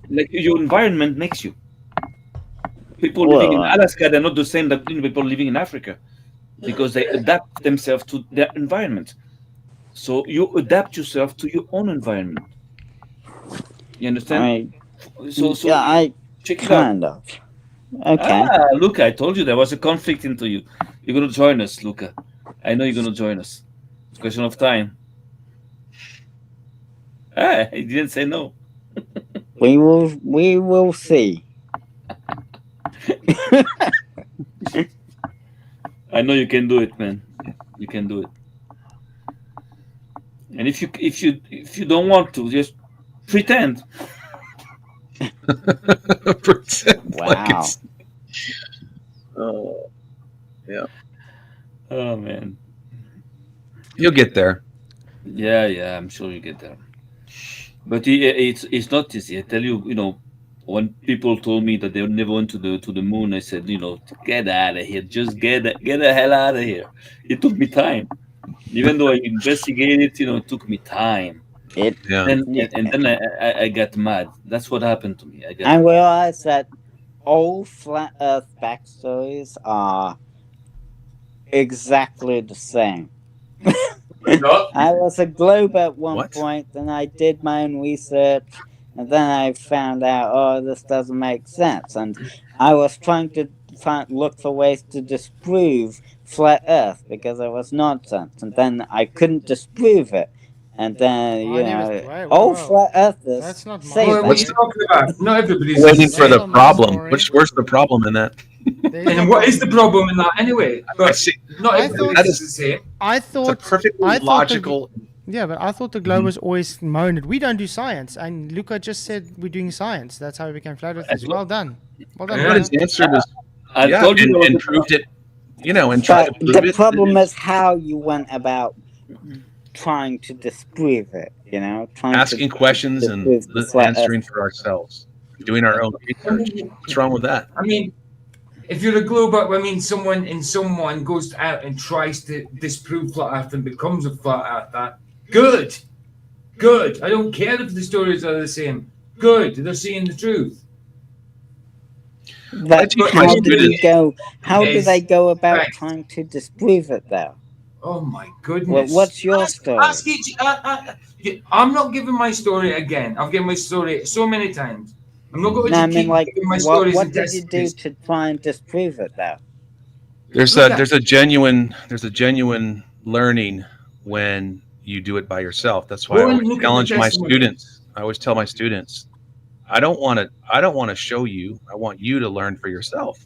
Like your environment makes you. People living in Alaska, they're not the same that people living in Africa, because they adapt themselves to their environment. So you adapt yourself to your own environment. You understand? I check it kind out. of. Okay. Luca, I told you there was a conflict into you. You're going to join us, Luca. I know you're going to join us. It's a question of time. He didn't say no. We will see. I know you can do it, man. You can do it. And if you don't want to, just pretend. Pretend like Wow. it's. Oh, yeah. Oh man. You'll get there. Yeah, I'm sure you get there. But it's not easy. I tell you, when people told me that they never went to the moon, I said, get out of here. Just get the hell out of here. It took me time. Even though I investigated, it took me time. And then I got mad. That's what happened to me. I realized that all flat Earth backstories are exactly the same. I was a globe at one point, then I did my own research, and then I found out, this doesn't make sense. And I was trying to look for ways to disprove flat Earth because it was nonsense, and then I couldn't disprove it. And then, flat Earthers. That's not say my that. What are you talking about? Not everybody's Waiting for the That's not my problem. story. Where's the problem in that? And what is the problem in that anyway? But not I everybody's thought- is the same. I It's a thought perfectly I thought logical. but I thought the globe was always moaned. We don't do science, and Luca just said we're doing science. That's how we became flat earthers. Well done. Well done. Yeah. But Luca. his answer was I told you there was and a- proved it. And tried to But prove the it. problem is how you went about trying to disprove it, trying Asking to questions and disprove the flat answering Earth. for ourselves, doing our own research. What's wrong with that? I mean, if you're a globe, someone goes out and tries to disprove flat Earth and becomes a flat Earther, good. I don't care if the stories are the same. Good, they're seeing the truth. But teach my how do you students- go? How do Is- they go about right. trying to disprove it, though? Oh my goodness! Well, what's your story? Ask each. I'm not giving my story again. I've given my story so many times. I'm not going No, I to mean, keep like, giving my what stories. did and you do testimonies. to try and disprove it, though? There's Look a at- there's a genuine learning when you do it by yourself. That's why Go I and always look at the challenge my testimony. students. I always tell my students, I don't want to show you. I want you to learn for yourself.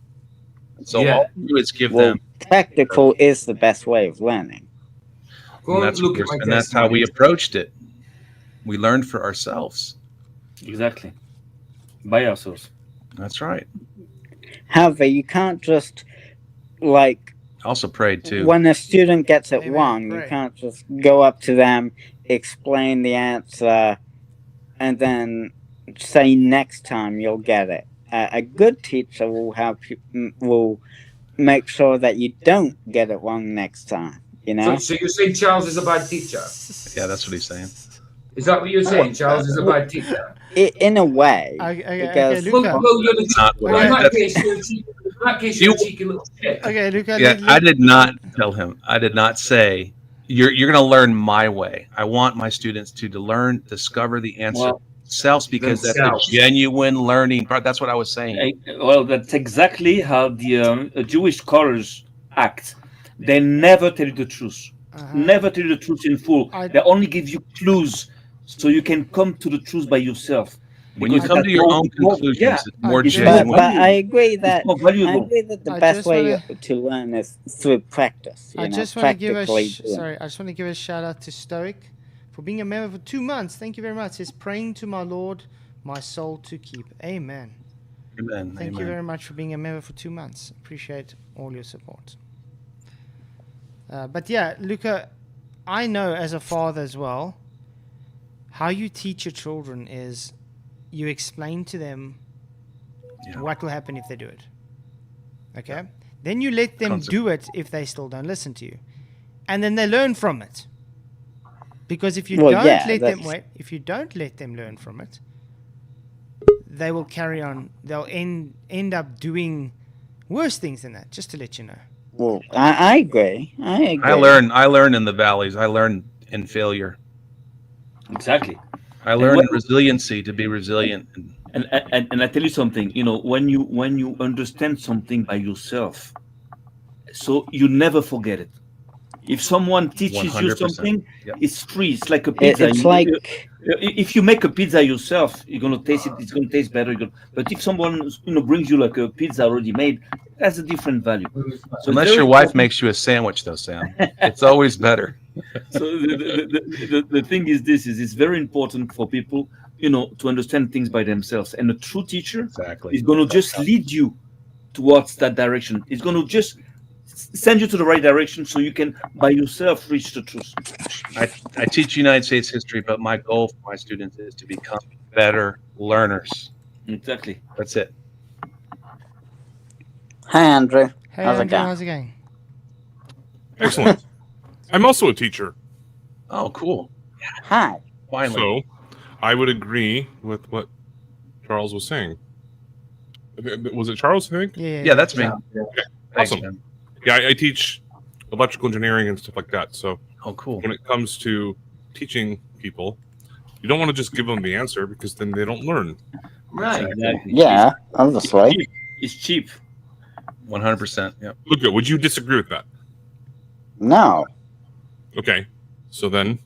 And so Yeah. all I do is give Well, them. technical is the best way of learning. Go And and that's, look at my and that's how we testimonies. approached it. We learned for ourselves. Exactly. By ourselves. That's right. However, you can't just, like, I also prayed too. when a student gets it Amen. wrong, you Pray. can't just go up to them, explain the answer, and then say next time you'll get it. A good teacher will make sure that you don't get it wrong next time. So you're saying Charles is a bad teacher? Yeah, that's what he's saying. Is that what you're saying? Charles is a bad teacher? In a way, Okay, because Luca. You're the Not what well, in I- that case, you're a cheeky, you're a cheeky little shit. Okay, Luca. Yeah, I did not tell him. I did not say you're going to learn my way. I want my students to learn, discover the answer Well, themselves because that's themselves. a genuine learning part. That's what I was saying. Well, that's exactly how the Jewish scholars act. They never tell you the truth. never tell you the truth in full. They only give you clues so you can come to the truth by yourself. When you Because come that's to your own more- conclusions, yeah, it's more it's genuine. more But I valuable. agree that It's more valuable. the I best just way wanna- to learn is through practice. I You know, just want to give practically doing. I just want to give a shout out to Stoic for being a member for 2 months. Thank you very much. It says praying to my Lord, my soul to keep. Amen. Amen. Thank you Amen. very much for being a member for 2 months. Appreciate all your support. But yeah, Luca, I know as a father as well, how you teach your children is you explain to them Yeah. what will happen if they do it. Okay? Then you let them do it if they still don't listen to you. And then they learn from it. Because if you Well, don't yeah, let them that's- if you don't let them learn from it, they will carry on. They'll end up doing worse things than that, just to let you know. Well, I agree. I agree. I learn in the valleys. I learn in failure. Exactly. I learn in resiliency to be resilient. And I tell you something, when you understand something by yourself, so you never forget it. If someone teaches you 100%. something, Yep. it's free. It's like a pizza. It's like If you make a pizza yourself, you're gonna taste it. It's gonna taste better. But if someone brings you like a pizza already made, that's a different value. So Unless it's your very wife important. makes you a sandwich, though, Sam, it's always better. So the thing is, it's very important for people, to understand things by themselves. And a true teacher Exactly. is going to just lead you towards that direction. It's going to just send you to the right direction so you can by yourself reach the truth. I teach United States history, but my goal for my students is to become better learners. Exactly. That's it. Hi, Andrew. Hey, How's it Andrew, going? how's it going? Excellent. I'm also a teacher, Oh, cool. Hi. Finally. so I would agree with what Charles was saying. Was it Charles, I think? Yeah, that's me. Thanks, Awesome. man. Yeah, I teach electrical engineering and stuff like that. So Oh, cool. when it comes to teaching people, you don't want to just give them the answer because then they don't learn. Right. Exactly. Yeah, obviously. It's cheap. 100%. Yep. Luca, would you disagree with that? No. Okay. So then,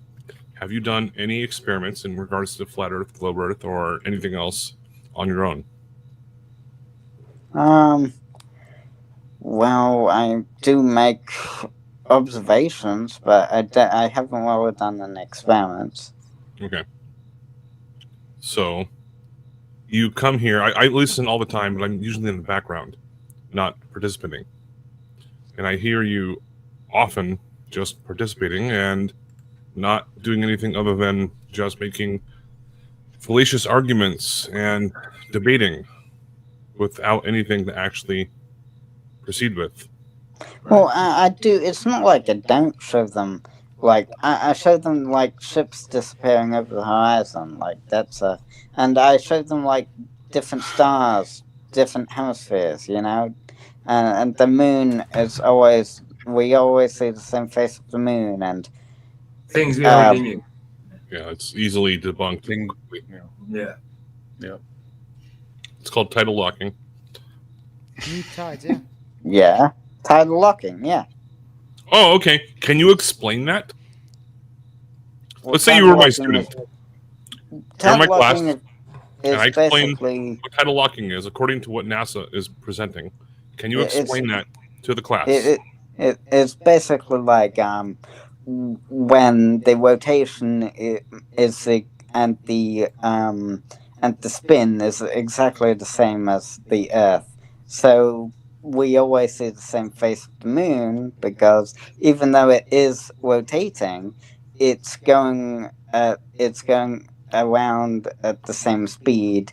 have you done any experiments in regards to flat Earth, globe Earth, or anything else on your own? Well, I do make observations, but I haven't really done any experiments. Okay. So, you come here. I listen all the time, but I'm usually in the background, not participating. And I hear you often just participating and not doing anything other than just making fallacious arguments and debating without anything to actually proceed with. Well, I do. It's not like I don't show them. Like I show them like ships disappearing over the horizon. Like and I show them like different stars, different hemispheres. And the moon is always. We always see the same face of the moon, and Things we already knew. Yeah, it's easily debunked. Thing- Yeah. It's called tidal locking. New tides, yeah. yeah, tidal locking. Yeah. Oh, okay. Can you explain that? Well, Let's say you were my tidal locking student. is- You're my Tidal class, locking and is I explain basically. what tidal locking is according to what NASA is presenting. Can you It's- explain that to the class? It's basically like when the rotation is and the spin is exactly the same as the Earth. So we always see the same face of the moon because even though it is rotating, it's going around at the same speed.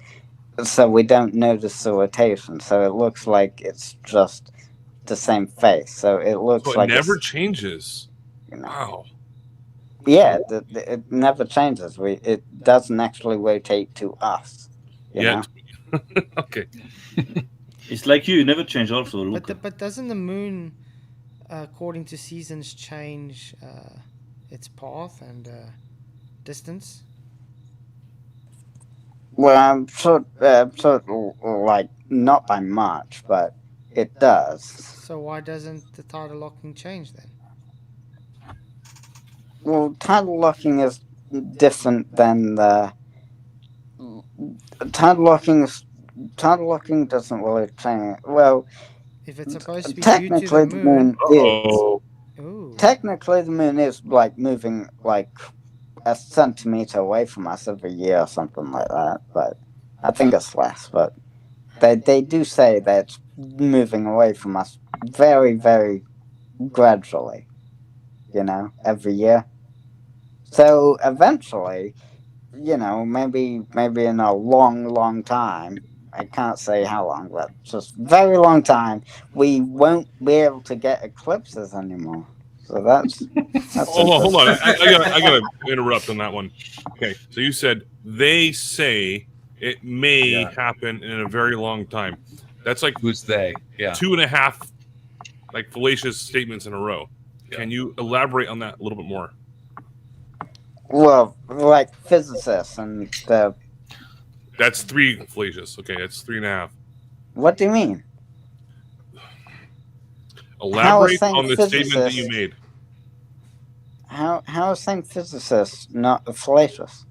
So we don't notice the rotation. So it looks like it's just the same face. So it looks So it like never it's, changes. you know, Wow. yeah, it never changes. It doesn't actually rotate to us. You know? Yet. Okay. It's like you never change also. Luca. But doesn't the moon, according to seasons, change its path and distance? Well, I'm sort like not by much, but it does. So why doesn't the tidal locking change then? Well, tidal locking is different than the tidal locking. Tidal locking doesn't really change. Well, If it's supposed to be due to technically the moon. is. Oh, Ooh. Technically, the moon is like moving like a centimeter away from us every year or something like that. But I think it's less. But they do say that it's moving away from us very, very gradually. Every year. So eventually, maybe in a long, long time. I can't say how long, but just very long time. We won't be able to get eclipses anymore. So that's Hold on. interesting. I gotta interrupt on that one. Okay, so you said they say it may happen in a very long time. That's like Who's they? Yeah. 2.5 like fallacious statements in a row. Can you elaborate on that a little bit more? Well, like physicists and the. That's 3 fallacious. Okay, that's 3.5. What do you mean? Elaborate on the statement that you made. How is saying physicists not fallacious?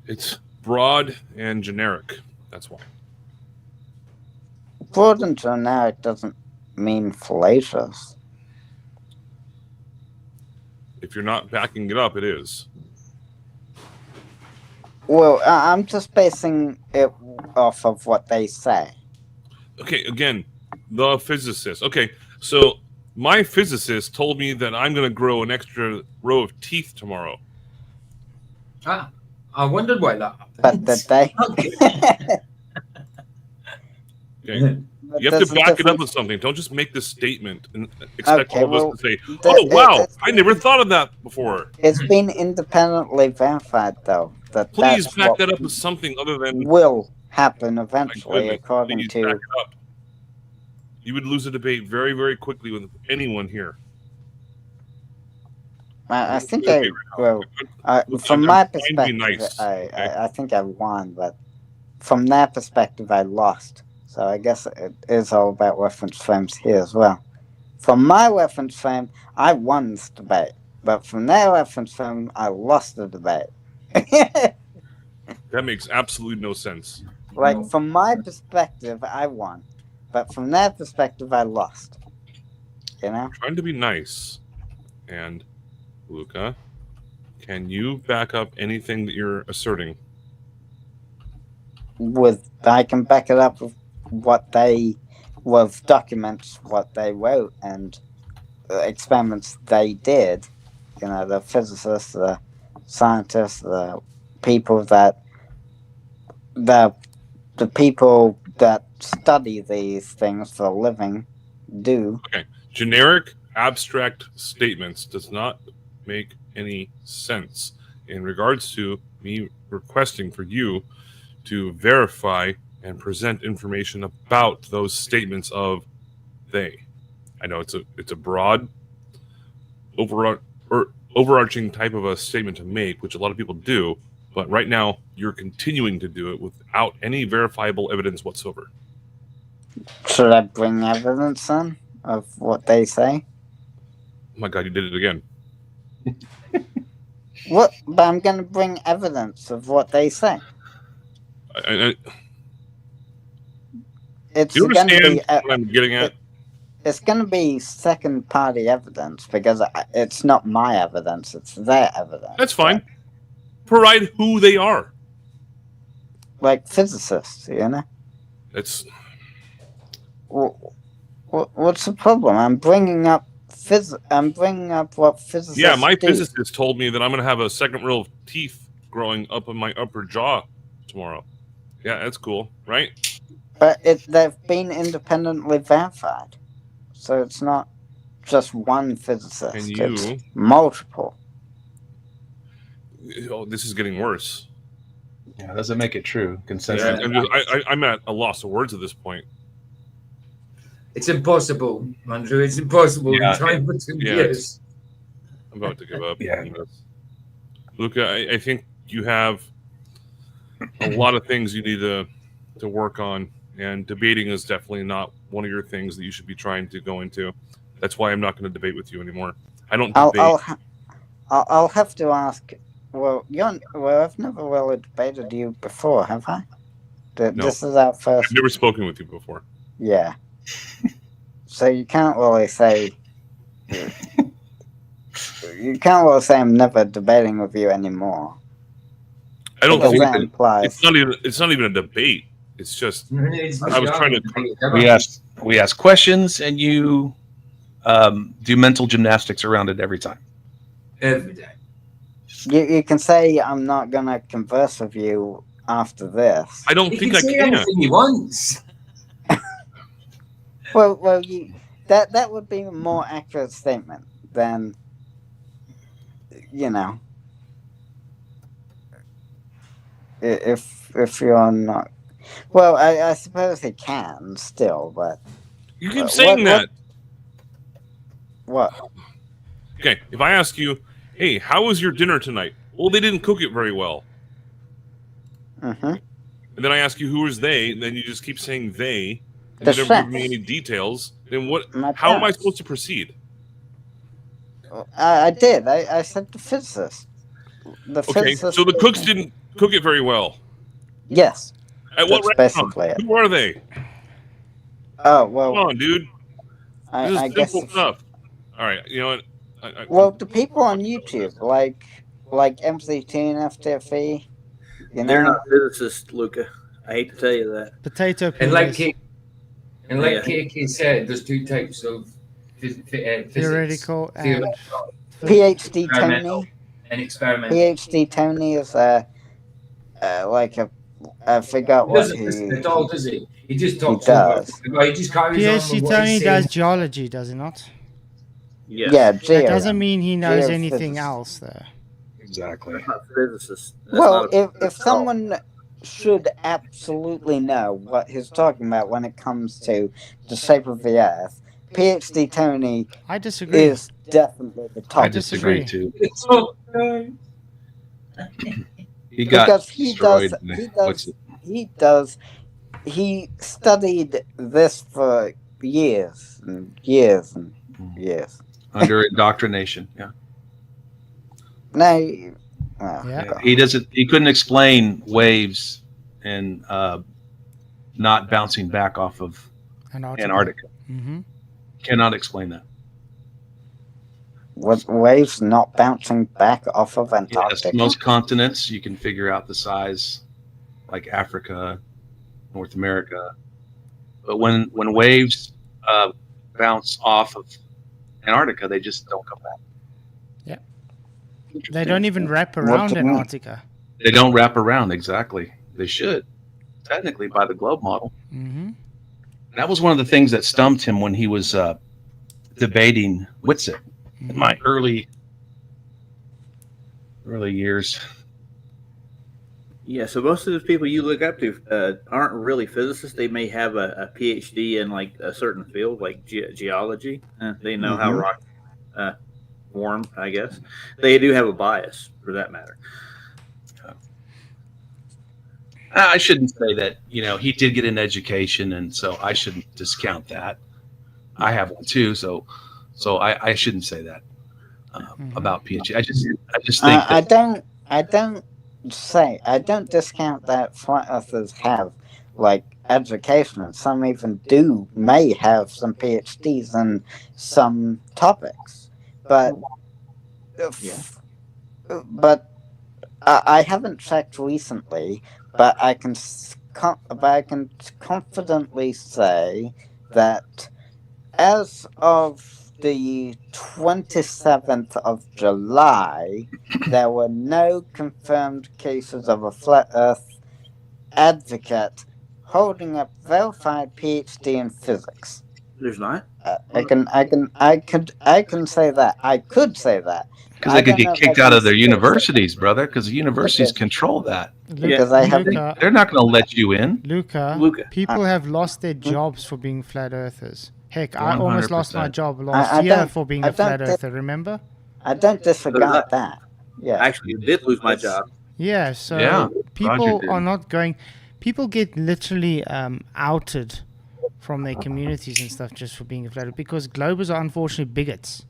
It's broad and generic. That's why. Broad and generic doesn't mean fallacious. If you're not backing it up, it is. Well, I'm just basing it off of what they say. Okay, again, the physicist. Okay, so my physicist told me that I'm going to grow an extra row of teeth tomorrow. Ah, I wondered why that But happened. did they? Okay. But You have to there's a back it up difference- with something. Don't just make this statement and expect Okay, all of well, us to say, that- "Oh, wow, that's- I never thought of that before." It's been independently verified, though, that Please that's back what that up with something other than will happen my eventually, goodness. according Please back to. it up. You would lose a debate very, very quickly with anyone here. I think Okay, well, Look, from I'm my trying to be perspective, nice, okay? I think I won, but from their perspective, I lost. So I guess it is all about reference frames here as well. From my reference frame, I won this debate, but from their reference frame, I lost the debate. That makes absolutely no sense. Like, from my perspective, I won, but from their perspective, I lost. Trying to be nice. And Luca, can you back up anything that you're asserting? I can back it up with documents, what they wrote, and experiments they did. The physicists, the scientists, the people that the people that study these things for a living do. Okay. Generic, abstract statements does not make any sense in regards to me requesting for you to verify and present information about those statements of they. I know it's a broad, overarching type of a statement to make, which a lot of people do, but right now you're continuing to do it without any verifiable evidence whatsoever. Should I bring evidence then of what they say? Oh my God, you did it again. What? But I'm going to bring evidence of what they say. It's Do you going to understand be. what I'm getting at? It's going to be second-party evidence because it's not my evidence; it's their evidence. That's fine. Provide who they are. Like physicists, That's What's the problem? I'm bringing up what physicists. yeah. My do. physicist told me that I'm going to have a second row of teeth growing up in my upper jaw tomorrow. Yeah, that's cool, right? But they've been independently verified, so it's not just one physicist. And you? It's multiple. Oh, this is getting worse. Yeah, doesn't make it true. Consensus. I'm at a loss of words at this point. It's impossible, Andrew. It's impossible. Yeah, We're trying for 2 yeah, years. I'm about to give up. Yeah. Luca, I think you have a lot of things you need to work on, and debating is definitely not one of your things that you should be trying to go into. That's why I'm not going to debate with you anymore. I don't I'll debate. I'll have to ask. Well, I've never really debated you before, have I? No. This is our I've first. never spoken with you before. Yeah. So you can't really say. You can't really say I'm never debating with you anymore. I don't Because think that implies. it's not even a debate. It's just I was trying to. We ask questions, and you do mental gymnastics around it every time. every day. You can say I'm not gonna converse with you after this. I don't He think can I say can. anything he wants. Well, that would be a more accurate statement than, you know, if you're not. Well, I suppose he can still, but You keep saying that. What? Okay, if I ask you, hey, how was your dinner tonight? Well, they didn't cook it very well. Mm-hmm. And then I ask you who was they, and then you just keep saying they, and The you never give me chef. any details. Then what? My How am I parents. supposed to proceed? I did. I said the physicist. The Okay, physicist. so the cooks didn't cook it very well. Yes. At what That's restaurant? basically it. Who are they? Oh Come well. on, dude. This I is guess. simple stuff. All right, you know what? Well, the people on YouTube, like MCT and FTFE, you They're know. not physicists, Luca. I hate to tell you that. Potato And like peelers. KK said, there's two types of physics. Theoretical and Theoretical PhD experimental Tony. and experimental. PhD Tony is like a. I forgot He what doesn't listen at all, does he? He just talks does. over. He just carries on PhD with what Tony he's does saying. geology, does he not? Yes. Yeah, That doesn't mean he knows anything geophysics. else, though. Exactly. That's not physicists. That's Well, not a if physicist at all. someone should absolutely know what he's talking about when it comes to the shape of the Earth, PhD Tony I disagree. is definitely the top. I disagree too. It's so good. He got Because he destroyed. he studied this for years and years and years. Under indoctrination. Yeah. No, well, Yeah. He couldn't explain waves and not bouncing back off of Antarctica. Mm-hmm. Cannot explain that. was waves not bouncing back off of Yes, Antarctica? most continents you can figure out the size, like Africa, North America. But when waves bounce off of Antarctica, they just don't come back. Yeah. They don't even wrap around Antarctica. They don't wrap around, exactly. They should, technically, by the globe model. Mm-hmm. That was one of the things that stumped him when he was debating Witsit in my early years. Yeah, so most of the people you look up to aren't really physicists. They may have a PhD in like a certain field, like geology. They know how rock form, I guess. They do have a bias, for that matter. I shouldn't say that. He did get an education, and so I shouldn't discount that. I have one too, so I shouldn't say that about PhD. I just think that I don't discount that flat earthers have like education, and some even may have some PhDs in some topics, but I haven't checked recently, but I can confidently say that as of the 27th of July, there were no confirmed cases of a flat Earth advocate holding a verified PhD in physics. There's not. I can say that. I could say that. because they could get kicked out of their universities, brother. Because the universities control that. Because I have. They're not going to let you in. Luca, people have lost their jobs for being flat earthers. Heck, I almost lost my 100%. job last year for being a flat earther, remember? I don't disregard that. Yeah. Actually, you did lose my job. Yeah, so Yeah, people Roger did. are not going... People get literally outed from their communities and stuff just for being a flat earther because globers are unfortunately bigots.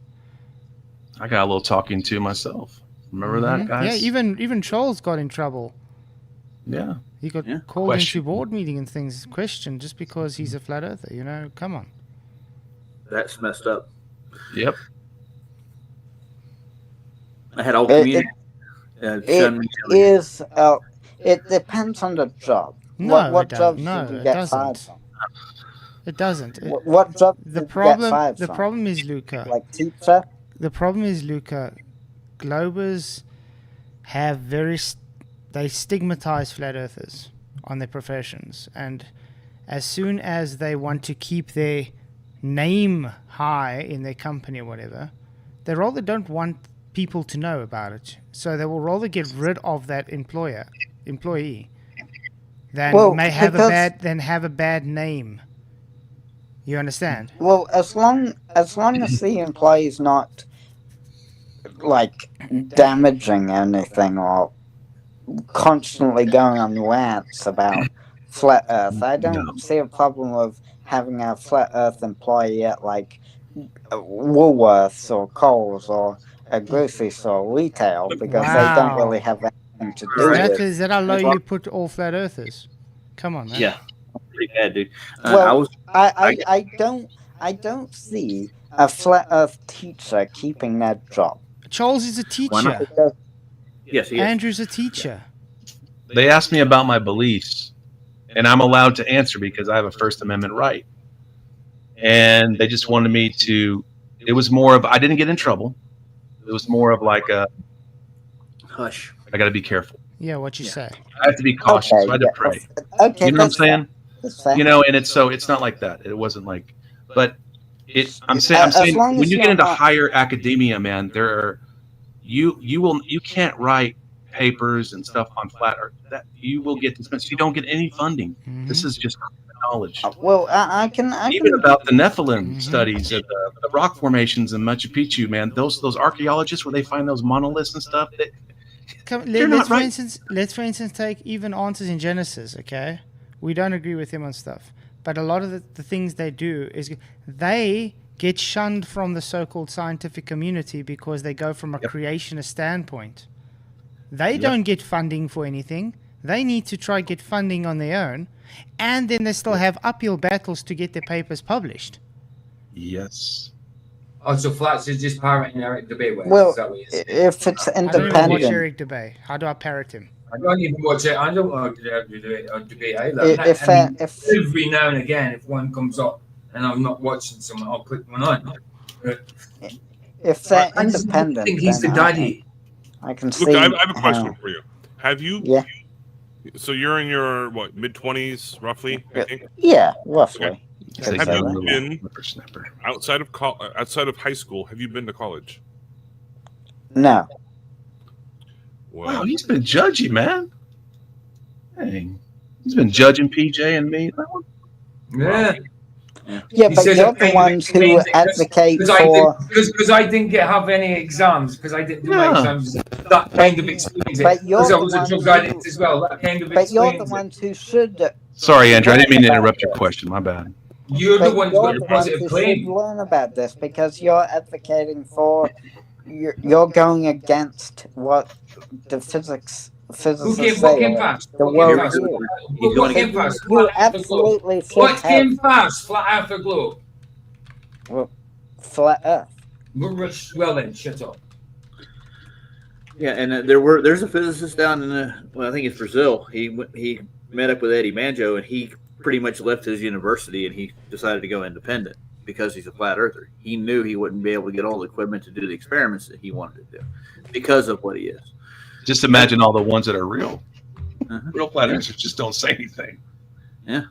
I got a little talking to myself. Remember that, guys? Yeah, even Charles got in trouble. Yeah. He got Yeah. called Question. into board meeting and things, questioned just because he's a flat earther. You know, come on. That's messed up. Yep. I had all It- community. shun me. It depends on the job. No, what it don't. jobs No, did you it get doesn't. fired from? It doesn't. What job The did problem. you get fired The from? problem is, Luca. Like teacher? The problem is, Luca. Globers have they stigmatize flat earthers on their professions, and as soon as they want to keep their name high in their company or whatever, they rather don't want people to know about it. So they will rather get rid of that employee than have a bad name. You understand? Well, as long as the employee's not like damaging anything or constantly going on rants about flat Earth, I don't see a problem with having a flat Earth employee at like Woolworths or Coles or a grocery store retail because they don't really have anything to do with. Is that how low you put all flat earthers? Come on, man. Yeah, pretty bad, dude. Well, I don't see a flat Earth teacher keeping that job. Charles is a teacher. Because Yes, he is. Andrew's a teacher. They asked me about my beliefs, and I'm allowed to answer because I have a First Amendment right. And they just wanted me to. It was more of I didn't get in trouble. It was more of like a Hush. I got to be careful. Yeah, what you say? I have to be cautious. Okay, I had to pray. Okay, You know what I'm saying? that's fair. You know, and it's not like that. It wasn't like, but I'm As saying long when as you you're get into not- higher academia, man, there are you can't write papers and stuff on flat Earth. That you will get dismissed. You don't get any funding. This is just knowledge. Well, I can Even about the Nephilim studies of the rock formations in Machu Picchu, man. Those archaeologists where they find those monoliths and stuff. Let's for instance take even answers in Genesis. Okay, we don't agree with him on stuff, but a lot of the things they do is they get shunned from the so-called scientific community because they go from a creationist standpoint. They don't get funding for anything. They need to try get funding on their own, and then they still have uphill battles to get their papers published. Yes. Oh, so Flats is just parroting Eric Debate. Well, Is that what you're saying? if it's I don't even watch independent, Eric Debate. How do I parrot him? I don't even watch it. I don't watch Debate either. if Every now and again, if one comes up and I'm not watching someone, I'll click one on. if they're I just independent, think he's the then daddy. I can Look, see. I have a question how- for you. Have you? Yeah. So you're in your mid-20s, roughly, I think. Yeah, roughly. Have Say you that. been outside of high school? Have you been to college? No. Well, Wow, he's been judgy, man. Dang. He's been judging PJ and me. Yeah. Yeah, He but says you're it the kind of ones who explains it, advocate Because for. I didn't have any exams, because I didn't do my Yeah. exams. That kind of explains it. But you're Because I the was a one drug who- addict as well. That kind of But you're explains the it. ones who should. Sorry, Andrew. I didn't mean to interrupt your question. My bad. You're the But ones you're with the the ones positive who should claim. learn about this because you're advocating for. You're going against what the physicists Who say. came first? The What world came first? view. What came first? You Flat Earth or globe? absolutely should What have came first? Flat Earth or globe? flat Earth. Well then, shut up. Yeah, and there's a physicist down in I think it's Brazil. He met up with Eddie Manjo, and he pretty much left his university and he decided to go independent because he's a flat earther. He knew he wouldn't be able to get all the equipment to do the experiments that he wanted to do because of what he is. Just imagine all the ones that are real. Uh-huh. Real flat earthers just don't say anything. Yeah.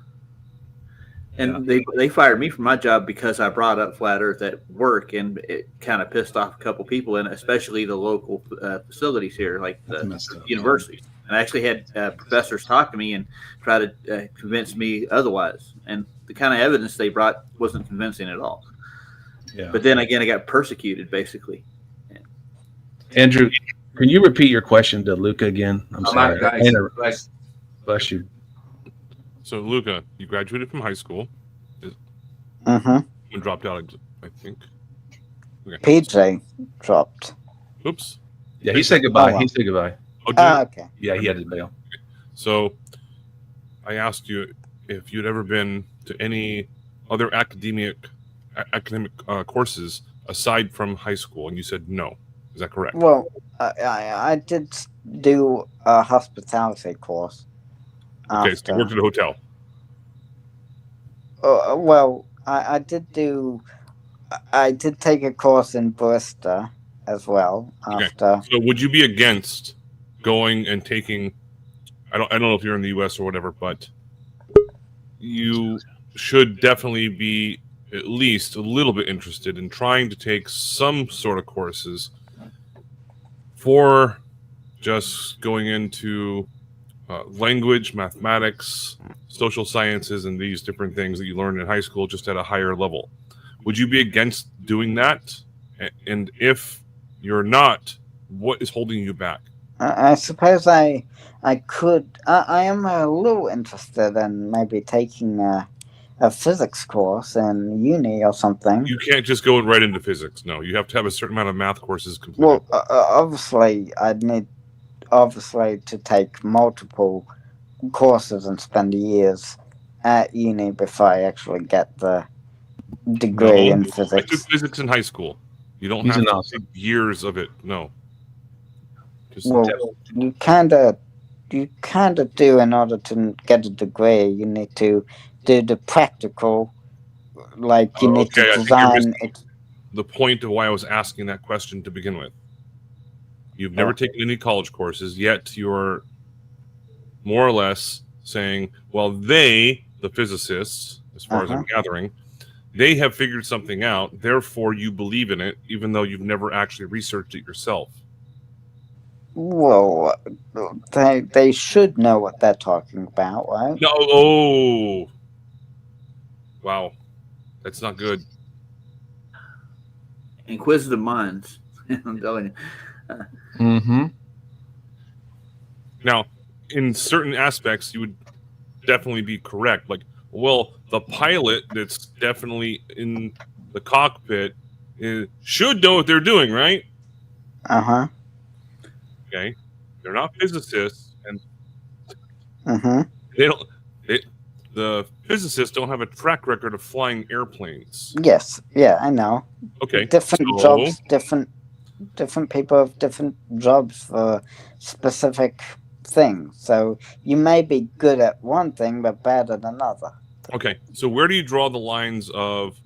And they fired me from my job because I brought up flat Earth at work, and it kind of pissed off a couple people, and especially the local facilities here, like the universities. And I actually had professors talk to me and try to convince me otherwise. And the kind of evidence they brought wasn't convincing at all. Yeah. But then again, I got persecuted, basically. Andrew, can you repeat your question to Luca again? I'm sorry. Guys. Bless you. so Luca, you graduated from high school Mm-hmm. and dropped out, I think. PJ dropped. Oops. Yeah, he said goodbye. Oh, wow. He said goodbye. Oh, did it? Okay. Yeah, he had to bail. So I asked you if you'd ever been to any other academic courses aside from high school, and you said no. Is that correct? Well, I did do a hospitality course. Okay, so you worked at a hotel. Well, I did take a course in barista as well. Okay. After. So would you be against going and taking? I don't know if you're in the U.S. or whatever, but you should definitely be at least a little bit interested in trying to take some sort of courses for just going into language, mathematics, social sciences, and these different things that you learned in high school just at a higher level. Would you be against doing that? And if you're not, what is holding you back? I suppose I could. I am a little interested in maybe taking a physics course in uni or something. You can't just go right into physics. No, you have to have a certain amount of math courses completed. Well, obviously, I'd need to take multiple courses and spend years at uni before I actually get the degree in physics. I took physics in high school. You don't have to take years of it. No. Well, you kind of do in order to get a degree. You need to do the practical, like you need to design it. The point of why I was asking that question to begin with. You've never taken any college courses, yet you're more or less saying, well, the physicists, as far as I'm gathering, they have figured something out, therefore you believe in it, even though you've never actually researched it yourself. Well, they should know what they're talking about, right? No, oh, wow, that's not good. Inquisitive minds, I'm telling you. Mm-hmm. Now, in certain aspects, you would definitely be correct. Like, well, the pilot that's definitely in the cockpit should know what they're doing, right? Uh-huh. Okay, they're not physicists, and Mm-hmm. the physicists don't have a track record of flying airplanes. Yes. Yeah, I know. Okay, Different jobs, different people have different jobs for specific things. So you may be good at one thing but bad at another. Okay, so where do you draw the lines of,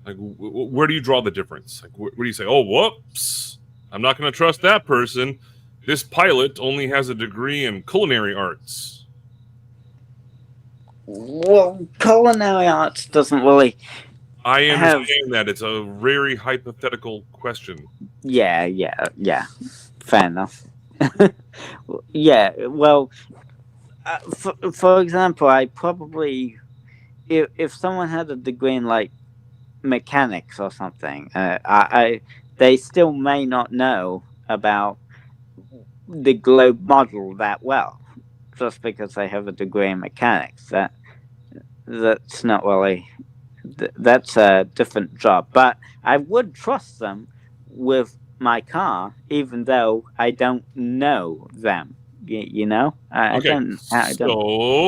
like, where do you draw the difference? Like, where do you say, oh, whoops, I'm not going to trust that person. This pilot only has a degree in culinary arts. Well, culinary arts doesn't really. I understand that it's a very hypothetical question. Yeah. Fair enough. Yeah. Well, for example, I probably, if someone had a degree in like mechanics or something, they still may not know about the globe model that well, just because they have a degree in mechanics. That's not really. That's a different job. But I would trust them with my car, even though I don't know them. You know? I don't. So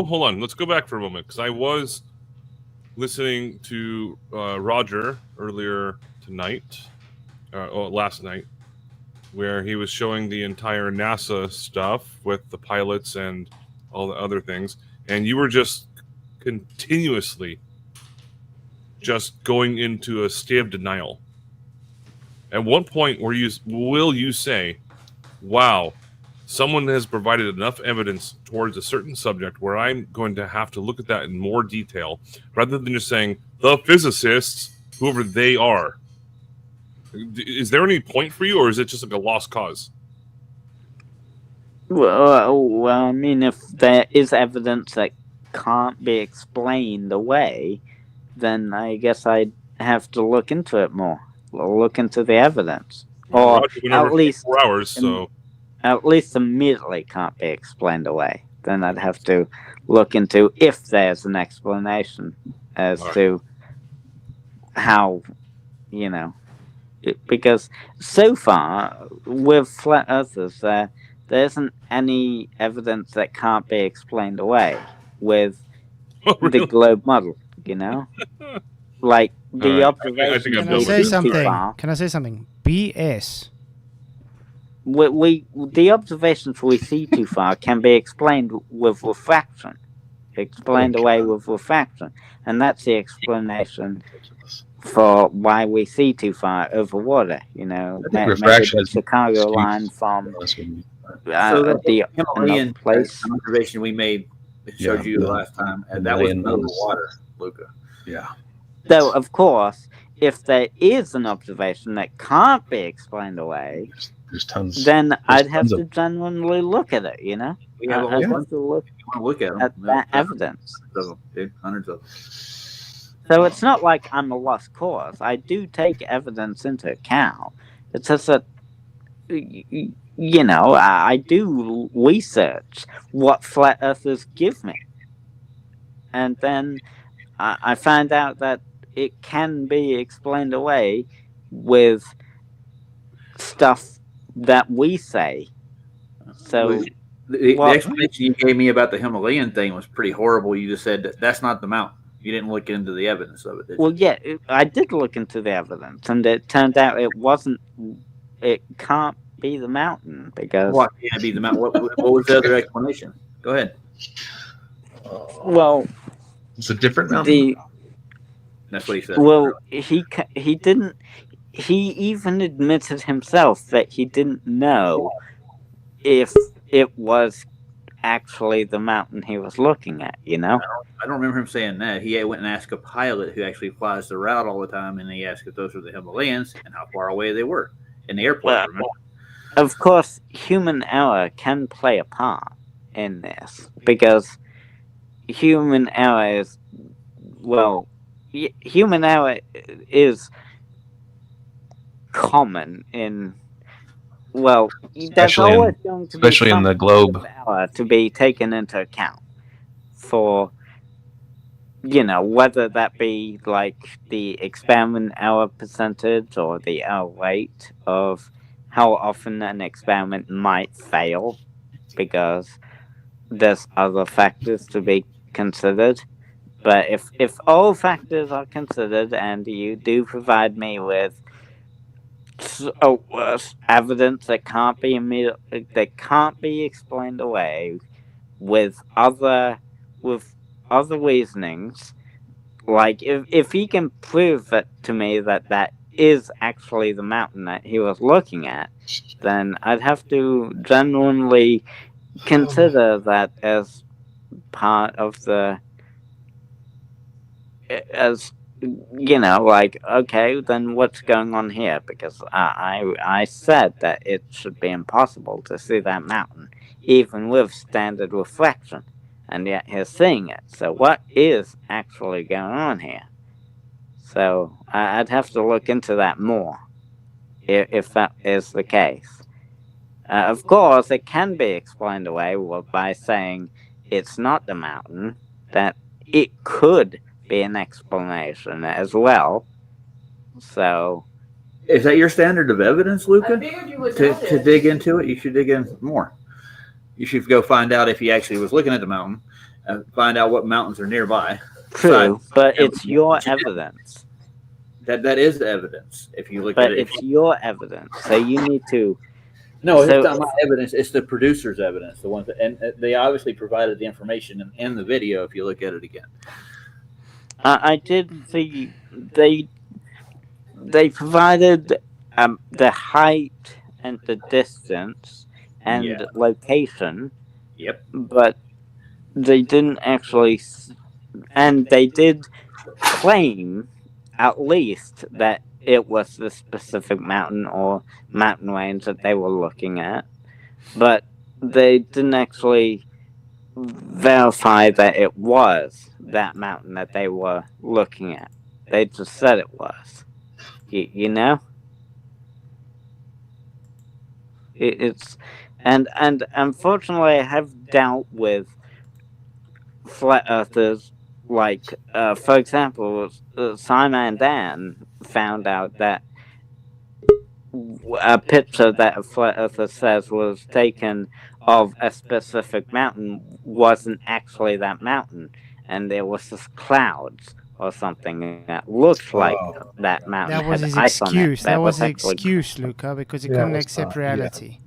hold on. Let's go back for a moment, because I was listening to Roger earlier tonight, last night, where he was showing the entire NASA stuff with the pilots and all the other things, and you were just continuously just going into a state of denial. At one point, will you say, wow, someone has provided enough evidence towards a certain subject where I'm going to have to look at that in more detail, rather than just saying, the physicists, whoever they are? Is there any point for you, or is it just like a lost cause? Well, I mean, if there is evidence that can't be explained away, then I guess I'd have to look into it more. Look into the evidence, or at least 4 hours. So at least immediately can't be explained away. Then I'd have to look into if there's an explanation as to how, Because so far, with flat earthers, there isn't any evidence that can't be explained away with Oh, the really? globe model, you know? Like, the All right. I think observations I'm Can I done we with say see this. too something? far, Can I say something? BS. the observations we see too far can be explained with refraction. Explained away with refraction. And that's the explanation for why we see too far over water. You know, I think maybe refraction the is Chicago skewed, line to from be honest with you. So that the another Himalayan place. observation we made showed Yeah, you the last time, and that was Himalayan over mountains. water, Luca. Yeah. Though, of course, if there is an observation that can't be explained away, There's tons. then There's I'd have tons to of. genuinely look at it. You know, We have a whole I'd have bunch. to look You want to look at them? at that evidence. Hundreds of them, dude. Hundreds of them. So it's not like I'm a lost cause. I do take evidence into account. It's just that, you know, I do research what flat earthers give me. And then I find out that it can be explained away with stuff that we say. So, The well, explanation you gave me about the Himalayan thing was pretty horrible. You just said that's not the mountain. You didn't look into the evidence of it, did you? well, yeah, I did look into the evidence, and it turned out it wasn't. It can't be the mountain because. What can't be the mountain? What was the other explanation? Go ahead. Well, It's a different mountain. That's what he said. Well, he didn't. He even admitted himself that he didn't know if it was actually the mountain he was looking at. You know. I don't remember him saying that. He went and asked a pilot who actually flies the route all the time, and he asked if those were the Himalayas and how far away they were in the airport. Well, remember? of course, human error can play a part in this because human error is human error is common in there's Especially always going to be especially in some the globe. error to be taken into account for whether that be like the experiment error percentage or the error rate of how often an experiment might fail because there's other factors to be considered. But if all factors are considered and you do provide me with evidence that can't be explained away with other reasonings, like if he can prove that to me that is actually the mountain that he was looking at, then I'd have to genuinely consider that as part of the as like, okay, then what's going on here? Because I said that it should be impossible to see that mountain even with standard reflection, and yet he's seeing it. So what is actually going on here? So I'd have to look into that more if that is the case. Of course, it can be explained away by saying it's not the mountain, that it could be an explanation as well. So, is that your standard of evidence, Luca? I figured you would To know this. dig into it, you should dig in more. You should go find out if he actually was looking at the mountain, and find out what mountains are nearby. true, but it's your evidence. That is evidence. If you look But at it, it's your evidence, so you need to. no, so- it's not my evidence. It's the producer's evidence. The ones that, and they obviously provided the information in the video. If you look at it again, I did the they provided the height and the distance and Yeah. location. Yep. But they didn't actually, and they did claim at least that it was the specific mountain or mountain range that they were looking at, but they didn't actually verify that it was that mountain that they were looking at. They just said it was. You know? It's and unfortunately I have dealt with flat earthers for example, Simon and Dan found out that a picture that a flat earther says was taken of a specific mountain wasn't actually that mountain, and there was just clouds or something that looked like that mountain That was had his ice on it. excuse. That was his actually excuse, Luca, because he Yeah, couldn't it was accept not, yeah. reality.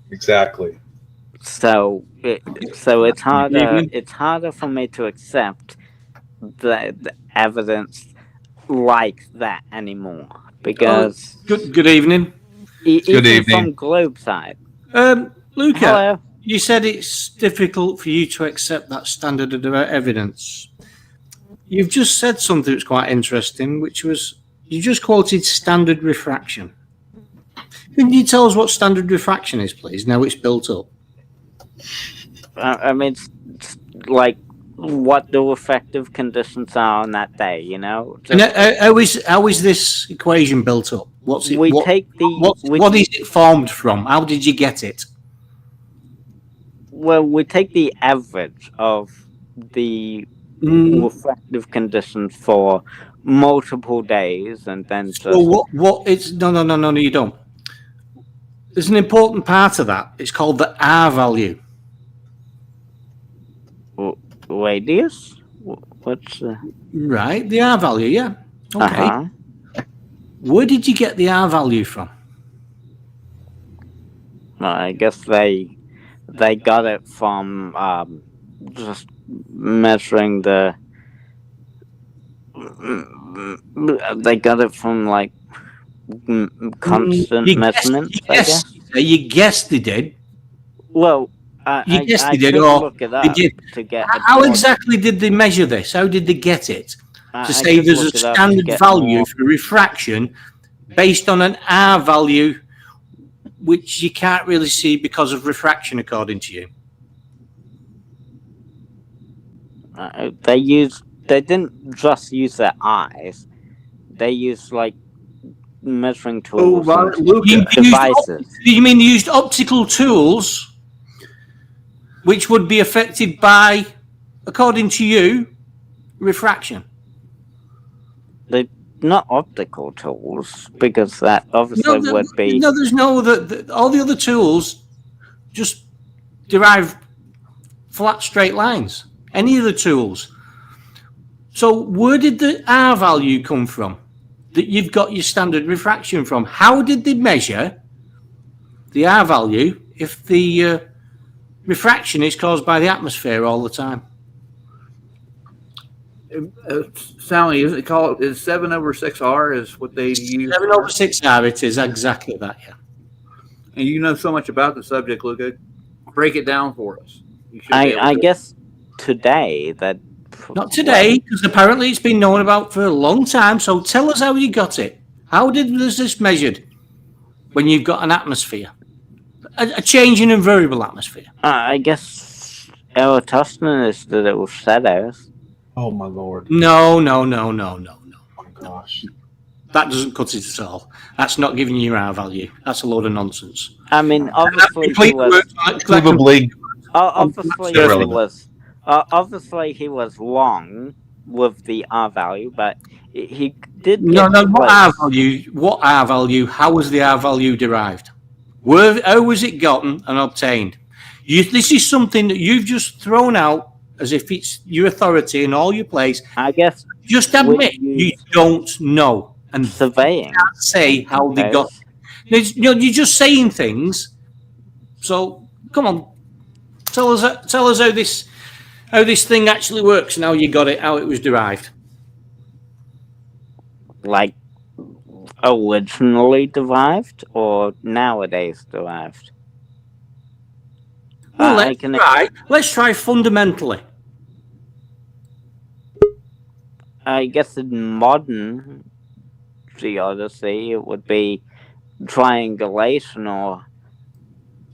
Exactly. so it's harder for me to accept the evidence like that anymore, because Good evening. Good even evening. from Globeside. Luca, Hello. you said it's difficult for you to accept that standard of evidence. You've just said something that's quite interesting, which was you just quoted standard refraction. Can you tell us what standard refraction is, please, now it's built up? I mean, it's like what the effective conditions are on that day, you know? And how is this equation built up? What's it? We What, take the what is it formed from? How did you get it? well, we take the average of the refractive conditions for multiple days, and then just So what it's no, you don't. There's an important part of that. It's called the R value. radius. What's Right, the R value, yeah. Okay. Uh-huh. Where did you get the R value from? I guess they got it from just measuring the. They got it from like constant measurements. You guessed they did. Well, You guessed I they did, could or look it they up did. to get. How exactly did they measure this? How did they get it? To say could there's a look it up to standard get value more. for refraction based on an R value, which you can't really see because of refraction, according to you. They didn't just use their eyes. They used like measuring tools and devices. You mean they used optical tools, which would be affected by, according to you, refraction? They're not optical tools, because that obviously would be. No, there's no other. All the other tools just derive flat, straight lines. Any of the tools. So where did the R value come from that you've got your standard refraction from? How did they measure the R value if the refraction is caused by the atmosphere all the time? Sally, is it called? Is 7/6R is what they use? 7/6R. It is exactly that. Yeah. And you know so much about the subject, Luca. Break it down for us. I guess today that. Not today, because apparently it's been known about for a long time. So tell us how you got it. How was this measured when you've got an atmosphere? A change in a variable atmosphere. I guess Eratosthenes did it with shadows. Oh my lord. No. Oh my gosh. That doesn't cut it at all. That's not giving you your R value. That's a load of nonsense. I mean, obviously he was wrong with the R value, but he did. What R value? How was the R value derived? How was it gotten and obtained? This is something that you've just thrown out as if it's your authority in all your place. I guess. Just admit you don't know and surveying. Can't say how they got. You're just saying things. So come on, tell us how this thing actually works and how you got it, how it was derived. Like originally derived or nowadays derived? Well, let's try fundamentally. I guess in modern geodesy it would be triangulation or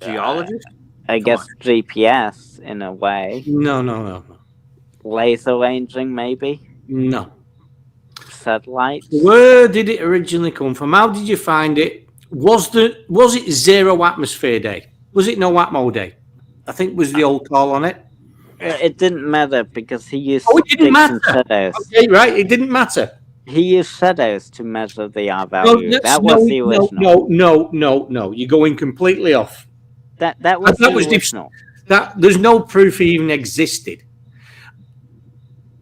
geologist. I guess GPS in a way. No. Laser ranging, maybe. No. Satellites. Where did it originally come from? How did you find it? Was it 0 atmosphere day? Was it no atmo day? I think was the old call on it. It didn't matter because he used. It didn't matter. Okay, right. It didn't matter. he used shadows to measure the R value. That was the original. No. You're going completely off. That was the original. That there's no proof he even existed.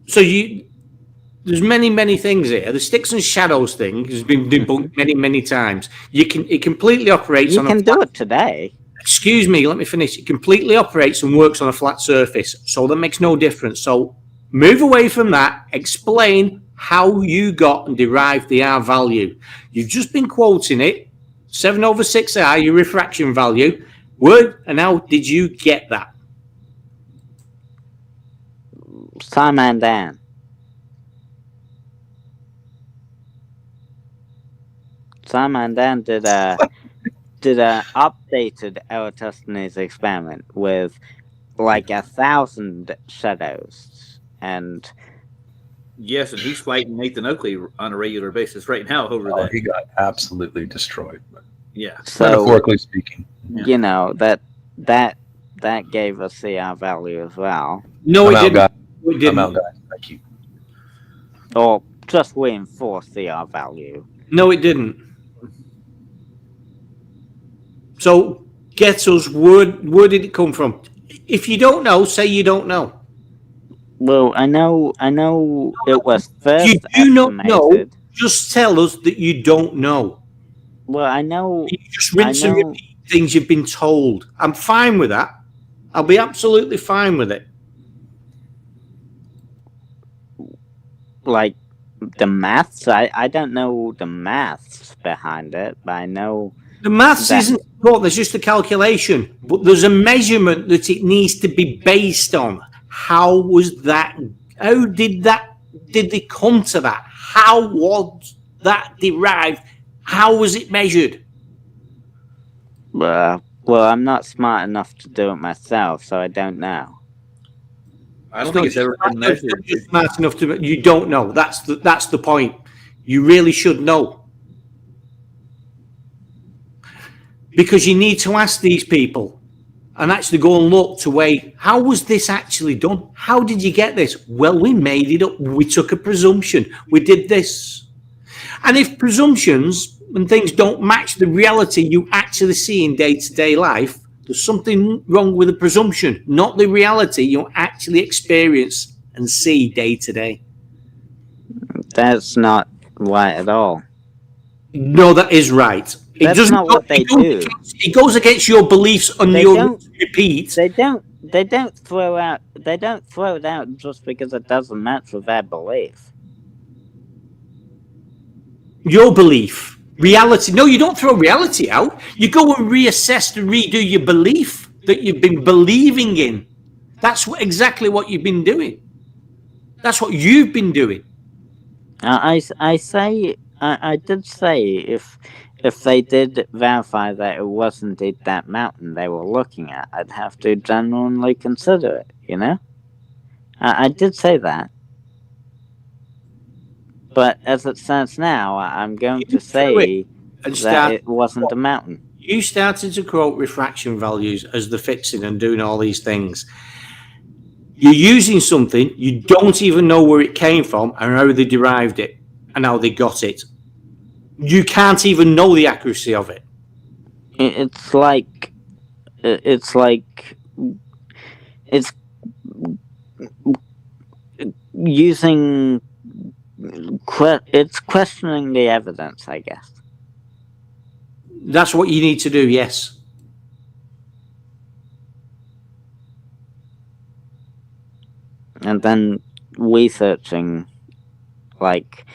So there's many things here. The sticks and shadows thing has been debunked many times. It completely operates on. You can do it today. Excuse me, let me finish. It completely operates and works on a flat surface, so that makes no difference. So move away from that. Explain how you got and derived the R value. You've just been quoting it. 7/6R, your refraction value. And how did you get that? Simon and Dan. Simon and Dan did a updated Eratosthenes experiment with like 1,000 shadows, and yes, and he's fighting Nathan Oakley on a regular basis right now over that. He got absolutely destroyed. Yeah, so metaphorically speaking, you know that gave us the R value as well. No, it didn't. I'm out, guys. Thank you. Or just reinforce the R value. No, it didn't. So get us where did it come from? If you don't know, say you don't know. Well, I know it was first You do not estimated. know. Just tell us that you don't know. Well, I know. You just rinse and repeat things you've been told. I'm fine with that. I'll be absolutely fine with it. Like the maths, I don't know the maths behind it, but I know the maths isn't important. There's just a calculation, but there's a measurement that it needs to be based on. How was that? How did that? Did they come to that? How was that derived? How was it measured? Well, I'm not smart enough to do it myself, so I don't know. I don't think it's ever been measured. You're smart enough to. You don't know. That's the point. You really should know, because you need to ask these people and actually go and look to weigh. How was this actually done? How did you get this? Well, we made it up. We took a presumption. We did this. And if presumptions and things don't match the reality you actually see in day-to-day life, there's something wrong with the presumption, not the reality you actually experience and see day to day. That's not right at all. No, that is right. That's not what they do. It goes against your beliefs on your repeat. They don't throw it out just because it doesn't match with their belief. Your belief. Reality. No, you don't throw reality out. You go and reassess and redo your belief that you've been believing in. That's exactly what you've been doing. That's what you've been doing. I did say if they did verify that it wasn't that mountain they were looking at, I'd have to genuinely consider it, you know? I did say that. But as it stands now, I'm going to say that it wasn't a mountain. You started to quote refraction values as the fixing and doing all these things. You're using something, you don't even know where it came from and how they derived it and how they got it. You can't even know the accuracy of it. It's using... It's questioning the evidence, I guess. That's what you need to do, yes. And then researching, like,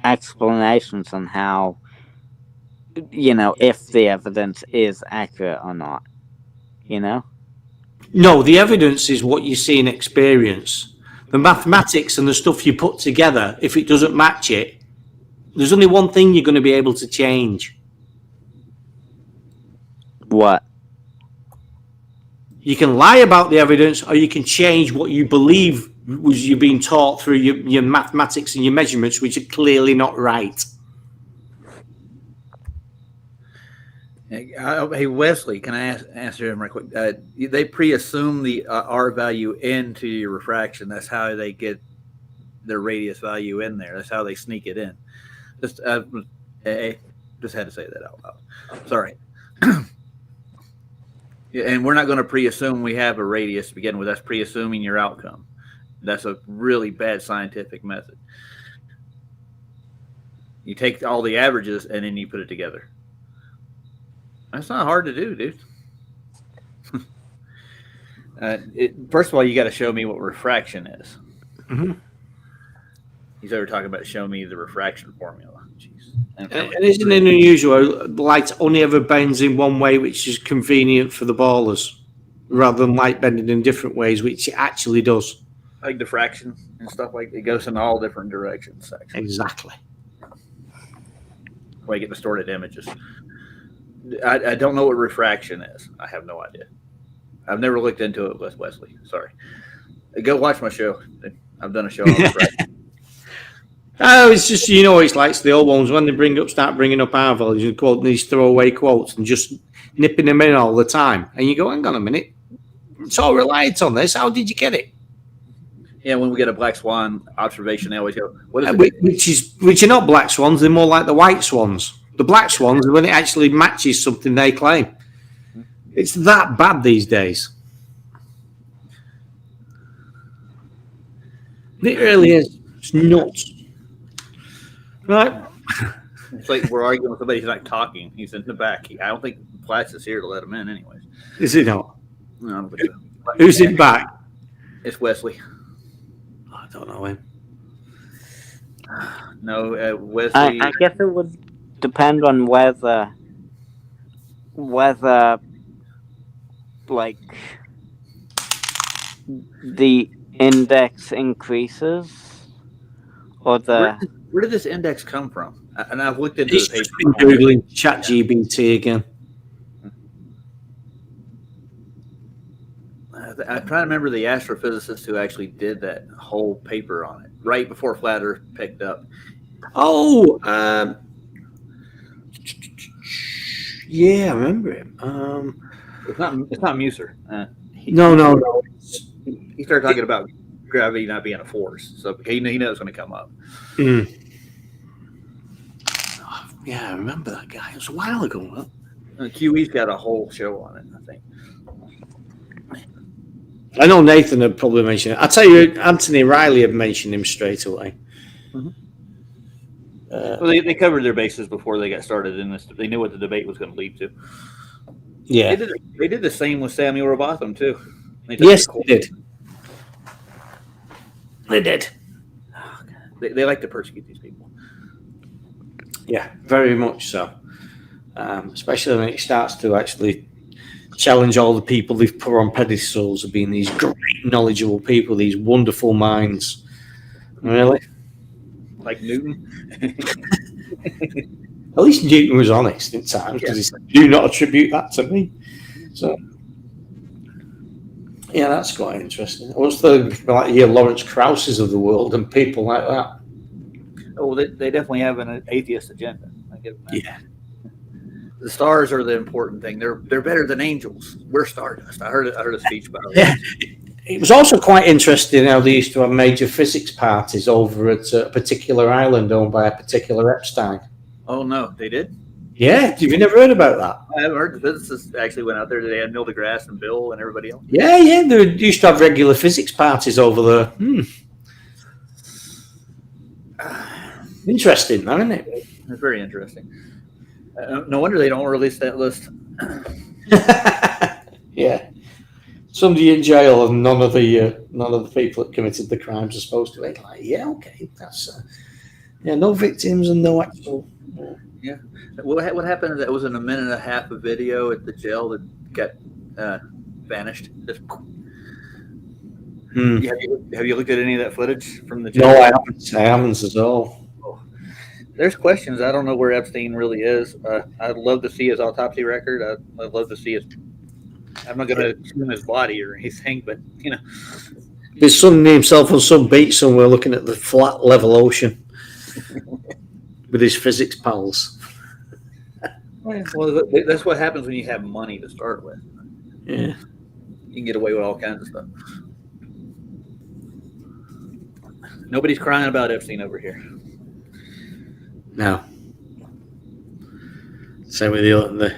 explanations on how, you know, if the evidence is accurate or not, you know? No, the evidence is what you see and experience. The mathematics and the stuff you put together, if it doesn't match it, there's only one thing you're going to be able to change. What? You can lie about the evidence, or you can change what you believe was you being taught through your mathematics and your measurements, which are clearly not right. Hey, Wesley, can I answer him right quick? They pre-assume the R value into your refraction. That's how they their radius value in there. That's how they sneak it in. Just just had to say that out loud. Sorry. Yeah, and we're not going to pre-assume we have a radius to begin with. That's pre-assuming your outcome. That's a really bad scientific method. You take all the averages and then you put it together. That's not hard to do, dude. First of all, you got to show me what refraction is. Mm-hmm. He's ever talking about show me the refraction formula. Jeez. And isn't it unusual? Light only ever bends in one way, which is convenient for the ballers, rather than light bending in different ways, which it actually does. Like diffraction and stuff like it goes in all different directions. Actually. Exactly. Why you get distorted images. I don't know what refraction is. I have no idea. I've never looked into it with Wesley. Sorry. Go watch my show. I've done a show on refraction. Oh, it's just, it's like the old ones when they start bringing up our values and quoting these throwaway quotes and just nipping them in all the time. And you go, hang on a minute. It's all reliant on this. How did you get it? Yeah, when we get a black swan observation, they always go, what is it? Which are not black swans. They're more like the white swans. The black swans are when it actually matches something they claim. It's that bad these days. It really is. It's nuts. Right. It's like we're arguing with somebody who's not talking. He's in the back. I don't think Flats is here to let him in anyways. Is he not? No, I don't think so. Who's in back? It's Wesley. I don't know him. No, Wesley. I guess it would depend on whether like the index increases or the. Where did this index come from? And I've looked into He's the just paper. been googling ChatGPT again. I'm trying to remember the astrophysicist who actually did that whole paper on it right before Flat Earth picked up. Oh, yeah, I remember him. It's not Musser. No. He started talking about gravity not being a force, so he knows it's going to come up. Mm. Oh, yeah, I remember that guy. It was a while ago. Huh? QE's got a whole show on it, I think. I know Nathan had probably mentioned it. I'll tell you, Anthony Riley had mentioned him straight away. Mm-hmm. Well, they covered their bases before they got started in this. They knew what the debate was going to lead to. Yeah. They did the same with Samuel Robotham, too. Yes, they did. They did. Oh, they like to persecute these people. Yeah, very much so. Especially when it starts to actually challenge all the people they've put on pedestals of being these great, knowledgeable people, these wonderful minds. Really? Like Newton? At least Newton was honest in times because he said, do not attribute that to me. So, yeah, that's quite interesting. What's Lawrence Krauss's of the world and people like that? Oh, they definitely have an atheist agenda. I get that. Yeah. The stars are the important thing. They're better than angels. We're stardust. I heard a speech about it. Yeah. It was also quite interesting how they used to have major physics parties over at a particular island owned by a particular Epstein. Oh, no, they did? Yeah, have you never heard about that? I haven't heard. The physicists actually went out there today. Had Neil deGrasse and Bill and everybody else. Yeah, they used to have regular physics parties over there. Interesting, isn't it? It's very interesting. No wonder they don't release that list. Yeah. Somebody in jail and none of the people that committed the crimes are supposed to be like, yeah, okay, that's no victims and no actual. Yeah. What happened is that was in a minute and a half of video at the jail that got vanished. Just, Have you looked at any of that footage from the jail? No, I haven't at all. Oh. There's questions. I don't know where Epstein really is. I'd love to see his autopsy record. I'd love to see his. I'm not going to assume his body or anything, but He's sunning himself on some beach somewhere, looking at the flat, level ocean with his physics pals. Well, that's what happens when you have money to start with. Yeah, you can get away with all kinds of stuff. Nobody's crying about Epstein over here. No. Same with the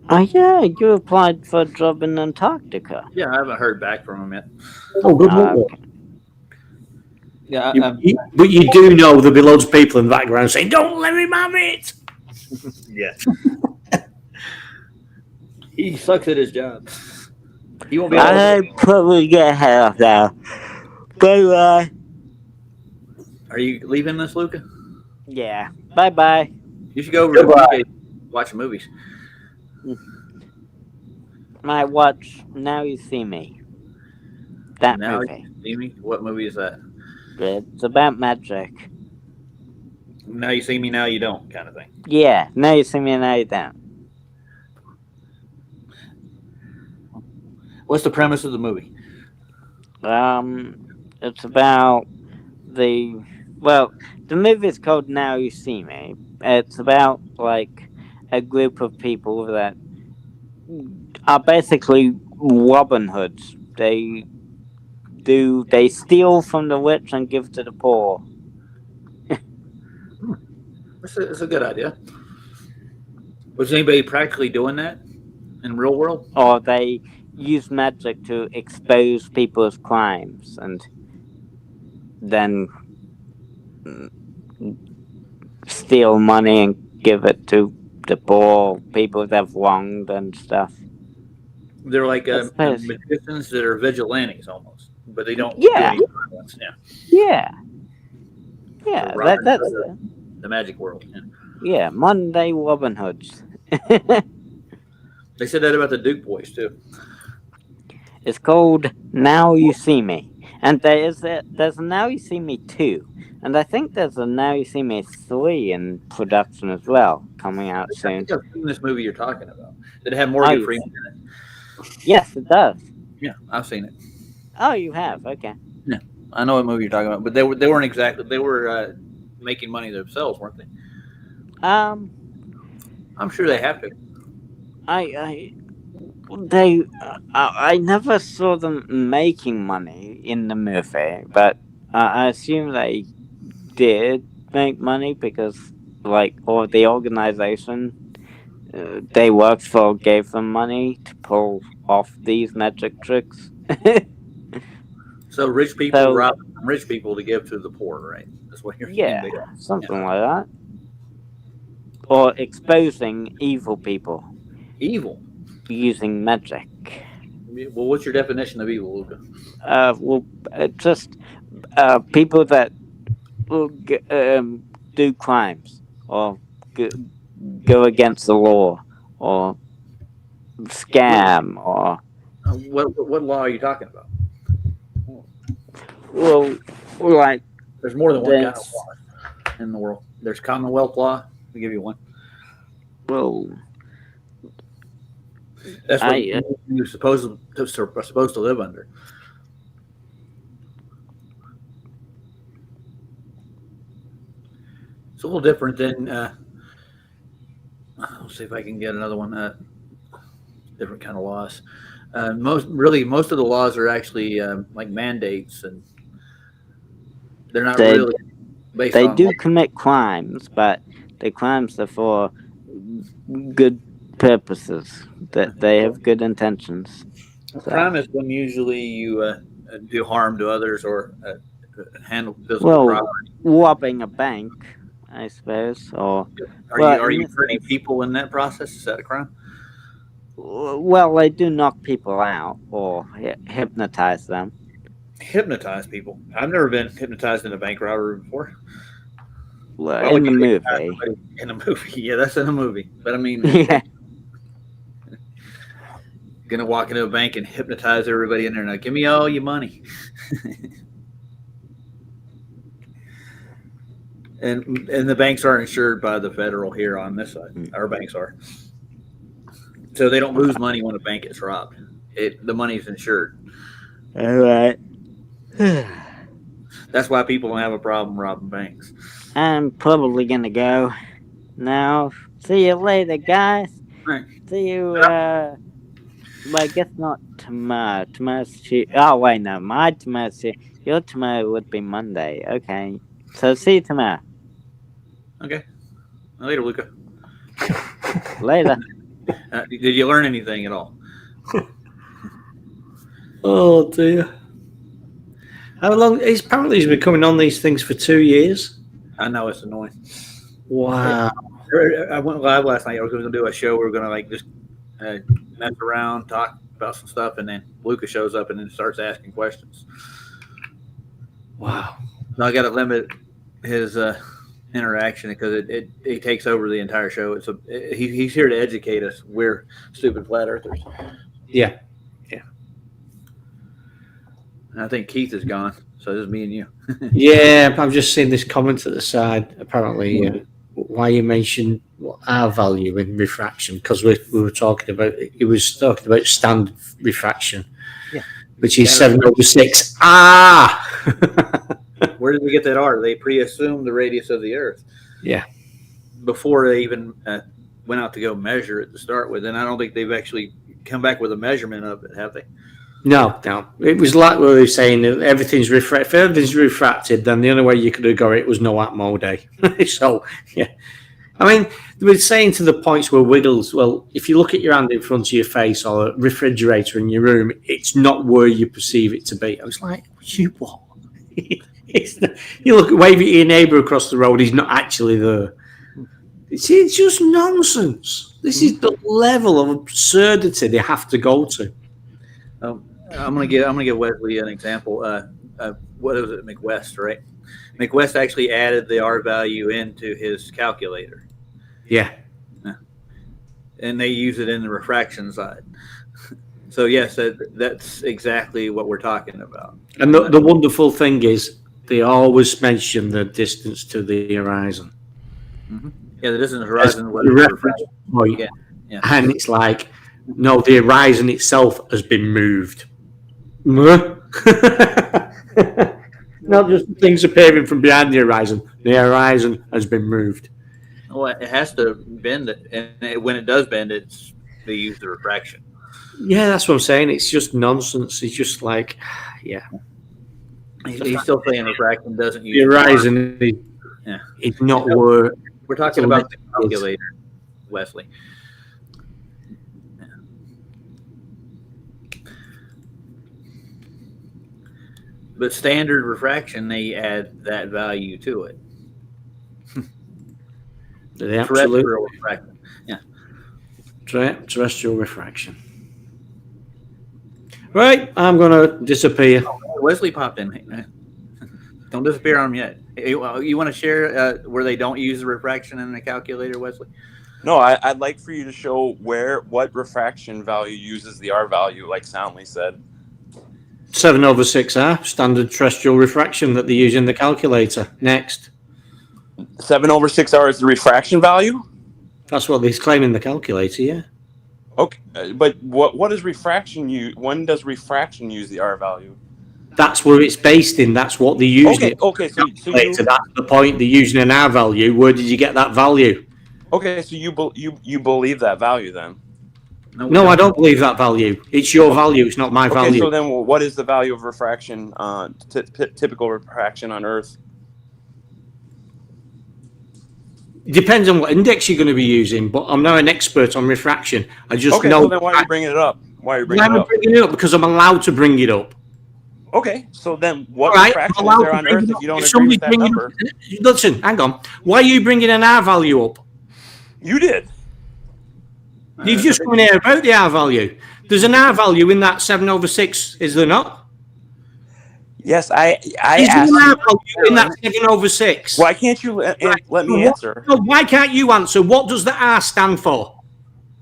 Oh yeah, you applied for a job in Antarctica. Yeah, I haven't heard back from him yet. Oh, good luck. Okay. Yeah, But you do know there'll be loads of people in the background saying, "Don't let him have it." yeah. He sucks at his job. He won't be able to. I probably get half now. Bye. Are you leaving this, Luca? Yeah. Bye. You should go over to the UK watch movies. Might watch Now You See Me. That Now movie. You See Me? What movie is that? It's about magic. Now you see me, now you don't, kind of thing. Yeah. Now you see me, now you don't. What's the premise of the movie? It's about the movie's called Now You See Me. It's about like a group of people that are basically Robin Hoods. They steal from the rich and give to the poor. It's a good idea. Was anybody practically doing that in real world? Or they use magic to expose people's crimes and then steal money and give it to the poor people they've wronged and stuff. They're like I suppose. magicians that are vigilantes almost, but they don't Yeah. do any violence. Yeah. Yeah, Robin that's Hood, the magic world. Yeah. yeah, modern day Robin Hoods. They said that about the Duke boys too. It's called Now You See Me, and there's a Now You See Me 2, and I think there's a Now You See Me 3 in production as well, coming out I soon. think I've seen this movie you're talking about. Did it have Morgan Oh, Freeman in it? Yes, it does. Yeah, I've seen it. Oh, you have? Okay. I know what movie you're talking about, but they weren't exactly. They were making money themselves, weren't they? Um, I'm sure they have to. I never saw them making money in the movie, but I assume they did make money because, like, or the organization they worked for gave them money to pull off these magic tricks. So rich people So- rob rich people to give to the poor, right? That's what you're Yeah, saying. something like that. Or exposing evil people Evil. using magic. Well, what's your definition of evil, Luca? Just people that will do crimes or go against the law or scam or What law are you talking about? like There's more than one kind of That's- law in the world. There's Commonwealth law. I'll give you one. That's what you're supposed to live under. It's a little different than. I'll see if I can get another one. Different kind of laws. Most of the laws are actually like mandates, and they're not They- really based they on. do commit crimes, but the crimes are for good purposes. That they have good intentions. Crime is when usually you do harm to others or handle physical Well, property. robbing a bank, I suppose, or Are you in this hurting case- people in that process? Is that a crime? well, they do knock people out or hypnotize them. Hypnotize people. I've never been hypnotized in a bank robbery before. Well, Why would in the you hypnotize movie. somebody in a movie, yeah, that's in a movie. But I mean, Yeah. gonna walk into a bank and hypnotize everybody in there now. Give me all your money. and the banks are insured by the federal here on this side. Our banks are. So they don't lose money when a bank gets robbed. The money's insured. All right. That's why people don't have a problem robbing banks. I'm probably gonna go now. See you later, guys. Right. See you Well, I guess not tomorrow. Tomorrow's Tuesday. Oh, wait, no. My tomorrow's Tuesday. Your tomorrow would be Monday. Okay. So see you tomorrow. Okay. Later, Luca. Later. Did you learn anything at all? Oh dear. How long? Apparently he's been coming on these things for 2 years. I know it's annoying. Wow. I went live last night. I was going to do a show. We were going to like just mess around, talk about some stuff, and then Luca shows up and then starts asking questions. Wow. So I got to limit his interaction because it takes over the entire show. He's here to educate us. We're stupid flat earthers. Yeah. And I think Keith is gone, so this is me and you. Yeah, I've just seen this comment at the side. Apparently, why you mentioned R value in refraction, because we were talking about, he was talking about standard refraction, which is 7/6. Where did we get that R? They pre-assumed the radius of the Earth. Yeah. Before they even went out to go measure it to start with, and I don't think they've actually come back with a measurement of it, have they? No. It was like what they were saying, that everything's refracted. If everything's refracted, then the only way you could have got it was no Atmo day. So, yeah. I mean, they were saying to the points where wiggles, well, if you look at your hand in front of your face or a refrigerator in your room, it's not where you perceive it to be. I was like, you what? You look, wave at your neighbour across the road, he's not actually there. It's just nonsense. This is the level of absurdity they have to go to. I'm gonna give Wesley an example. What is it, McWest, right? McWest actually added the R value into his calculator. Yeah. And they use it in the refraction side. So yes, that's exactly what we're talking about. And the wonderful thing is, they always mention the distance to the horizon. Mm-hmm. Yeah, the distance to the horizon. The reference point. Yeah. And it's like, no, the horizon itself has been moved. Not just things appearing from behind the horizon has been moved. Well, it has to bend it, and when it does bend, they use the refraction. Yeah, that's what I'm saying. It's just nonsense. It's just like, yeah. He's still saying refraction doesn't use the horizon. It's not where we're talking about the calculator, Wesley. But standard refraction, they add that value to it. Terrestrial refraction. Yeah. Terrestrial refraction. Right, I'm going to disappear. Wesley popped in. Don't disappear on him yet. You want to share where they don't use the refraction in the calculator, Wesley? No, I'd like for you to show what refraction value uses the R value, like Soundly said. 7/6R, standard terrestrial refraction that they use in the calculator. Next. 7/6R is the refraction value? That's what he's claiming in the calculator, yeah. Okay, but what does refraction use? When does refraction use the R value? That's where it's based in. That's what they use. Okay, so that's the point. They're using an R value. Where did you get that value? Okay, so you believe that value then? No, I don't believe that value. It's your value. It's not my value. Okay, so then what is the value of refraction, typical refraction on Earth? Depends on what index you're going to be using, but I'm not an expert on refraction. I just know. So then why are you bringing it up? Why are you bringing it up? Bringing it up because I'm allowed to bring it up. Okay, so then what refraction is there on Earth if you don't agree with that number? Listen, hang on. Why are you bringing an R value up? You did. You've just come in here about the R value. There's an R value in that 7/6, is there not? Yes, I Is there an R value in that 7/6? Why can't you let me answer? No, why can't you answer? What does the R stand for?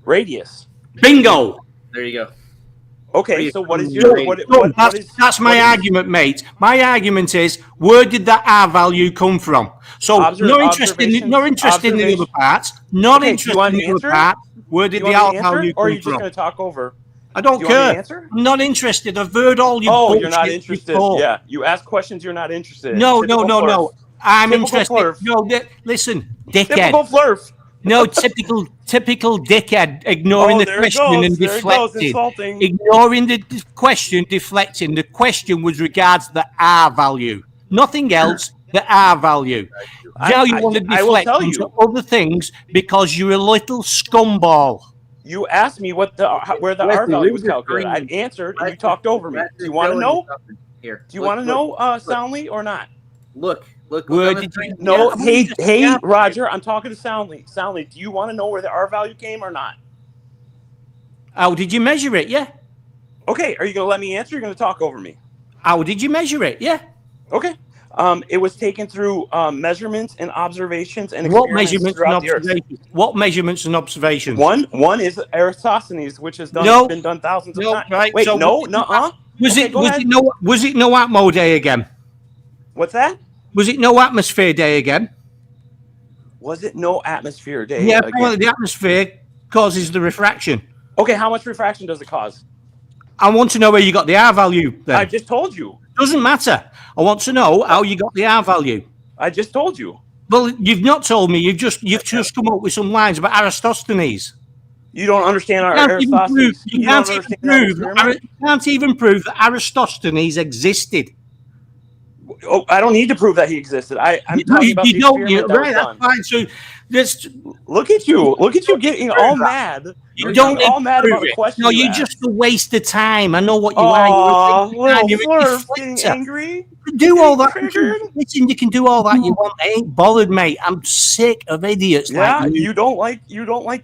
Radius. Bingo. There you go. Okay, so what is your... That's my argument, mate. My argument is, where did that R value come from? So, not interested in the other parts. Not interested in the other parts. Where did the R value come from? Or are you just going to talk over? I don't care. I'm not interested. I've heard all your bullshit. You're not interested. Before. Yeah, you ask questions you're not interested in. No. I'm interested. No, listen, dickhead. Typical flurf. No, typical dickhead, ignoring the there it question goes. and There it goes, deflecting. insulting. Ignoring the question, deflecting. The question was regards the R value. Nothing else, the R value. Now you want to I will deflect tell onto you. other things because you're a little scumball. You asked me where the R Wesley, value leave was the calculated. I screen. answered, and you Let's talked over me. let's Do you just want to show know? something here. Do you want to know soundly or not? Look Where on the did screen. you? No, Yeah, hey, Roger, I'm talking to Soundly. Soundly, do you want to know where the R value came or not? How did you measure it? Yeah. Okay, are you going to let me answer? Or are you going to talk over me? How did you measure it? Yeah. Okay. It was taken through measurements and observations and What experiments measurements and throughout the Earth. observations? What measurements and observations? One is Eratosthenes, which has been done thousands of times. Right. Wait, so nuh-uh. Was Okay, it go was ahead. it no Atmo day again? What's that? Was it no atmosphere day again? Was it no atmosphere day? Yeah, again? apparently the atmosphere causes the refraction. Okay, how much refraction does it cause? I want to know where you got the R value then. I just told you. Doesn't matter. I want to know how you got the R value. I just told you. Well, you've not told me. You've just come up with some lines about Aristosthenes. You don't understand our Eratosthenes. You can't even prove that Aristosthenes existed. Oh, I don't need to prove that he existed. I'm talking about the experiment that was done. That's fine. So let's look at you. Look at you getting all mad. You don't all mad about a question. No, you're just a waste of time. I know what you are. Little Flurf getting angry. Do all that. Listen, you can do all that you want. I ain't bothered, mate. I'm sick of idiots like you. You don't like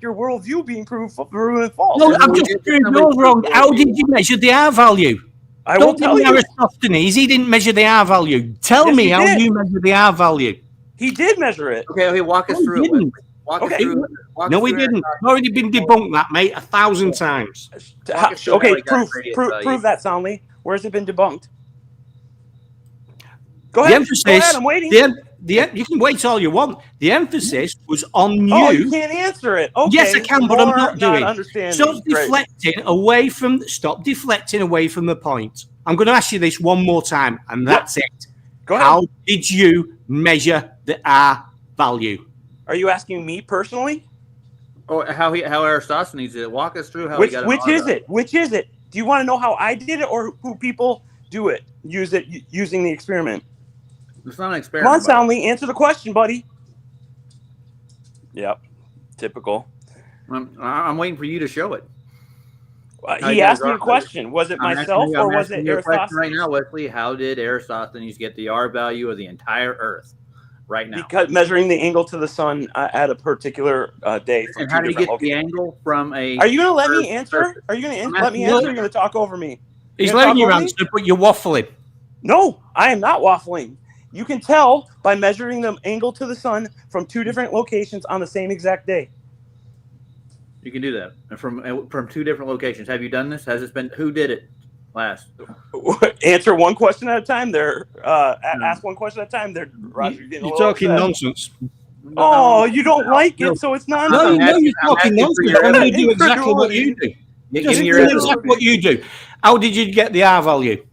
your worldview being proven false. No, I'm just proving yours wrong. How did you measure the R value? I won't tell you. Aristophanes, he didn't measure the R value. Tell me how you measure the R value. He did measure it. Okay, walk us through it. Walk us through it. No, he didn't. It's already been debunked, that, mate, 1,000 times. Okay, prove that soundly. Where's it been debunked? Go ahead. Go ahead. I'm waiting. You can wait all you want. The emphasis was on you. Oh, you can't answer it. Okay. Yes, I can, but I'm not doing. Stop deflecting away from the point. I'm going to ask you this one more time, and that's it. Go ahead. How did you measure the R value? Are you asking me personally? Or how Aristosthenes did it? Walk us through how which he got which is it? Which is it? Do you want to know how I did it or who people use it using the experiment? It's not an experiment. Come on, Soundly, answer the question, buddy. Yep, typical. I'm waiting for you to show it. He asked me a question. Was it myself or was it Aristosthenes? Right now, Wesley, how did Aristosthenes get the R value of the entire Earth right now? Because measuring the angle to the sun at a particular day. And how do you get the angle from a... Are you going to let me answer? Are you going to let me answer or are you going to talk over me? He's letting you answer, but you're waffling. No, I am not waffling. You can tell by measuring the angle to the sun from two different locations on the same exact day. You can do that from two different locations. Have you done this? Has this been... Who did it last? Answer one question at a time. Ask one question at a time. Roger, you're talking nonsense. Oh, you don't like it, so it's nonsense. No, you're talking nonsense. I'm going to do exactly what you do. Just do exactly what you do. How did you get the R value?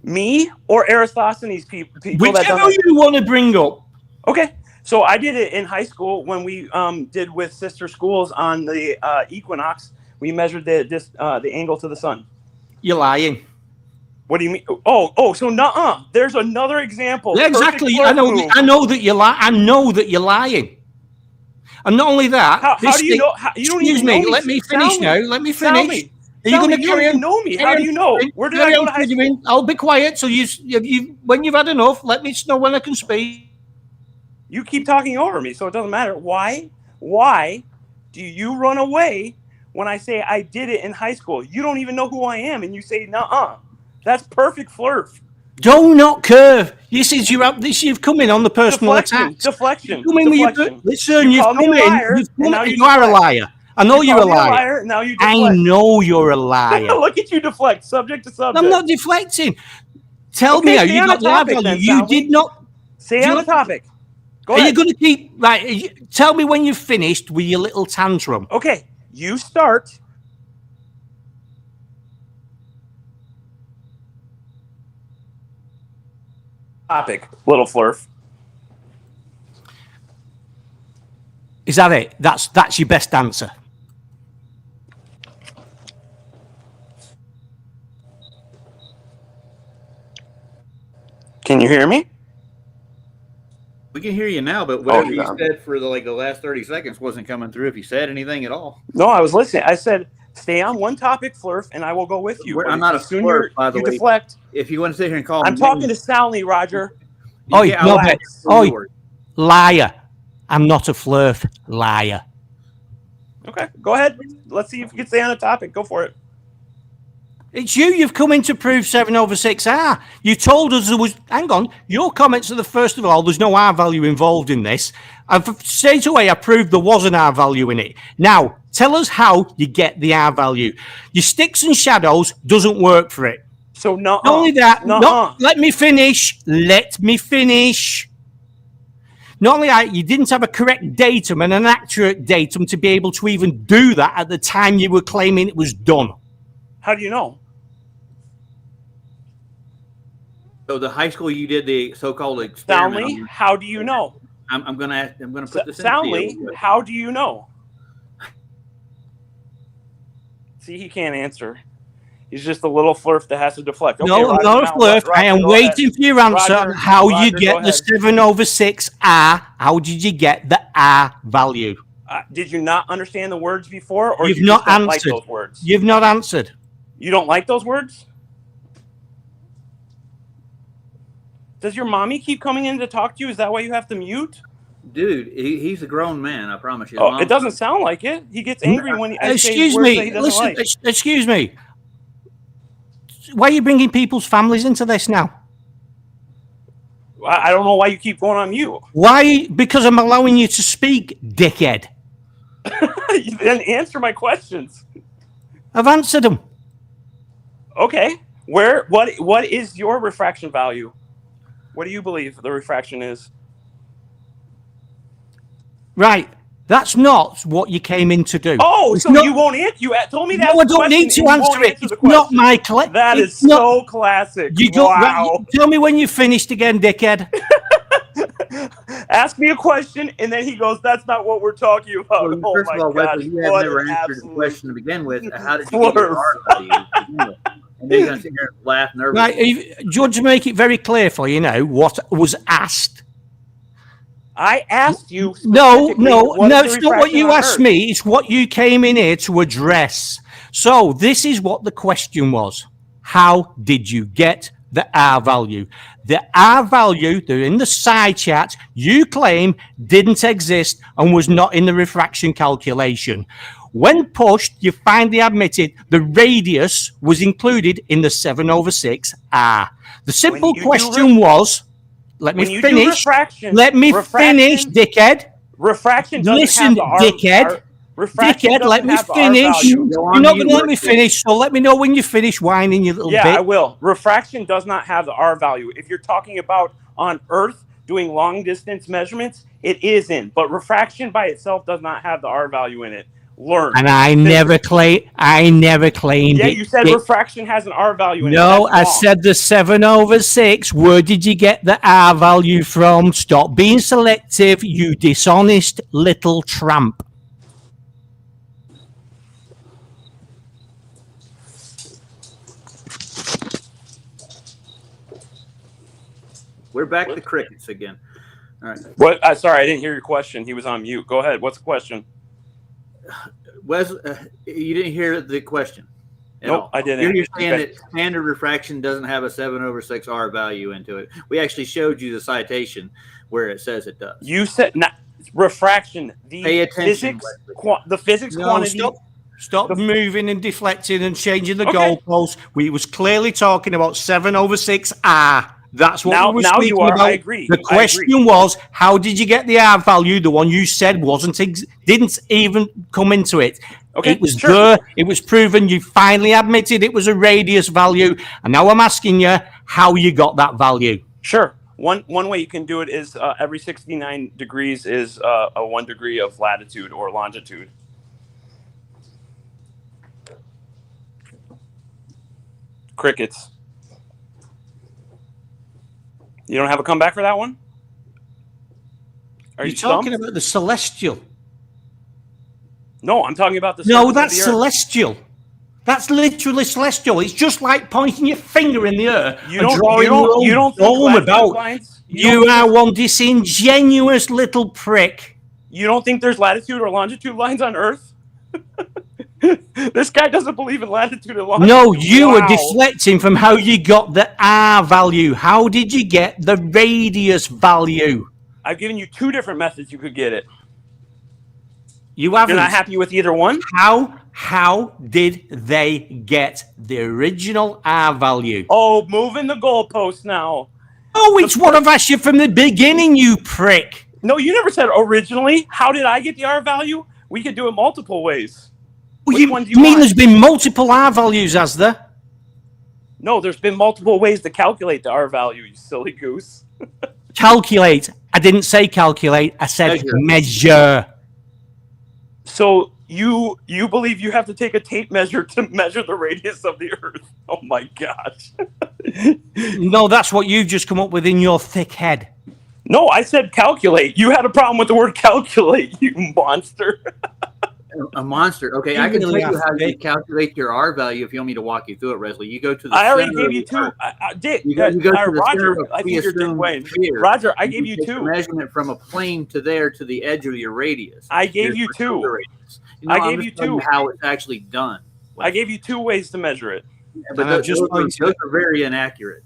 Me or Aristosthenes people? Whichever you want to bring up. Okay. So I did it in high school when we did with sister schools on the equinox. We measured the angle to the sun. You're lying. What do you mean? Oh, so nuh-uh. There's another example. Yeah, exactly. I know that you're lying. I know that you're lying. And not only that, how do you know? You don't excuse even me. know me. Let me finish now. Let me finish. Are you going to carry on? Know me? How do you know? Where did I go to high school? I'll be quiet. So when you've had enough, let me know when I can speak. You keep talking over me, so it doesn't matter. Why do you run away when I say I did it in high school? You don't even know who I am, and you say, nuh-uh. That's perfect flirt. Do not curve. You've come in on the personal attack. Deflection. Listen, you've come in. You are a liar. I know you're a liar. Now you deflect. I know you're a liar. Look at you deflect. Subject to subject. I'm not deflecting. Tell me how you got the R value. You did not. Stay on the topic. Are you going to keep tell me when you've finished with your little tantrum? Okay, you start. Topic, little flurf. Is that it? That's your best answer. Can you hear me? We can hear you now, but whatever you said for the last 30 seconds wasn't coming through if you said anything at all. No, I was listening. I said, stay on one topic, Flurf, and I will go with you. I'm not a Flurf, by the way. Deflect. If you want to sit here and call I'm me talking to Sally, Roger. Liar. I'm not a Flurf. Liar. Okay, go ahead. Let's see if you can stay on a topic. Go for it. It's you. You've come in to prove 7/6R. You told us there was. Hang on. Your comments are the first of all. There's no R value involved in this. I've straight away. I proved there was an R value in it. Now tell us how you get the R value. Your sticks and shadows doesn't work for it. So not only that. Let me finish. Let me finish. Not only that, you didn't have a correct datum and an accurate datum to be able to even do that at the time you were claiming it was done. How do you know? So the high school you did the so-called experiment. Soundly, how do you know? I'm gonna put this Soundly, in. how do you know? See, he can't answer. He's just a little Flurf that has to deflect. Okay, no, Roger, not a Flurf. I am waiting for your answer on how you get the 7/6R. How did you get the R value? Did you not understand the words before, or you've you not just don't answered? like those words? You've not answered. You don't like those words? Does your mommy keep coming in to talk to you? Is that why you have to mute? Dude, he's a grown man, I promise you. Oh, it doesn't sound like it. He gets angry when I say words that he doesn't Listen, like. Excuse me. Why are you bringing people's families into this now? I don't know why you keep going on mute. Why? Because I'm allowing you to speak, dickhead. You didn't answer my questions. I've answered them. Okay. What is your refraction value? What do you believe the refraction is? Right. That's not what you came in to do. Oh, it's so not, you won't answer? You told me that. No, I don't need to answer it. It's not my claim. That is so classic. You don't. Wow. Tell me when you finished again, dickhead. Ask me a question, and then he goes, "That's not what we're talking about." Well, first of all, Wesley, you have never answered the question to begin with. How did you get your R value to begin with? And then you're going to sit here and laugh nervously. Right, Judge, make it very clear for you now what was asked. I asked you. No, it's not what you asked me. It's what you came in here to address. So this is what the question was. How did you get the R value? The R value, they're in the side chat, you claim didn't exist and was not in the refraction calculation. When pushed, you finally admitted the radius was included in the 7/6R. The simple question was, let me finish. Let me finish, dickhead. Refraction doesn't Listen, have the R. dickhead. Dickhead, let me finish. You're not going to let me finish, so let me know when you finish whining, you little bitch. Yeah, I will. Refraction does not have the R value. If you're talking about on Earth doing long distance measurements, it is in. But refraction by itself does not have the R value in it. Learn. And I never claimed Yeah, it. you said refraction has an R value in it. No, I said the 7/6. Where did you get the R value from? Stop being selective, you dishonest little tramp. We're back to crickets again. All right. What? Sorry, I didn't hear your question. He was on mute. Go ahead. What's the question? Wes, you didn't hear the question. Nope, I didn't. You're saying that standard refraction doesn't have a 7/6R value into it. We actually showed you the citation where it says it does. You said refraction. Pay attention. The physics quantity. Stop moving and deflecting and changing the goalposts. We was clearly talking about 7/6R. That's what we were speaking about. I agree. The question was, how did you get the R value? The one you said didn't even come into it. Okay, it was there. It was proven. You finally admitted it was a radius value, and now I'm asking you how you got that value. Sure. One way you can do it is every 69 degrees is a 1 degree of latitude or longitude. Crickets. You don't have a comeback for that one? Are you talking about the celestial? No, I'm talking about the No, surface that's of the Earth. celestial. That's literally celestial. It's just like pointing your finger in the air You and don't. drawing You don't. You your own don't think dome latitude about. lines? You are one disingenuous little prick. You don't think there's latitude or longitude lines on Earth? This guy doesn't believe in latitude and longitude. No, you were Wow. deflecting from how you got the R value. How did you get the radius value? I've given you 2 different methods you could get it. You haven't. You're not happy with either one? How did they get the original R value? Oh, moving the goalpost now. Oh, it's what I've asked you from the beginning, you prick. No, you never said originally. How did I get the R value? We could do it multiple ways. Well, Which one do you mean want? there's been multiple R values, has there? No, there's been multiple ways to calculate the R value, you silly goose. Calculate. I didn't say calculate. I said measure. So you believe you have to take a tape measure to measure the radius of the Earth? Oh my gosh. No, that's what you've just come up with in your thick head. No, I said calculate. You had a problem with the word calculate, you monster. A monster. Okay, You I can really tell you have how to you calculate your R value if you want me to walk you through it, Wesley. You go to the I already center gave you of the 2. Earth. Dick, You go to the center Roger, of I the think you're Dick assumed Wayne. sphere. Roger, I You gave you take the 2. measurement from a plane to there to the edge of your radius. I gave you Your 2. radius. I I'm gave just you telling 2. how it's actually done. I gave you 2 ways to measure it. Yeah, but And I've just those pointed- are very inaccurate.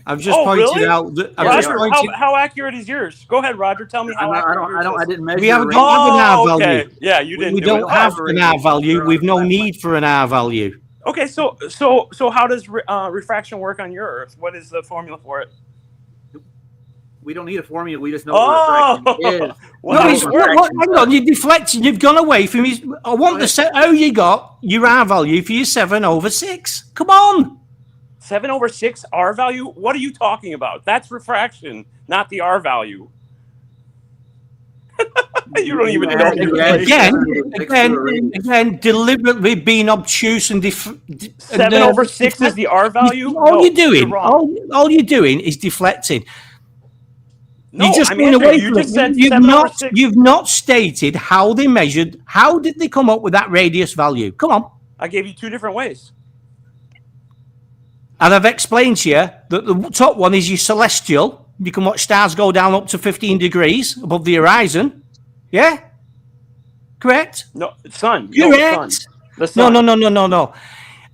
I've just Oh, pointed really? out that I've Roger, just pointed. how accurate is yours? Go ahead, Roger. Tell me how accurate yours is. I didn't measure. We haven't the got radius. an R Oh, value. okay. Yeah, you didn't We do don't it. have Oh, an R value. We've no need for an R value. Okay, so how does refraction work on your Earth? What is the formula for it? We don't need a formula. We just know Oh! what refraction is. Well, No, how it's, does it work? hang on, you're deflecting. You've gone away from his. I want the set. How you got your R value for your 7/6? Come on. 7/6 R value? What are you talking about? That's refraction, not the R value. You don't even know. Again, deliberately being obtuse and 7/6 is the R value? All No, you're doing, wrong. all you're doing is deflecting. No, you just I'm went answering away you. from You just it. said You've 7/6. you've not stated how they measured. How did they come up with that radius value? Come on. I gave you 2 different ways. And I've explained to you that the top one is your celestial. You can watch stars go down up to 15 degrees above the horizon. Yeah? Correct? No, sun. Correct. No, the sun. The sun. No.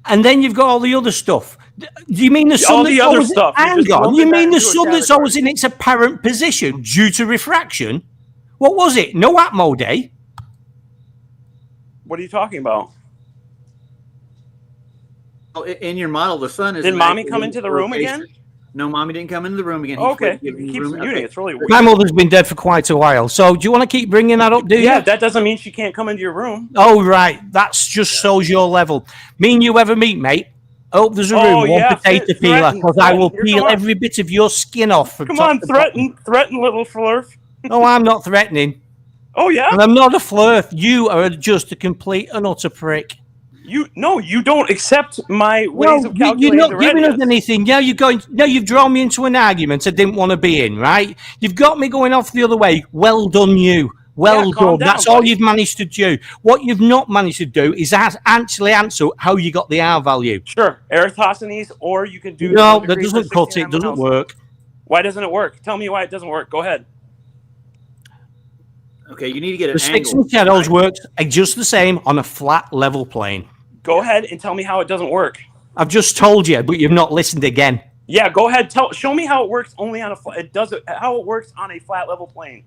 And then you've got all the other stuff. Do you mean the sun All that's the other always, stuff. You hang just on. lumped You it mean back the into a sun that's category. always in its apparent position due to refraction? What was it? No Atmo Day? What are you talking about? Oh, in your model, the sun is. Did an mommy actual come into the room rotation. again? No, mommy didn't come into the room again. Okay, He he keeps muting. It's really weird. My mother's been dead for quite a while. So do you want to keep bringing that up, do you? Yeah, that doesn't mean she can't come into your room. Oh, right. That's just shows your level. Me and you ever meet, mate? I hope there's a room, Oh, one yeah, potato threaten, peeler, because I will threaten. Here, peel come on. every bit of your skin off. From Come top on, to bottom. threaten, little flurf. No, I'm not threatening. Oh yeah, And I'm not a flirt. You are just a complete and utter prick. you don't accept my ways of you're calculating not the giving us radius. anything. Now you're going. Now you've drawn me into an argument I didn't want to be in. Right? You've got me going off the other way. Well done, you. Well Yeah, calm done. down, That's all buddy. you've managed to do. What you've not managed to do is actually answer how you got the R value. Sure, Eratosthenes, or you can do. No, 1 that degree per doesn't cut 16 it. Doesn't hours. work. Why doesn't it work? Tell me why it doesn't work. Go ahead. Okay, you need to get The an sticks angle. and shadows works just the same on a flat level plane. Go ahead and tell me how it doesn't work. I've just told you, but you've not listened again. Yeah, go ahead. Show me how it works only on a how it works on a flat level plane.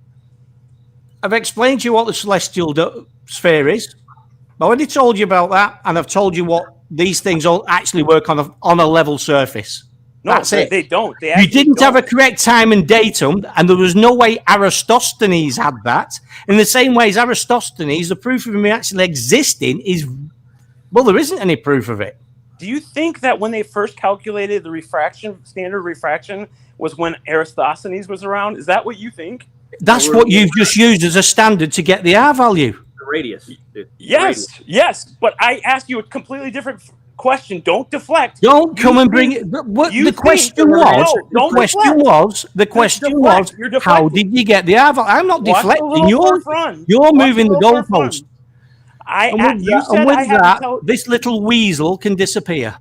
I've explained to you what the celestial sphere is. I already told you about that, and I've told you what these things all actually work on a level surface. No, That's it. They don't. They You actually didn't have a don't. correct time and datum, and there was no way Aristophanes had that. In the same way as Aristophanes, the proof of him actually existing is, well, there isn't any proof of it. Do you think that when they first calculated the standard refraction was when Eratosthenes was around? Is that what you think? That's what you've just used as a standard to get the R value. The radius. The Yes, yes. But I asked you a completely different question. Don't deflect. Don't You come and think- bring it. But what you the think- question No, was, don't deflect. the question deflect. was, You're how deflecting. did you get the R value? I'm not Watch the deflecting. little You're flurf run. you're Watch moving the little flurf run. goalpost. You said I have to tell. This little weasel can disappear.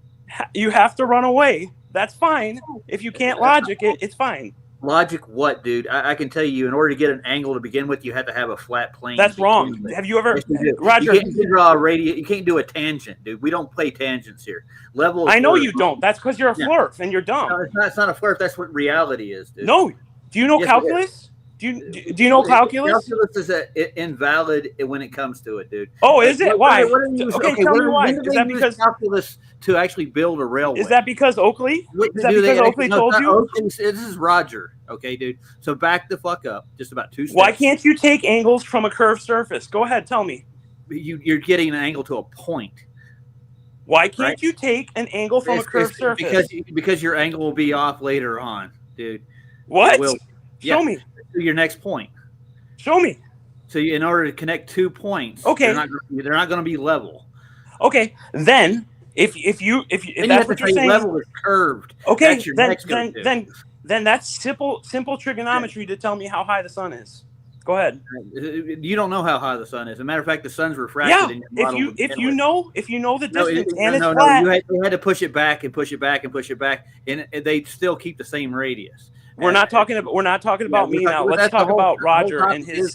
You have to run away. That's fine. If you can't logic it, it's fine. Logic what, dude? I can tell you, in order to get an angle to begin with, you have to have a flat plane. That's wrong. Have you ever, Yes, you do. Roger? You can't draw a radius. You can't do a tangent, dude. We don't play tangents here. Level. I know you don't. That's because you're a flirt and you're dumb. No, it's not a flirt. That's what reality is, dude. No. Do you know Yes, calculus? Do you know calculus? Calculus is invalid when it comes to it, dude. Oh, is it? Why? Okay, tell me why. Is that because calculus to actually build a railway? Is that because Oakley? Is that because Oakley told you? Oakley, this is Roger. Okay, dude. So back the fuck up. Just about 2 steps. Why can't you take angles from a curved surface? Go ahead, tell me. You're getting an angle to a point. Why can't you take an angle from a curved surface? Because your angle will be off later on, dude. What? Show me. To your next point. Show me. So in order to connect 2 points, okay, they're not going to be level. Okay, then if that's what you're saying, level is curved. Okay, then that's simple trigonometry to tell me how high the sun is. Go ahead. You don't know how high the sun is. As a matter of fact, the sun's refracted. Yeah, in your if you know the distance and it's flat. No, you had to push it back and push it back and push it back, and they still keep the same radius. We're not talking about me now. Let's talk about Roger and his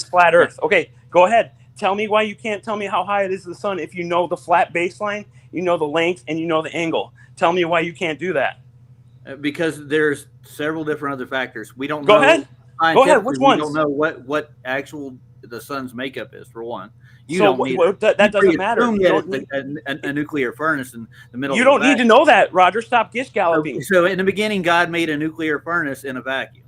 flat Earth. Okay, go ahead. Tell me why you can't tell me how high it is to the sun if you know the flat baseline, you know the length, and you know the angle. Tell me why you can't do that. Because there's several different other factors. We don't know. Go ahead. Which ones? We don't know what actual the sun's makeup is, for one. That doesn't matter. You don't need a nuclear furnace in the middle. You don't need to know that, Roger. Stop gish galloping. So in the beginning, God made a nuclear furnace in a vacuum.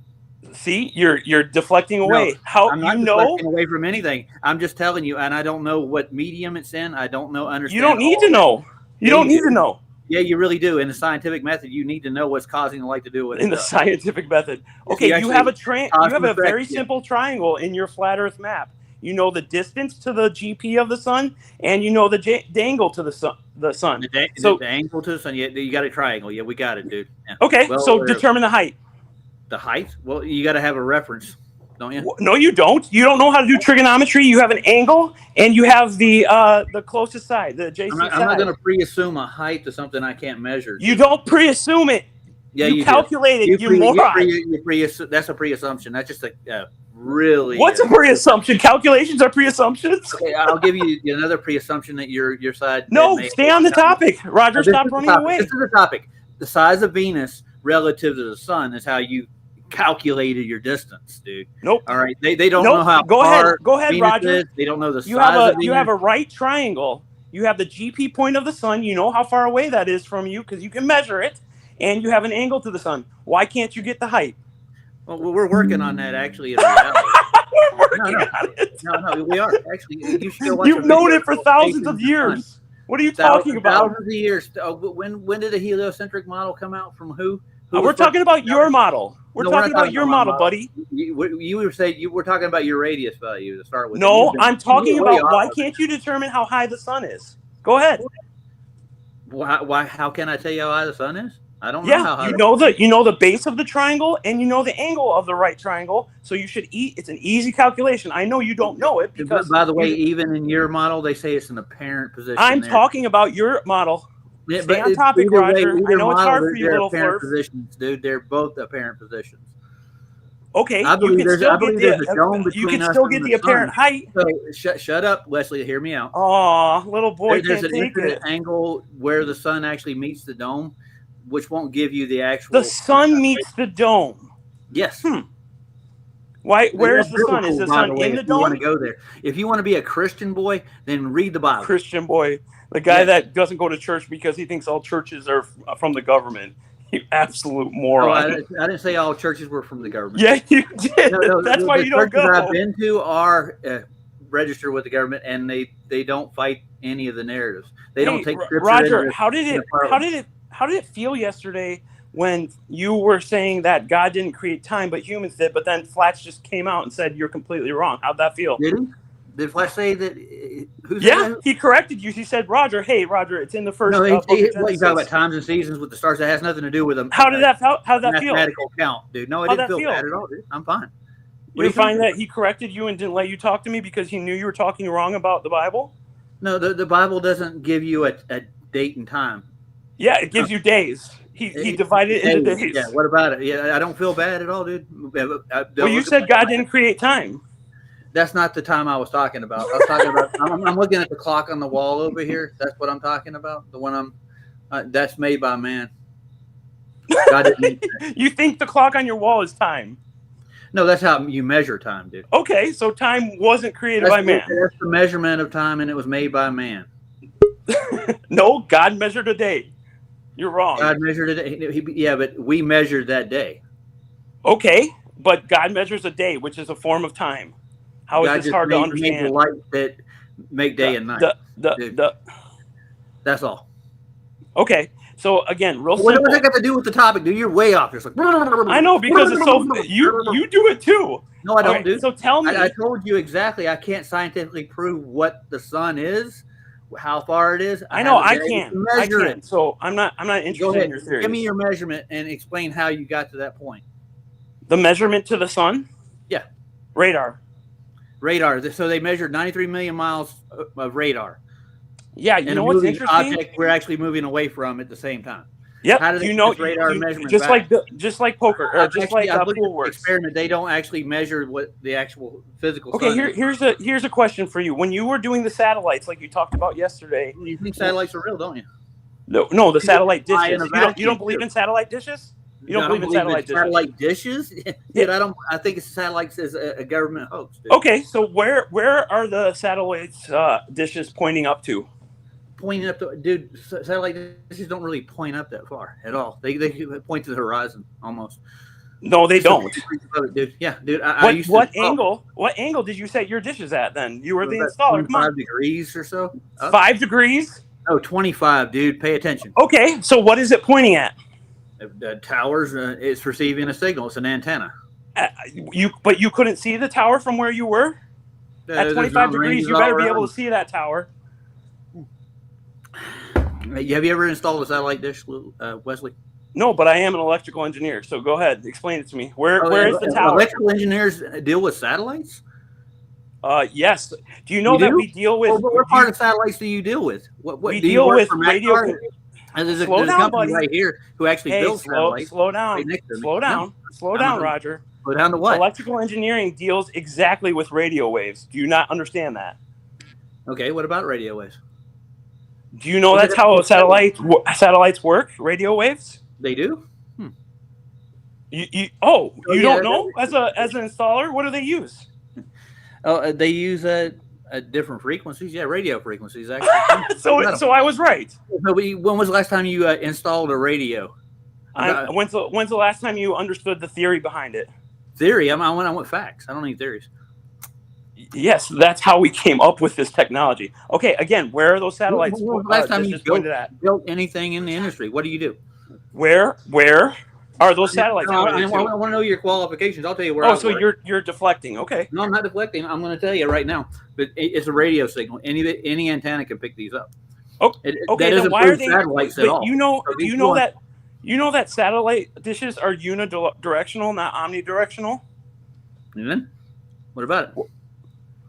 See, you're deflecting away. No, I'm not deflecting away from anything. I'm just telling you, and I don't know what medium it's in. I don't know. Understand? You don't need to know. You don't need to know. Yeah, you really do. In the scientific method, you need to know what's causing the light to do what it does. In the scientific method. Okay, you have a very simple triangle in your flat Earth map. You know the distance to the GP of the sun, and you know the angle to the sun. The angle to the sun. Yeah, you got a triangle. Yeah, we got it, dude. Yeah. Okay, so determine the height. The height? Well, you got to have a reference, don't you? No, you don't. You don't know how to do trigonometry. You have an angle, and you have the closest side, the adjacent side. I'm not going to pre-assume a height to something I can't measure. You don't pre-assume it. Yeah, you calculate it. You moron. That's a pre-assumption. That's just a really. What's a pre-assumption? Calculations are pre-assumptions. Okay, I'll give you another pre-assumption that your side. No, stay on the topic, Roger. Stop running away. This is the topic. The size of Venus relative to the sun is how you calculated your distance, dude. Nope. All right. They don't know how Go ahead, Venus Roger. is. They don't know the size of Venus. You have a right triangle. You have the GP point of the sun. You know how far away that is from you because you can measure it. And you have an angle to the sun. Why can't you get the height? Well, we're working on that actually. In reality. We're working on it. No, we are actually. You've known it for thousands of years. What are you talking about? Thousands of years. When did the heliocentric model come out? From who? We're talking about your model. We're talking about your model, buddy. You were saying you were talking about your radius value to start with. No, I'm talking about why can't you determine how high the sun is? Go ahead. Why? How can I tell you how high the sun is? I don't know how high. You know the base of the triangle and you know the angle of the right triangle. So you should it's an easy calculation. I know you don't know it because. By the way, even in your model, they say it's an apparent position. I'm talking about your model. Yeah, stay on topic, Roger. I know it's hard for you, little flirt. Positions, dude. They're both apparent positions. Okay, you can still get the apparent height. So shut up, Wesley. Hear me out. Oh, little boy, there's an infinite angle where the sun actually meets the dome, which won't give you the actual. The sun meets the dome. Yes. Why? Where's the sun? Is the sun in the dome? You want to go there? If you want to be a Christian boy, then read the Bible. Christian boy, the guy that doesn't go to church because he thinks all churches are from the government. You absolute moron. I didn't say all churches were from the government. Yeah, you did. That's why you don't go. The churches I've been to are registered with the government, and they don't fight any of the narratives. They don't take scripture. Roger, how did it feel yesterday when you were saying that God didn't create time, but humans did? But then Flatz just came out and said you're completely wrong. How'd that feel? Did he? Did Flatz say that? He corrected you. He said, "Roger, it's in the first." No, you talk about times and seasons with the stars. That has nothing to do with them. How did that feel? Mathematical count, dude. No, it didn't feel bad at all, dude. I'm fine. You find that he corrected you and didn't let you talk to me because he knew you were talking wrong about the Bible? No, the Bible doesn't give you a date and time. Yeah, it gives you days. He divided it into days. Yeah, what about it? Yeah, I don't feel bad at all, dude. Well, you said God didn't create time. That's not the time I was talking about. I was talking about. I'm looking at the clock on the wall over here. That's what I'm talking about. The one that's made by man. God didn't make that. You think the clock on your wall is time? No, that's how you measure time, dude. Okay, so time wasn't created by man. That's the measurement of time, and it was made by man. No, God measured a day. You're wrong. God measured it. Yeah, but we measured that day. Okay, but God measures a day, which is a form of time. How is this hard to understand? Made the light that make day and night. That's all. Okay, so again, real simple. What does that got to do with the topic, dude? You're way off. It's like, I know, because it's so you do it too. No, I don't, right, dude. So tell me. I told you exactly. I can't scientifically prove what the sun is, how far it is. I know I can't can measure it. So I'm not interested in your theory. Give me your measurement and explain how you got to that point. The measurement to the sun? Yeah. Radar. So they measured 93 million miles of radar. Yeah, you know what's interesting? Object we're actually moving away from at the same time. Yep. How do they radar measurement just back? like poker or just like pool works. Experiment. They don't actually measure what the actual physical. Okay, sun is. here's a question for you. When you were doing the satellites, like you talked about yesterday, you think satellites are real, don't you? No, the satellite dishes. You don't believe in satellite dishes? You don't believe in satellite dishes? Satellite dishes? Dude, I think it's satellites is a government hoax. Dude. Okay, so where are the satellites dishes pointing up to? Pointing up to, dude, satellite dishes don't really point up that far at all. They point to the horizon almost. No, they don't. Dude. Yeah, dude. What angle did you set your dishes at then? You were the installer. Come on. 5 degrees or so. 5 degrees? Oh, 25, dude. Pay attention. Okay, so what is it pointing at? The towers, it's receiving a signal. It's an antenna. But you couldn't see the tower from where you were? At 25 degrees, you better be able to see that tower. Have you ever installed a satellite dish, Wesley? No, but I am an electrical engineer, so go ahead, explain it to me. Where is the tower? Electrical engineers deal with satellites? Yes. Do you know that we deal with? What part of satellites do you deal with? We deal with radio. There's a company buddy. Right here who actually builds satellites. Slow down. Right slow down, Roger. Slow down to what? Electrical engineering deals exactly with radio waves. Do you not understand that? Okay, what about radio waves? Do you know that's how satellites work? Radio waves? They do. You don't know? As an installer, what do they use? Oh, they use different frequencies. Yeah, radio frequencies. Actually. so I was right. When was the last time you installed a radio? When's the last time you understood the theory behind it? Theory? I want facts. I don't need theories. Yes, that's how we came up with this technology. Okay, again, where are those satellites? Last time you built anything in the industry, what do you do? Where are those satellites? I want to know your qualifications. I'll tell you where. Oh, so you're deflecting? Okay. No, I'm not deflecting. I'm going to tell you right now. But it's a radio signal. Any antenna can pick these up. Okay. Then why are they satellites at all? Do you know that satellite dishes are unidirectional, not omnidirectional? And then, what about it?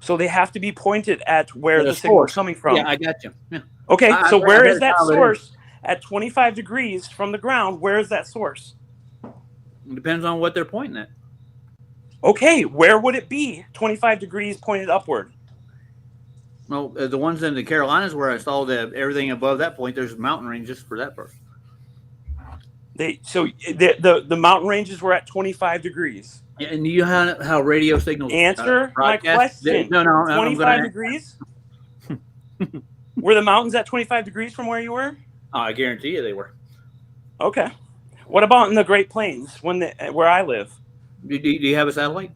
So they have to be pointed at where the signal is coming from. Yeah, I got you. Yeah. Okay, so where is that source? At 25 degrees from the ground, where is that source? It depends on what they're pointing at. Okay, where would it be? 25 degrees pointed upward. Well, the ones in the Carolinas where I installed everything above that point, there's mountain ranges for that purpose. The mountain ranges were at 25 degrees. And you know how radio signals answer my question. No, 25 degrees? Were the mountains at 25 degrees from where you were? Oh, I guarantee you they were. Okay. What about in the Great Plains where I live? Do you have a satellite?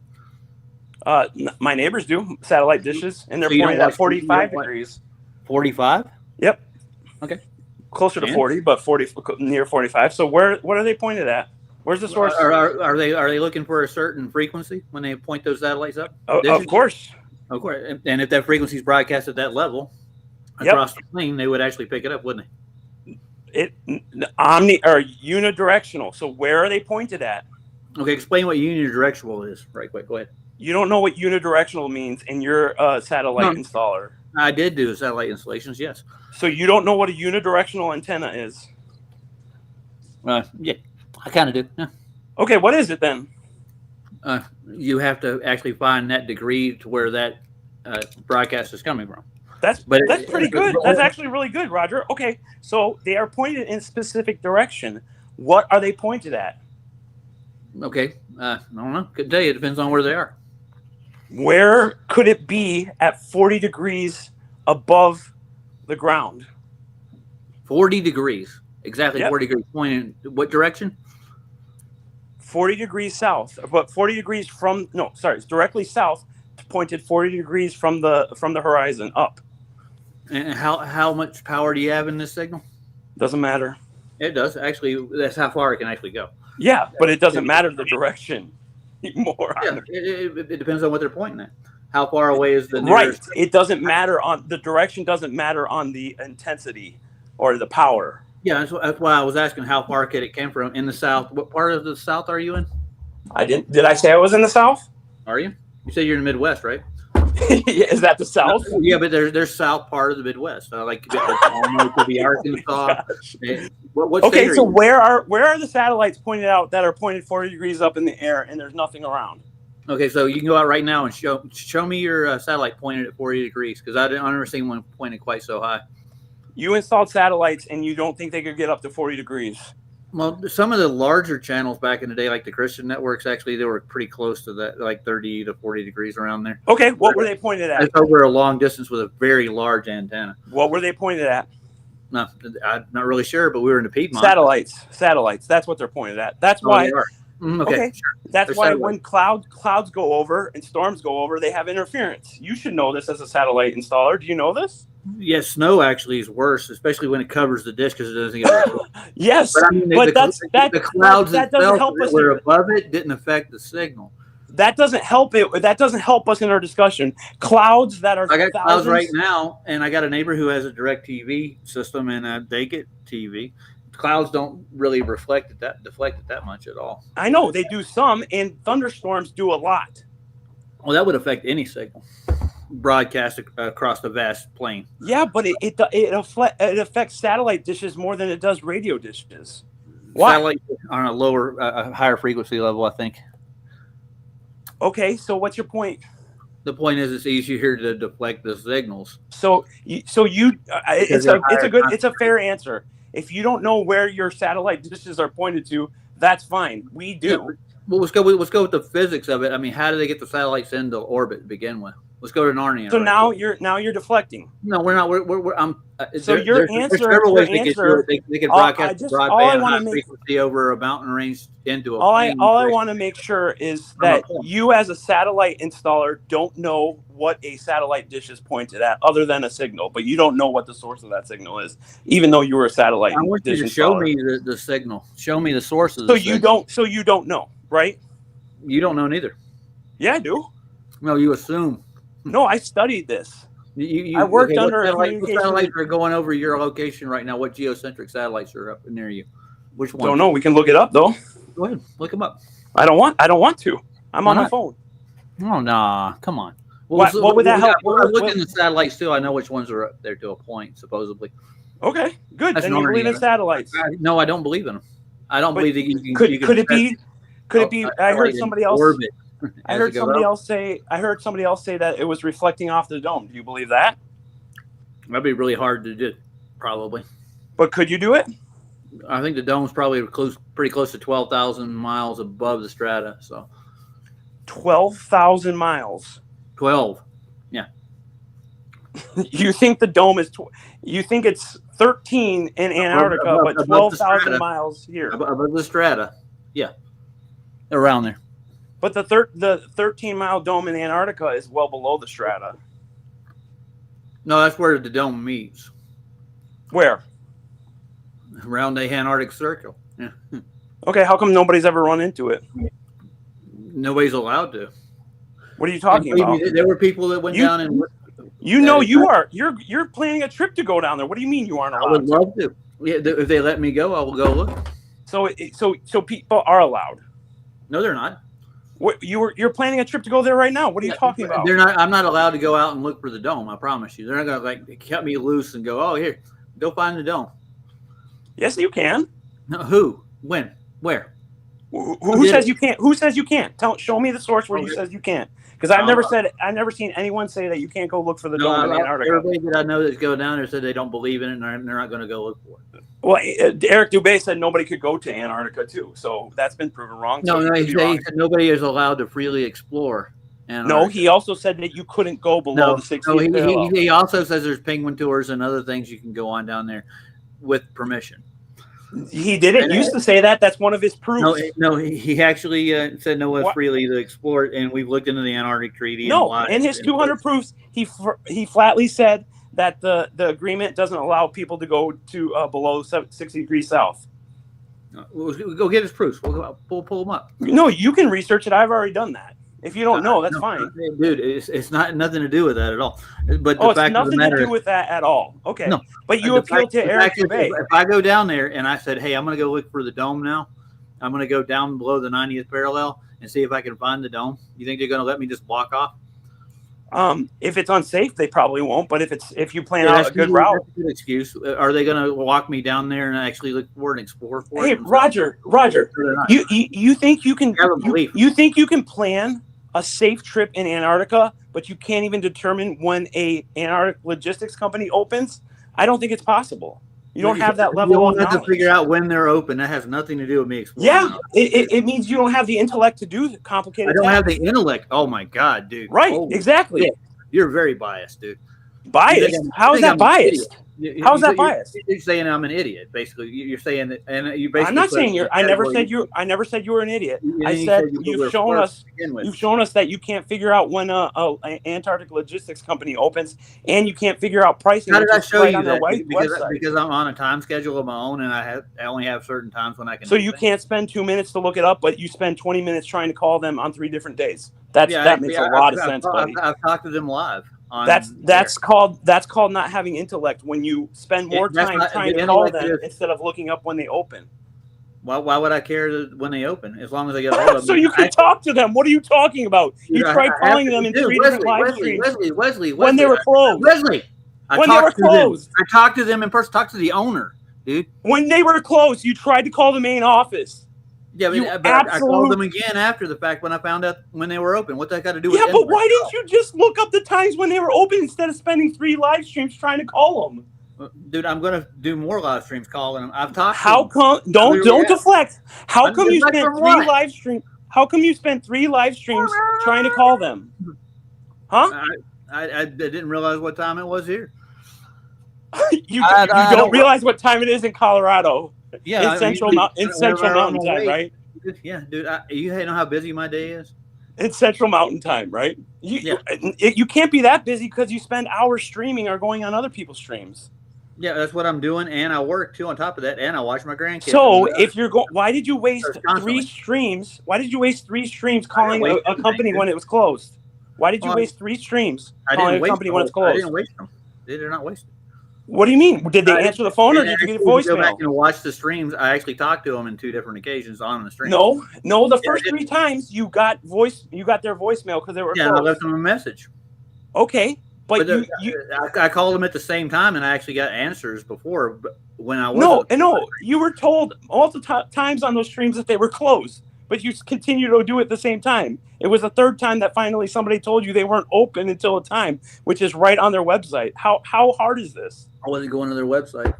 My neighbors do, satellite dishes, and they're pointing at 45 degrees. 45? Yep. Okay. Closer to 40, but near 45. So what are they pointed at? Where's the source? Are they looking for a certain frequency when they point those satellites up? Of course. Of course. And if that frequency is broadcast at that level across the plane, they would actually pick it up, wouldn't they? Unidirectional. So where are they pointed at? Okay, explain what unidirectional is. Right quick. Go ahead. You don't know what unidirectional means, and you're a satellite installer. I did do satellite installations, yes. So you don't know what a unidirectional antenna is? Yeah, I kind of do. Yeah. Okay, what is it then? You have to actually find that degree to where that broadcast is coming from. That's pretty good. That's actually really good, Roger. Okay, so they are pointed in a specific direction. What are they pointed at? Okay, I don't know. Couldn't tell you. It depends on where they are. Where could it be at 40 degrees above the ground? 40 degrees. Exactly. Yep. 40 degrees. Pointing what direction? 40 degrees south, but 40 degrees from it's directly south, pointed 40 degrees from the horizon up. And how much power do you have in this signal? Doesn't matter. It does. Actually, that's how far it can actually go. Yeah, but it doesn't matter the direction. More. Yeah, it depends on what they're pointing at. How far away is the nearest? Right. It doesn't matter on the direction. Doesn't matter on the intensity or the power. Yeah, that's why I was asking how far could it came from in the south. What part of the south are you in? I didn't. Did I say I was in the south? Are you? You said you're in the Midwest, right? Is that the south? Yeah, but there's south part of the Midwest. Like it could be Arkansas. What okay, so where are the satellites pointed out that are pointed 40 degrees up in the air and there's nothing around? Okay, so you can go out right now and show me your satellite pointed at 40 degrees because I've never seen one pointed quite so high. You installed satellites and you don't think they could get up to 40 degrees? Well, some of the larger channels back in the day, like the Christian networks, actually, they were pretty close to that, like 30 to 40 degrees around there. Okay, what were they pointed at? It's over a long distance with a very large antenna. What were they pointed at? No, I'm not really sure, but we were in the Piedmont. Satellites. That's what they're pointed at. That's why. They are. Okay, sure. That's They're why satellites. when clouds go over and storms go over, they have interference. You should know this as a satellite installer. Do you know this? Yes, snow actually is worse, especially when it covers the dish because it doesn't get. Yes, but, I mean, the clouds that doesn't help us. That were above it didn't affect the signal. That doesn't help it. That doesn't help us in our discussion. Clouds that are. I got clouds right now, and I got a neighbor who has a direct TV system, and they get TV. Clouds don't really deflect it that much at all. I know they do some, and thunderstorms do a lot. Well, that would affect any signal broadcast across the vast plain. Yeah, but it affects satellite dishes more than it does radio dishes. Why? Satellite on a higher frequency level, I think. Okay, so what's your point? The point is, it's easier to deflect the signals. It's a fair answer. If you don't know where your satellite dishes are pointed to, that's fine. We do. Yeah, well, let's go with the physics of it. I mean, how do they get the satellites into orbit to begin with? Let's go to Narnia. So now you're deflecting. No, we're not. So your answer. They can broadcast broadband high frequency over a mountain range into a. All I want to make sure is that you, as a satellite installer, don't know what a satellite dish is pointed at, other than a signal. But you don't know what the source of that signal is, even though you were a satellite. I want you to show me the signal. Show me the sources. So you don't know, right? You don't know neither. Yeah, I do. No, you assume. No, I studied this. I worked under a communication. What satellites are going over your location right now? What geocentric satellites are up near you? Which one? Don't know. We can look it up though. Go ahead, look them up. I don't want to. I'm on my phone. Oh nah, come on. What would that help? I'm looking at the satellites too. I know which ones are up there to a point, supposedly. Okay, good. Then you believe in satellites? No, I don't believe in them. I don't believe that you can. Could it be? I heard somebody else. Orbit. I heard somebody else say that it was reflecting off the dome. Do you believe that? That'd be really hard to do, probably. But could you do it? I think the dome's probably pretty close to 12,000 miles above the strata. So 12,000 miles. 12. Yeah. You think the dome is? You think it's 13 in Antarctica, but 12,000 miles here above the strata? Yeah, around there. But the 13-mile dome in Antarctica is well below the strata. No, that's where the dome meets. Where? Around the Antarctic Circle. Yeah. Okay, how come nobody's ever run into it? Nobody's allowed to. What are you talking about? There were people that went down and. You're planning a trip to go down there. What do you mean you aren't allowed? I would love to. Yeah, if they let me go, I will go look. So people are allowed. No, they're not. You're planning a trip to go there right now. What are you talking about? They're not. I'm not allowed to go out and look for the dome. I promise you. They're not gonna like cut me loose and go. Oh, here, go find the dome. Yes, you can. No, who? When? Where? Who says you can't? Who says you can't? Show me the source where you says you can't. Because I've never seen anyone say that you can't go look for the dome in Antarctica. Everybody that I know that's going down there said they don't believe in it and they're not going to go look for it. Well, Eric Dubé said nobody could go to Antarctica too, so that's been proven wrong. No, he said nobody is allowed to freely explore. No, he also said that you couldn't go below the 60th parallel. He also says there's penguin tours and other things you can go on down there with permission. He didn't used to say that. That's one of his proofs. No, he actually said no one freely to explore it, and we've looked into the Antarctic Treaty. No, in his 200 proofs, he flatly said that the agreement doesn't allow people to go to below 60 degrees south. We'll go get his proofs. We'll pull them up. No, you can research it. I've already done that. If you don't know, that's fine. Dude, it's not nothing to do with that at all. But it's nothing to do with that at all. Okay. No, but you appeal to Eric Dubé. If I go down there and I said, hey, I'm going to go look for the dome now. I'm going to go down below the 90th parallel and see if I can find the dome. You think they're going to let me just walk off? If it's unsafe, they probably won't. But if you plan out a good route, that's a good excuse. Are they going to walk me down there and actually look for it and explore for it? Hey, Roger, you think you can? You think you can plan a safe trip in Antarctica, but you can't even determine when a Antarctic logistics company opens? I don't think it's possible. You don't have that level of knowledge. You have to figure out when they're open. That has nothing to do with me exploring. Yeah, it means you don't have the intellect to do the complicated. I don't have the intellect. Oh my God, dude. Right, exactly. Yeah. You're very biased, dude. Biased? How is that biased? How is that biased? You're saying I'm an idiot. Basically, you're saying that, and you basically. I'm not saying you're. I never said you were an idiot. I said you've shown us. You've shown us that you can't figure out when a Antarctic logistics company opens, and you can't figure out pricing. How did I show you that? Because I'm on a time schedule of my own, and I only have certain times when I can. So you can't spend 2 minutes to look it up, but you spend 20 minutes trying to call them on 3 different days. That makes a lot of sense, buddy. I've talked to them live. That's called not having intellect when you spend more time trying to call them instead of looking up when they open. Why would I care when they open as long as I get a hold of them? So you can talk to them. What are you talking about? You tried calling them in 3 different live streams. Wesley, when they were closed. Wesley, when they were closed. I talked to them in person. Talked to the owner, dude. When they were closed, you tried to call the main office. Yeah, but I called them again after the fact when I found out when they were open. What that got to do with but why didn't you just look up the times when they were open instead of spending 3 live streams trying to call them? Dude, I'm going to do more live streams calling them. I've talked to them. Don't deflect. How come you spent 3 live streams? How come you spent 3 live streams trying to call them? Huh? I didn't realize what time it was here. you don't realize what time it is in Colorado. Yeah, in Central Mountain Time, right? Yeah, dude. You know how busy my day is. It's Central Mountain Time, right? You can't be that busy because you spend hours streaming or going on other people's streams. Yeah, that's what I'm doing, and I work too. On top of that, and I watch my grandkids. So if you're going, why did you waste 3 streams? Why did you waste 3 streams calling a company when it was closed? Why did you waste 3 streams calling a company when it's closed? I didn't waste them. They're not wasted. What do you mean? Did they answer the phone or did you get a voicemail? Go back and watch the streams. I actually talked to them in 2 different occasions on the stream. No. The first 3 times you got their voicemail because they were closed. I left them a message. Okay, but I called them at the same time, and I actually got answers before. But when I was no, you were told multiple times on those streams that they were closed, but you continue to do it at the same time. It was the 3rd time that finally somebody told you they weren't open until a time, which is right on their website. How hard is this? I wasn't going to their website.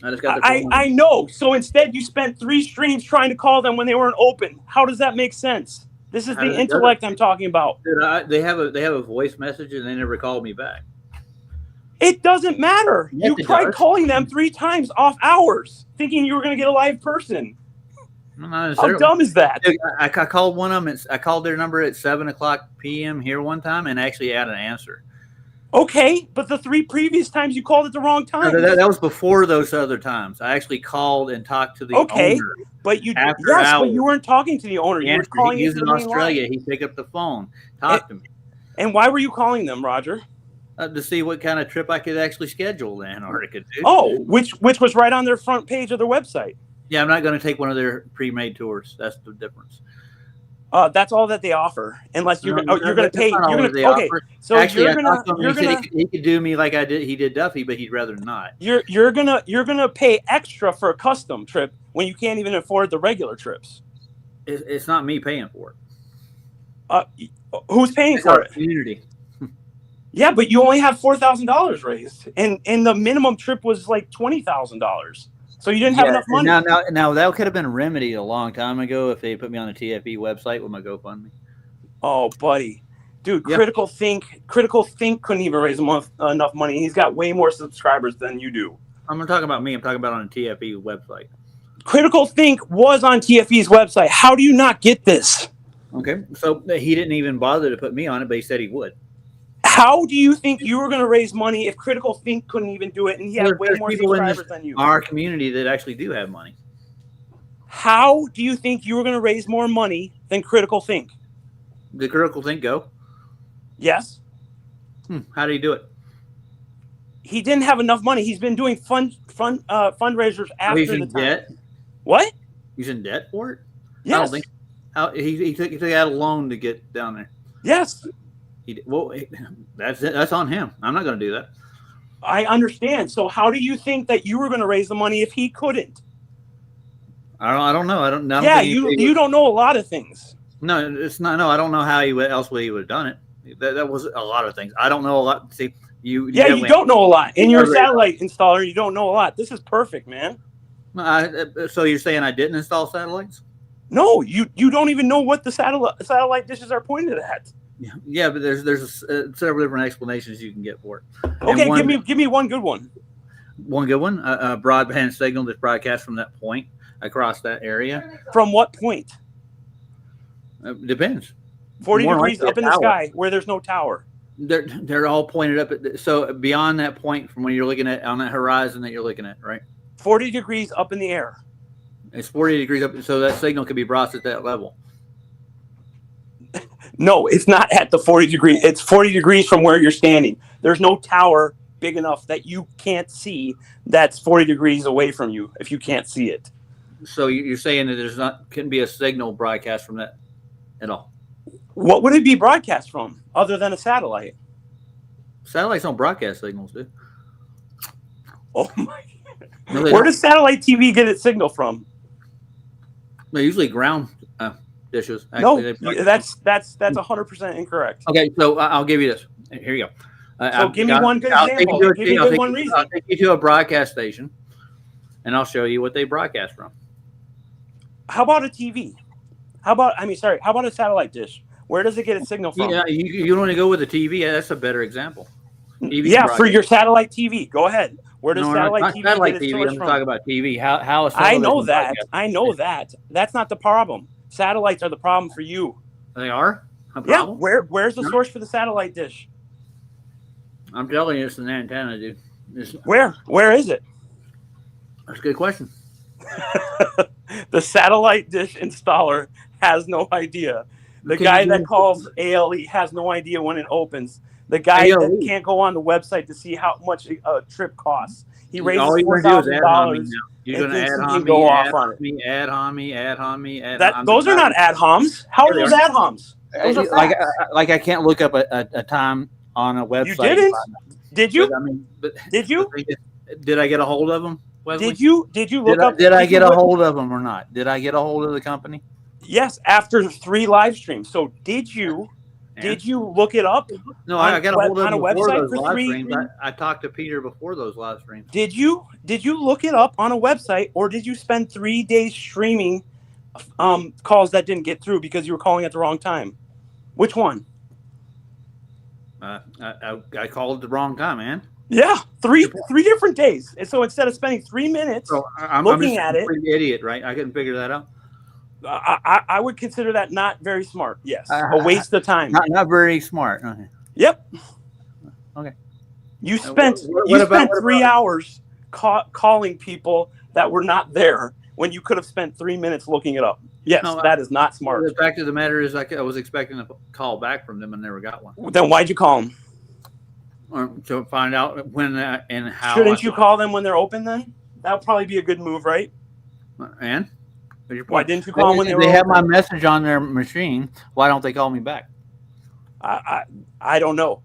I just got I know. So instead, you spent 3 streams trying to call them when they weren't open. How does that make sense? This is the intellect I'm talking about. Dude, they have a voice message and they never called me back. It doesn't matter. Yes, you tried calling them 3 times off hours, thinking you were going to get a live person. How dumb is that? Dude, I called one of them. I called their number at 7:00 p.m. here one time, and actually had an answer. Okay, but the 3 previous times you called at the wrong time. No, that was before those other times. I actually called and talked to the owner. But you weren't talking to the owner. You were calling. He's in Australia. He picked up the phone, talked to me. And why were you calling them, Roger? To see what kind of trip I could actually schedule to Antarctica. Dude. Oh, which was right on their front page of their website. Yeah, I'm not going to take one of their pre-made tours. That's the difference. That's all that they offer, unless you're No, you're going to that's pay. not all You're that going they to okay. offer. So Actually, you're I gonna talked to him. you're He said gonna he could do me like he did Duffy, but he'd rather not. you're gonna pay extra for a custom trip when you can't even afford the regular trips. It's not me paying for it. Who's paying It's for our it? community. Yeah, but you only have $4,000 raised, and the minimum trip was like $20,000. So you didn't have enough money. Now that could have been remedied a long time ago if they put me on the TFE website with my GoFundMe. Oh, buddy, dude, Yeah. Critical Think couldn't even raise enough money. He's got way more subscribers than you do. I'm not talking about me. I'm talking about on the TFE website. Critical Think was on TFE's website. How do you not get this? Okay, so he didn't even bother to put me on it, but he said he would. How do you think you were going to raise money if Critical Think couldn't even do it, and he had way There's more people in subscribers than you? our community that actually do have money. How do you think you were going to raise more money than Critical Think? Did Critical Think go? Yes. How do you do it? He didn't have enough money. He's been doing fundraisers after He's the in time. debt. What? He's in debt for it? Yes. I don't think. He took out a loan to get down there. Yes. That's on him. I'm not going to do that. I understand. So how do you think that you were going to raise the money if he couldn't? I don't know. I don't know. Yeah, you don't know a lot of things. No, it's not. No, I don't know how he would have done it. That was a lot of things. I don't know a lot. See, you don't know a lot. And you're a satellite installer. You don't know a lot. This is perfect, man. So you're saying I didn't install satellites? No, you don't even know what the satellite dishes are pointed at. Yeah, but there's several different explanations you can get for it. Okay, give me one good one. One good one. A broadband signal that's broadcast from that point across that area. From what point? Depends. 40 degrees up in the sky where there's no tower. They're all pointed up so beyond that point from when you're looking at on that horizon that you're looking at, right? 40 degrees up in the air. It's 40 degrees up, so that signal can be brought at that level. No, it's not at the 40 degree. It's 40 degrees from where you're standing. There's no tower big enough that you can't see that's 40 degrees away from you if you can't see it. So you're saying that couldn't be a signal broadcast from that at all? What would it be broadcast from other than a satellite? Satellites don't broadcast signals, dude. Oh my! No, where does satellite TV get its signal from? They're usually ground dishes. Actually, no, that's 100% incorrect. Okay, so I'll give you this. Here you go. So give me one good example. Give me good one reason. I'll take you to a broadcast station, and I'll show you what they broadcast from. How about a TV? How about a satellite dish? Where does it get its signal from? Yeah, you want to go with a TV? Yeah, that's a better example. TV for your satellite TV. Go ahead. Where does satellite TV satellite get its TV? source I'm from? talking about TV. How I know that. I know that. That's not the problem. Satellites are the problem for you. They are? Yeah. Where's the source for the satellite dish? I'm telling you, it's an antenna, dude. Where is it? That's a good question. The satellite dish installer has no idea. The guy that calls ALE has no idea when it opens. The guy that can't go on the website to see how much a trip costs. He raises $4,000. You're going to add on me. Those are not ad homs. How are those ad homs? Like I can't look up a time on a website. You didn't? Did you? Did you? Did I get a hold of them? Wesley? Did you look up? Did I get a hold of them or not? Did I get a hold of the company? Yes, after 3 live streams. So did you look it up? No, I got a hold of them before those live 3 streams. I talked to Peter before those live streams. Did you look it up on a website, or did you spend 3 days streaming calls that didn't get through because you were calling at the wrong time? Which one? I called at the wrong time, man. Yeah, three different days. And so instead of spending 3 minutes looking at it, I'm idiot, right? I couldn't figure that out. I would consider that not very smart. Yes, a waste of time. Not very smart. Okay. Yep. Okay. You spent 3 hours calling people that were not there when you could have spent 3 minutes looking it up. Yes, that is not smart. The fact of the matter is, I was expecting a call back from them and never got one. Then why'd you call them? To find out when and how. Shouldn't you call them when they're open then? That would probably be a good move, right? And? What's your Why point? didn't you call them when They were have my open? message on their machine. Why don't they call me back? I don't know.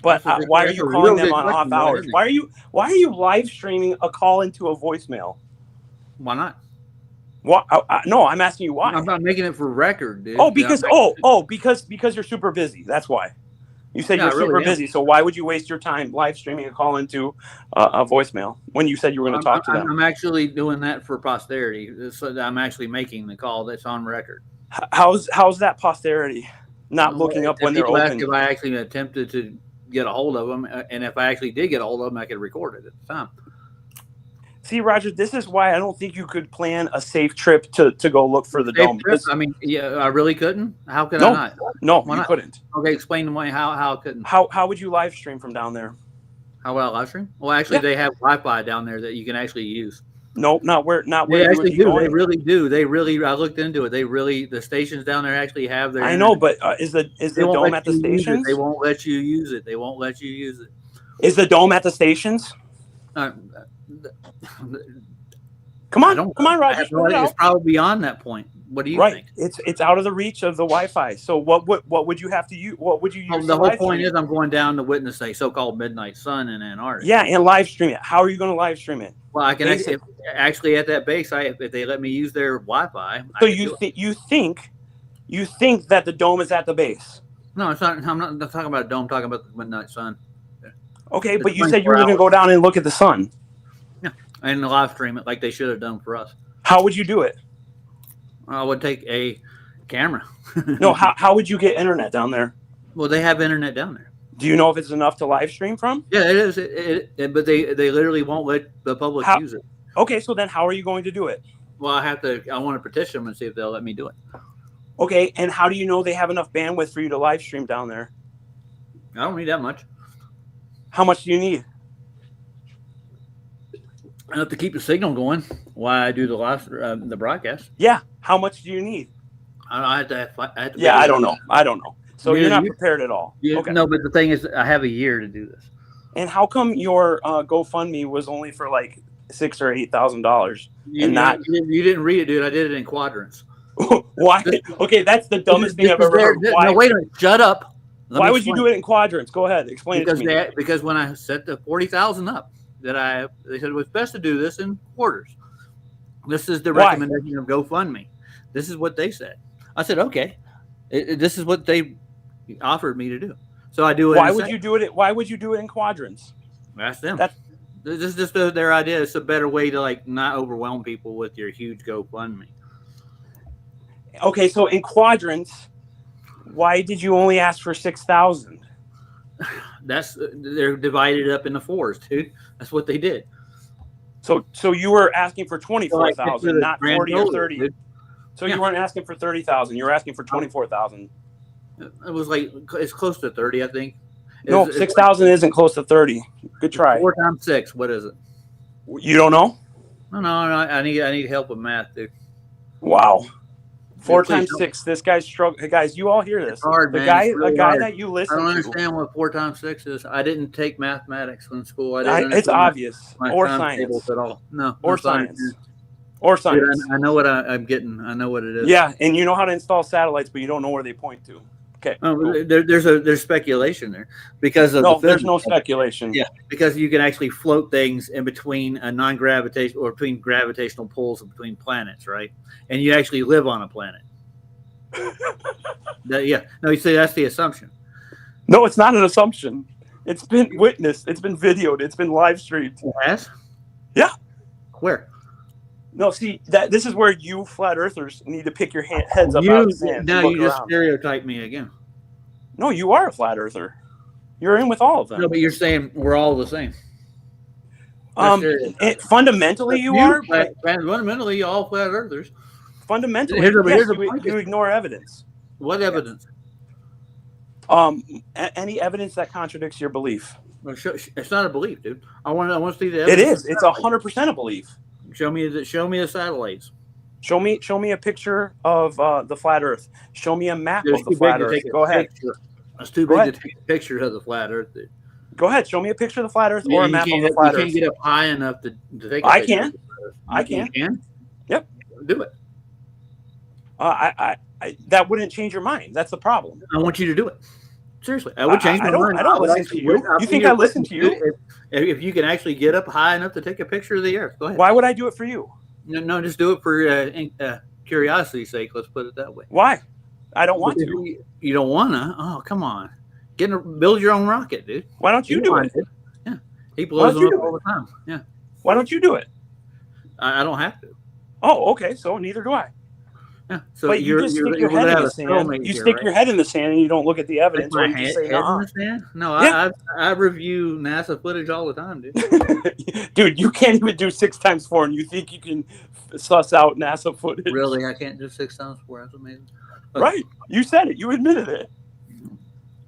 But why are you That's a calling real them good on off question, though, hours? isn't it? Why are you live streaming a call into a voicemail? Why not? No, I'm asking you why. I'm not making it for record, dude. Oh, because because you're super busy. That's why. You said Yeah, you're I really super am. busy, so why would you waste your time live streaming a call into a voicemail when you said you were going to talk to them? I'm actually doing that for posterity. So that I'm actually making the call that's on record. How's that posterity? Not looking up when they're People ask open. if I actually attempted to get a hold of them, and if I actually did get a hold of them, I could record it at the time. See, Roger, this is why I don't think you could plan a safe trip to go look for the dome. I mean, yeah, I really couldn't. How could No, I not? No, Why you not? couldn't. Okay, explain to me how I couldn't. How would you live stream from down there? How would I live stream? Well, actually, they have Wi-Fi down there that you can actually use. No, not where They you would actually be do. going. They really do. They really. I looked into it. They really. The stations down there actually have their. I know, but is the dome at the stations? They won't let you use it. They won't let you use it. Is the dome at the stations? Come on, Roger. It's probably beyond that point. What do you think? It's out of the reach of the Wi-Fi. So what would you have to use? What would you use? The whole point is I'm going down to witness a so-called midnight sun in Antarctica. Yeah, and live stream it. How are you going to live stream it? Well, I can actually at that base. If they let me use their Wi-Fi. So you think that the dome is at the base? No, it's not. I'm not talking about a dome. I'm talking about the midnight sun. Okay, but you said you were going to go down and look at the sun. Yeah, and live stream it like they should have done for us. How would you do it? I would take a camera. No, how would you get internet down there? Well, they have internet down there. Do you know if it's enough to live stream from? Yeah, it is. But they literally won't let the public use it. Okay, so then how are you going to do it? Well, I want to petition them and see if they'll let me do it. Okay, and how do you know they have enough bandwidth for you to live stream down there? I don't need that much. How much do you need? Enough to keep the signal going while I do the broadcast. Yeah. How much do you need? I have to yeah, I don't know. So you're not prepared at all. Okay. No, but the thing is, I have a year to do this. And how come your GoFundMe was only for like $6,000 or $8,000? You didn't read it, dude. I did it in quadrants. Why? Okay, that's the dumbest thing I've ever heard. Why? No, wait a minute. Shut up. Why would you do it in quadrants? Go ahead. Explain it to me. Because when I set the 40,000 up, they said it was best to do this in quarters. This is the recommendation of GoFundMe. This is what they said. I said, okay. This is what they offered me to do. So I do it. Why would you do it? Why would you do it in quadrants? Ask them. This is just their idea. It's a better way to not overwhelm people with your huge GoFundMe. Okay, so in quadrants, why did you only ask for 6,000? They're divided up into fours, dude. That's what they did. So you were asking for 24,000, not 40 or 30. Dude. So you weren't asking for 30,000. You were asking for 24,000. It was it's close to 30, I think. No, 6,000 isn't close to 30. Good try. 4 times 6. What is it? You don't know? No. I need help with math, dude. Wow. 4 times 6. This guy's struggling. Hey guys, you all hear this? Hard, the man. guy, really the guy hard. that you listen to. I don't understand what 4 times 6 is. I didn't take mathematics in school. It's obvious. Or science. At all. No. Or science. Or science. Dude, I know what I'm getting. I know what it is. Yeah, and you know how to install satellites, but you don't know where they point to. Okay. Cool. There's speculation there because of there's no speculation. Yeah, because you can actually float things in between a non-gravitational or between gravitational pulls between planets, right? And you actually live on a planet. No, you say that's the assumption. No, it's not an assumption. It's been witnessed. It's been videoed. It's been live streamed. It has? Yeah. Where? No, see this is where you flat earthers need to pick your heads up out of the sand. Now you just stereotype me again. No, you are a flat earther. You're in with all of them. No, but you're saying we're all the same. Fundamentally, you are. Fundamentally, all flat earthers. Fundamentally, you ignore evidence. What evidence? Any evidence that contradicts your belief. It's not a belief, dude. I want to see the evidence. It is. It's 100% a belief. Show me the satellites. Show me a picture of the flat Earth. Show me a map of the flat Earth. Go ahead. It's too big to take a picture of the flat Earth, dude. Go ahead. Show me a picture of the flat Earth or a map of the flat Earth. You can't get up high enough to take a picture. I can. I can. You can? Yep. do it. That wouldn't change your mind. That's the problem. I want you to do it. Seriously, I would change my mind. I don't listen to you. You think I listen to you? If you can actually get up high enough to take a picture of the Earth, go ahead. Why would I do it for you? No, just do it for curiosity's sake. Let's put it that way. Why? I don't want to. You don't want to? Oh, come on. Build your own rocket, dude. Why don't you do it? Yeah, he blows them up all the time. Yeah. Why don't you do it? I don't have to. Oh, okay. So neither do I. Yeah. So but you just stick your head in the sand. You stick your head in the sand and you don't look at the evidence. Or you just say, in the sand? No, yeah. I review NASA footage all the time, dude. Dude, you can't even do 6x4, and you think you can suss out NASA footage? Really, I can't do 6x4. That's amazing. Okay. Right? You said it. You admitted it.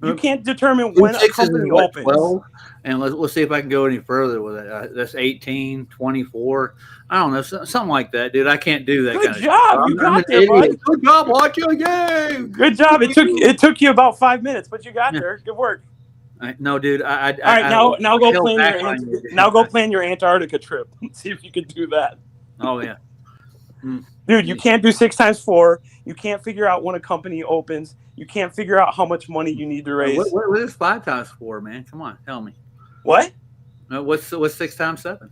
You can't determine when a company opens. 12, and let's see if I can go any further with it. That's 18, 24. I don't know, something like that, dude. I can't do that. Good job. You got there, buddy. Good job, watching. Yay. Good job. It took you about 5 minutes, but you got there. Good work. No, dude. All right, now go plan your Antarctica trip. See if you can do that. Oh yeah. Dude, you can't do 6x4. You can't figure out when a company opens. You can't figure out how much money you need to raise. What is 5x4, man? Come on, tell me. What? No, what's 6x7?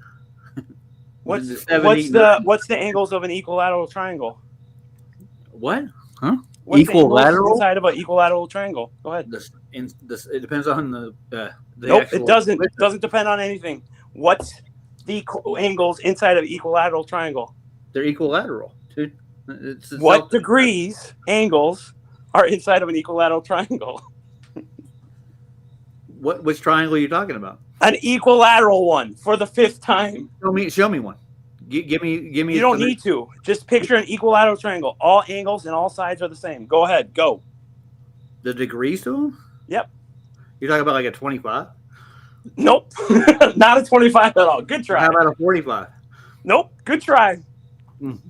What's the angles of an equilateral triangle? What? Huh? What's equilateral inside of an equilateral triangle? Go ahead. It depends on the nope, it doesn't. It doesn't depend on anything. What's the angles inside of an equilateral triangle? They're equilateral, dude. What degrees angles are inside of an equilateral triangle? Which triangle are you talking about? An equilateral one for the 5th time. Show me one. Give me. You don't need to. Just picture an equilateral triangle. All angles and all sides are the same. Go ahead. Go. The degrees to them? Yep. You're talking about like a 25? Nope. Not a 25 at all. Good try. How about a 45? Nope. Good try.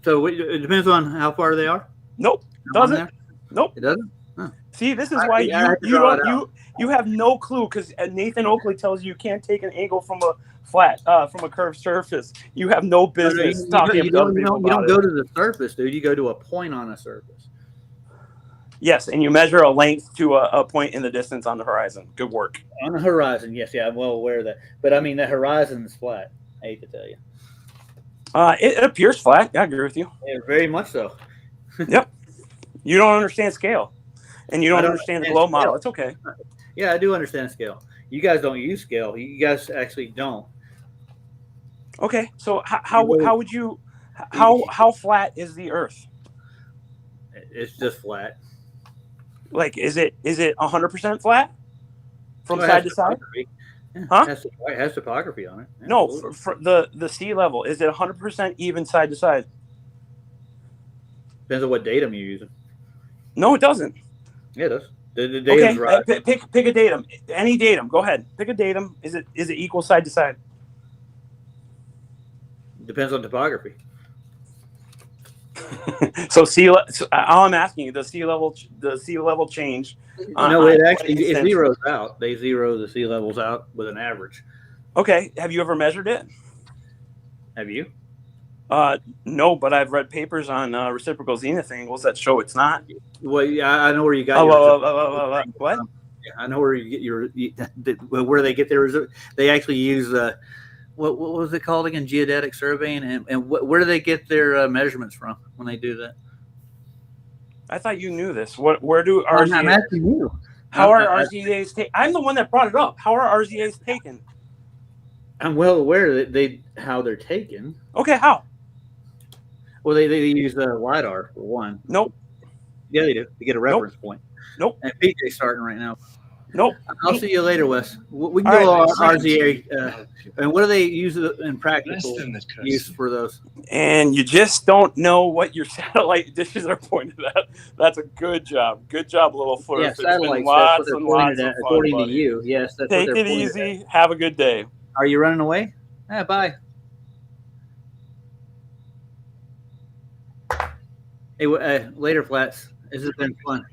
So it depends on how far they are? Nope. Doesn't. Nope. It doesn't? Huh. See, this is why you have no clue, because Nathan Oakley tells you can't take an angle from a from a curved surface. You have no business talking to other people about it. You don't go to the surface, dude. You go to a point on a surface. Yes, and you measure a length to a point in the distance on the horizon. Good work. On the horizon, yes, yeah, I'm well aware of that. But I mean, the horizon is flat. I hate to tell you. It appears flat. I agree with you. Yeah, very much so. Yep. You don't understand scale, and you don't understand the globe model. It's okay. Yeah, I do understand scale. You guys don't use scale. You guys actually don't. Okay, so how would you how flat is the Earth? It's just flat. Like, is it 100% flat from side to side? Yeah, huh? It has topography on it. Yeah, no, for the sea level, is it 100% even side to side? Depends on what datum you're using. No, it doesn't. Yeah, it does. The datum's right. Pick a datum. Any datum. Go ahead. Pick a datum. Is it equal side to side? Depends on topography. So all I'm asking you, the sea level change. No, it zeroes out. They zero the sea levels out with an average. Okay. Have you ever measured it? Have you? No, but I've read papers on reciprocal zenith angles that show it's not. Well, yeah, I know where you got what? Yeah, I know where you get where they get their. They actually use what was it called again? Geodetic surveying, and where do they get their measurements from when they do that? I thought you knew this. Where do RZAs? I'm asking you. How are RZAs taken? I'm the one that brought it up. How are RZAs taken? I'm well aware that how they're taken. Okay, how? Well, they use LiDAR for one. Nope. Yeah, they do. They get a reference point. Nope. And PJ's starting right now. Nope. I'll see you later, Wes. We can go RZA. And what do they use in practical use for those? And you just don't know what your satellite dishes are pointed at. That's a good job. Good job, little flirt. Yeah, satellites. Lots and lots of fun, according buddy. to you. Yes, that's Take what they're it easy. at. Have a good day. Are you running away? Yeah, bye. Hey, later, Flats. This has been fun.